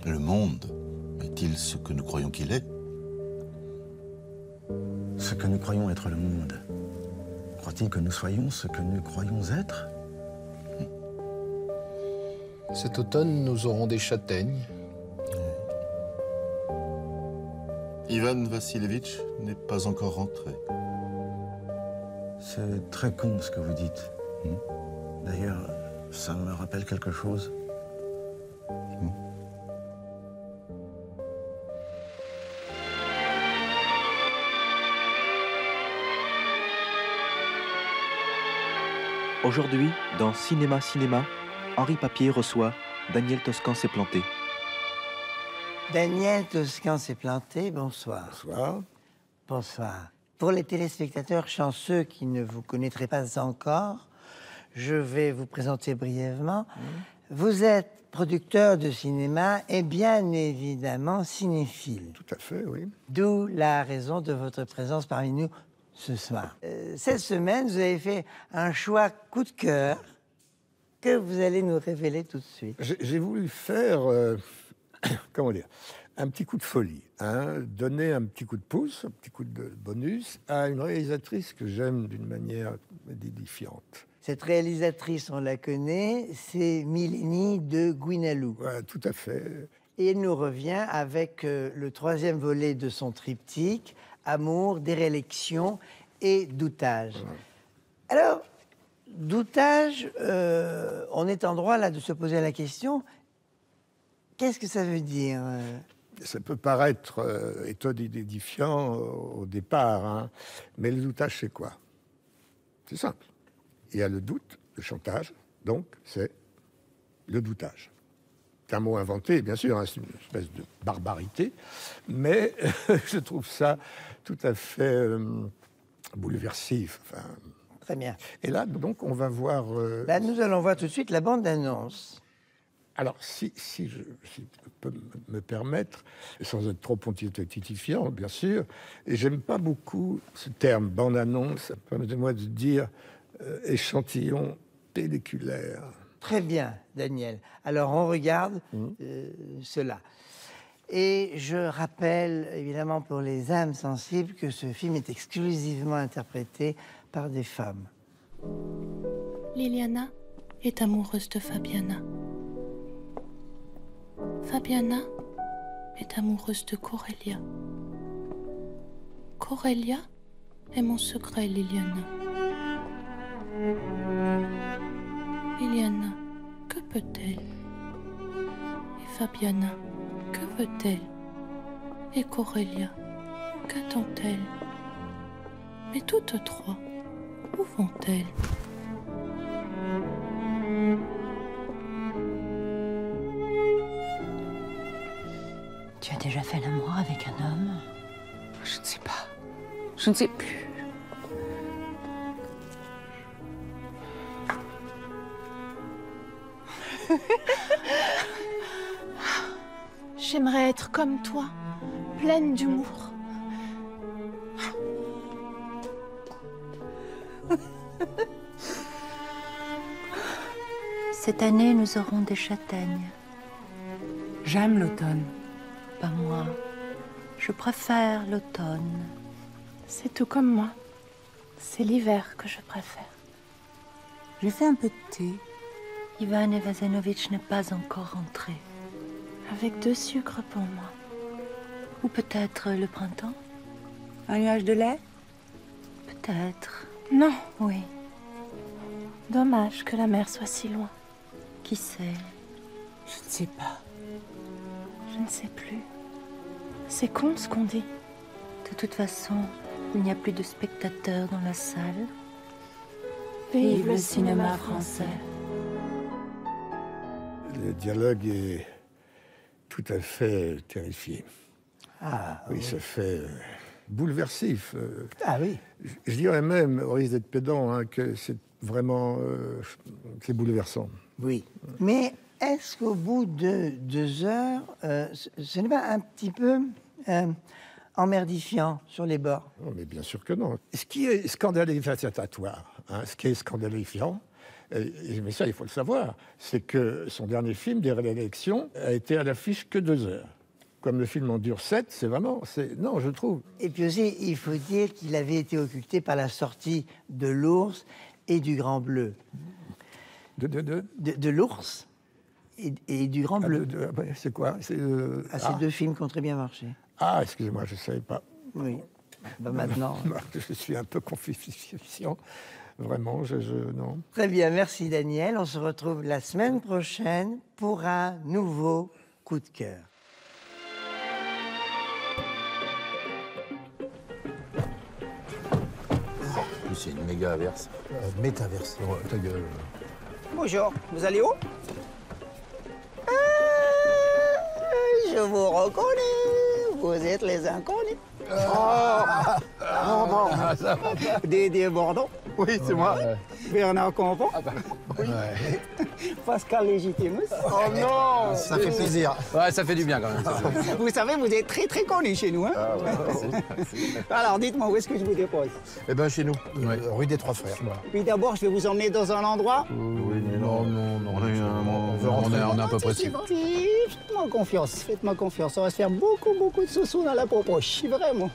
Le monde est-il ce que nous croyons qu'il est? Ce que nous croyons être le monde. Croit-il que nous soyons ce que nous croyons être? Cet automne, nous aurons des châtaignes. Ivan Vassilevitch n'est pas encore rentré. C'est très con ce que vous dites. D'ailleurs, ça me rappelle quelque chose. Aujourd'hui, dans Cinéma, Henri Papier reçoit Daniel Toscan s'est planté. Daniel Toscan s'est planté, bonsoir. Bonsoir. Bonsoir. Pour les téléspectateurs chanceux qui ne vous connaîtraient pas encore, je vais vous présenter brièvement. Vous êtes producteur de cinéma et bien évidemment cinéphile. Tout à fait, oui. D'où la raison de votre présence parmi nous ce soir. Cette semaine, vous avez fait un choix coup de cœur que vous allez nous révéler tout de suite. J'ai voulu faire, comment dire, un petit coup de folie, hein, donner un petit coup de pouce, un petit coup de bonus à une réalisatrice que j'aime d'une manière édifiante. Cette réalisatrice, on la connaît, c'est Mileni de Guinalou. Ouais, tout à fait. Et elle nous revient avec le troisième volet de son triptyque, Amour, déréliction et doutage. Ouais. Alors, doutage, on est en droit là de se poser la question, qu'est-ce que ça veut dire? Ça peut paraître édifiant au départ, hein, mais le doutage, c'est quoi? C'est simple. Il y a le doute, le chantage, donc c'est le doutage. C'est un mot inventé, bien sûr, hein, c'est une espèce de barbarité, mais je trouve ça tout à fait bouleversif. Enfin, très bien. Et là, donc, on va voir... Là, nous allons voir tout de suite la bande-annonce. Alors, si je peux me permettre, sans être trop pontifiant, bien sûr, et j'aime pas beaucoup ce terme, bande-annonce, permettez-moi de dire échantillon pelliculaire. Très bien, Daniel. Alors, on regarde cela. Et je rappelle, évidemment, pour les âmes sensibles, que ce film est exclusivement interprété par des femmes. Liliana est amoureuse de Fabiana. Fabiana est amoureuse de Corellia. Corellia est mon secret, Liliana. Liliana, que peut-elle? Et Fabiana, que veut-elle? Et Corellia, qu'attend-elle? Mais toutes trois, où vont-elles? Tu as déjà fait l'amour avec un homme? Je ne sais pas. Je ne sais plus. J'aimerais être comme toi, pleine d'humour. Cette année, nous aurons des châtaignes. J'aime l'automne. Pas moi. Je préfère l'automne. C'est tout comme moi. C'est l'hiver que je préfère. J'ai fait un peu de thé. Ivan Evazenovitch n'est pas encore rentré. Avec 2 sucres pour moi. Ou peut-être le printemps? Un nuage de lait? Peut-être. Non. Oui. Dommage que la mer soit si loin. Qui sait? Je ne sais pas. Je ne sais plus. C'est con ce qu'on dit. De toute façon, il n'y a plus de spectateurs dans la salle. Vive le cinéma français. Le dialogue est tout à fait terrifié. Ah, oui, ça fait bouleversif. Ah oui. Je dirais même, au risque d'être pédant, hein, que c'est vraiment c'est bouleversant. Oui. Mais est-ce qu'au bout de 2 heures, ce n'est pas un petit peu emmerdifiant sur les bords? Non, mais bien sûr que non. Ce qui est scandalificatoire, ce qui est scandalifiant, mais ça, il faut le savoir, c'est que son dernier film, Des réélections, a été à l'affiche que 2 heures. Comme le film en dure 7, c'est vraiment... Non, je trouve. Et puis aussi, il faut dire qu'il avait été occulté par la sortie de L'Ours et du Grand Bleu. De L'Ours et du Grand Bleu. C'est quoi? Ces 2 films qui ont très bien marché. Ah, excusez-moi, je ne savais pas. Oui. Maintenant... Je suis un peu confiant. Vraiment, non. Très bien, merci Daniel. On se retrouve la semaine prochaine pour un nouveau coup de cœur. C'est une méga averse. Métaverse. Ta gueule. Bonjour, vous allez où? Je vous reconnais, vous êtes les inconnus. Didier Bourdon. Oui, c'est moi. Bernard Campan. Oui. Pascal Légitimus. Oh non! Ça fait plaisir. Ouais, ça fait du bien quand même. Vous savez, vous êtes très très connus chez nous. Hein? Alors dites-moi, où est-ce que je vous dépose? Eh bien, chez nous, rue des Trois Frères. Puis d'abord, je vais vous emmener dans un endroit. Oui, mais non. On est un peu précis. Faites-moi confiance, on va se faire beaucoup de sous dans la poche, vraiment.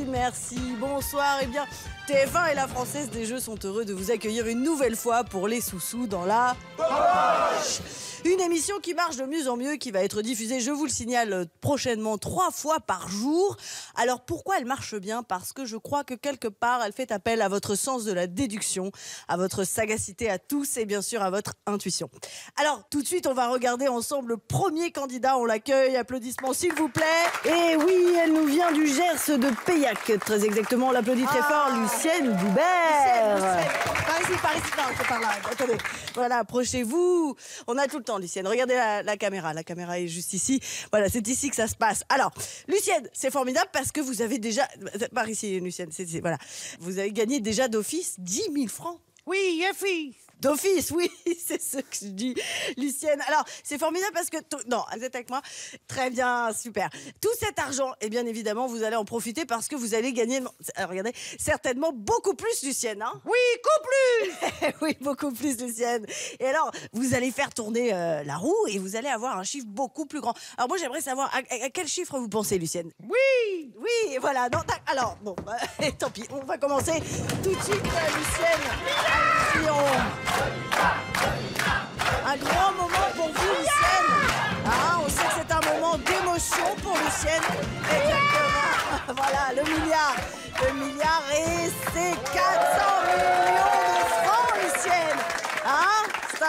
Merci, bonsoir. Eh bien, TF1 et la Française des Jeux sont heureux de vous accueillir une nouvelle fois pour les sous-sous dans la poche. Une émission qui marche de mieux en mieux, qui va être diffusée, je vous le signale, prochainement 3 fois par jour. Alors pourquoi elle marche bien? Parce que je crois que quelque part, elle fait appel à votre sens de la déduction, à votre sagacité à tous et bien sûr à votre intuition. Alors tout de suite, on va regarder ensemble le premier candidat. On l'accueille, applaudissements s'il vous plaît. Et oui, elle nous vient du Gers de Paillac, très exactement. On l'applaudit très fort, Lucienne Boubert. Lucienne. Par ici, non, c'est par là. Attendez, voilà, approchez-vous. On a tout le temps, Lucienne. Regardez la caméra. La caméra est juste ici. Voilà, c'est ici que ça se passe. Alors, Lucienne, c'est formidable parce que vous avez déjà... Par ici, Lucienne, voilà. Vous avez gagné déjà d'office 10 000 francs. Oui, office. D'office, oui, c'est ce que je dis, Lucienne. Alors, c'est formidable parce que... Non, vous êtes avec moi? Très bien, super. Tout cet argent, et bien évidemment, vous allez en profiter parce que vous allez gagner, alors, regardez, certainement beaucoup plus, Lucienne. Hein? Oui, beaucoup plus. Oui, beaucoup plus, Lucienne. Et alors, vous allez faire tourner la roue et vous allez avoir un chiffre beaucoup plus grand. Alors moi, j'aimerais savoir, à quel chiffre vous pensez, Lucienne? Oui. Oui, voilà. Non, alors, bon, tant pis, on va commencer tout de suite, Lucienne. Un grand moment pour vous, Lucienne. Ah, on sait que c'est un moment d'émotion pour Lucienne. Exactement. Voilà, le milliard. Le milliard et c'est 400 millions de francs, Lucienne. Hein? C'est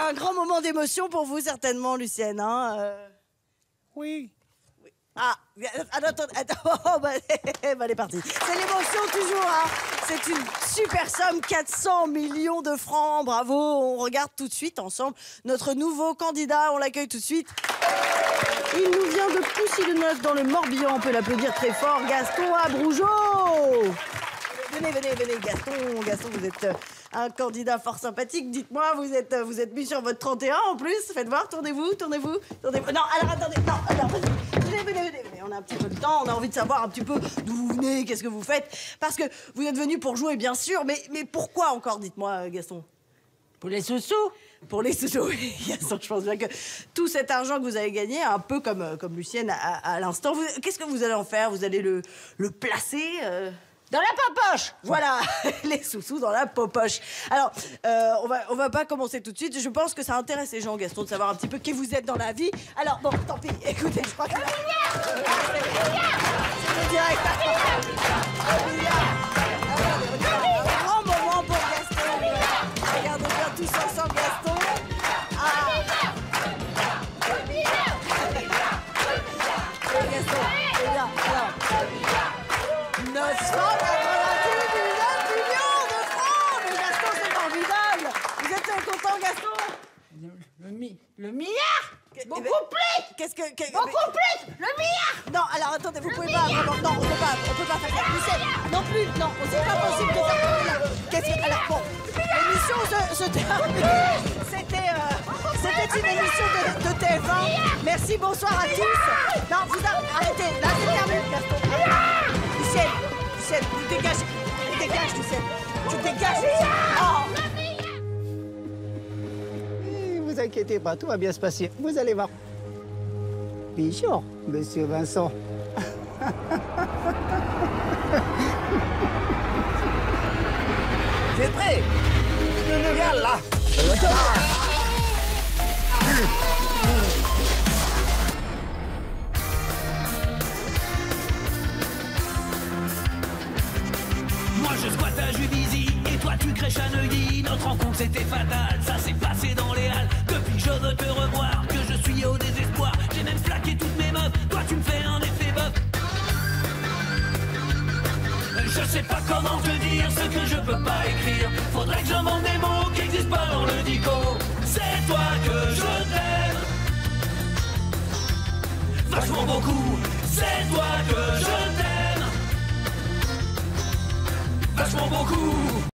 un grand moment d'émotion pour vous, certainement, Lucienne. Hein? Oui. Ah, attends, oh, elle est partie. C'est l'émotion toujours, hein. C'est une super somme, 400 millions de francs, bravo. On regarde tout de suite ensemble notre nouveau candidat, on l'accueille tout de suite. Il nous vient de Poussy-le-Neuf dans le Morbihan, on peut l'applaudir très fort, Gaston Abrougeot. Venez, Gaston, vous êtes un candidat fort sympathique. Dites-moi, vous êtes mis sur votre 31 en plus. Faites voir, tournez-vous. Non, alors attendez, venez. On a un petit peu de temps, on a envie de savoir un petit peu d'où vous venez, qu'est-ce que vous faites. Parce que vous êtes venu pour jouer, bien sûr, mais pourquoi encore, dites-moi, Gaston? Pour les sous-sous? Pour les sous-sous, oui, Gaston, je pense bien que tout cet argent que vous avez gagné, un peu comme Lucienne à l'instant, qu'est-ce que vous allez en faire? Vous allez le placer dans la popoche. Voilà, les sous-sous dans la popoche. Alors, on va pas commencer tout de suite. Je pense que ça intéresse les gens, Gaston, de savoir un petit peu qui vous êtes dans la vie. Alors, bon, tant pis, écoutez, je crois que... C'est direct. Un grand moment pour Gaston. Regardez bien tous ensemble, Gaston. Gaston, c'est bien. Alors, 998 millions de francs. Mais Gaston, c'est formidable. Vous êtes content, Gaston? Le milliard? Beaucoup plus. Qu'est-ce que... Beaucoup plus. Le milliard. Non, alors attendez, vous pouvez pas vraiment... Non, on peut pas faire ça. Lucienne, non plus. Non, c'est pas possible de faire ça. Qu'est-ce que... Alors bon, l'émission se termine. C'était une émission de TF1. Merci, bonsoir à tous. Non, arrêtez. Là, c'est terminé, Gaston. Lucienne, tu dégages, Lucienne. Tu dégages, Lucienne. Oh. Vous inquiétez pas, tout va bien se passer. Vous allez voir. Bien sûr, monsieur Vincent. Vous êtes prêts? Regarde là. Moi je squatte à Juvisy et toi tu crèches à Neuilly. Notre rencontre c'était fatal, ça s'est passé dans les halles. Depuis je veux te revoir, que je suis au désespoir. J'ai même flaqué toutes mes meufs, toi tu me fais un effet bof. Je sais pas comment te dire ce que je peux pas écrire. Faudrait que j'invente des mots qui n'existent pas dans le dico. C'est toi que je t'aime vachement beaucoup. C'est toi que je t'aime vachement beaucoup.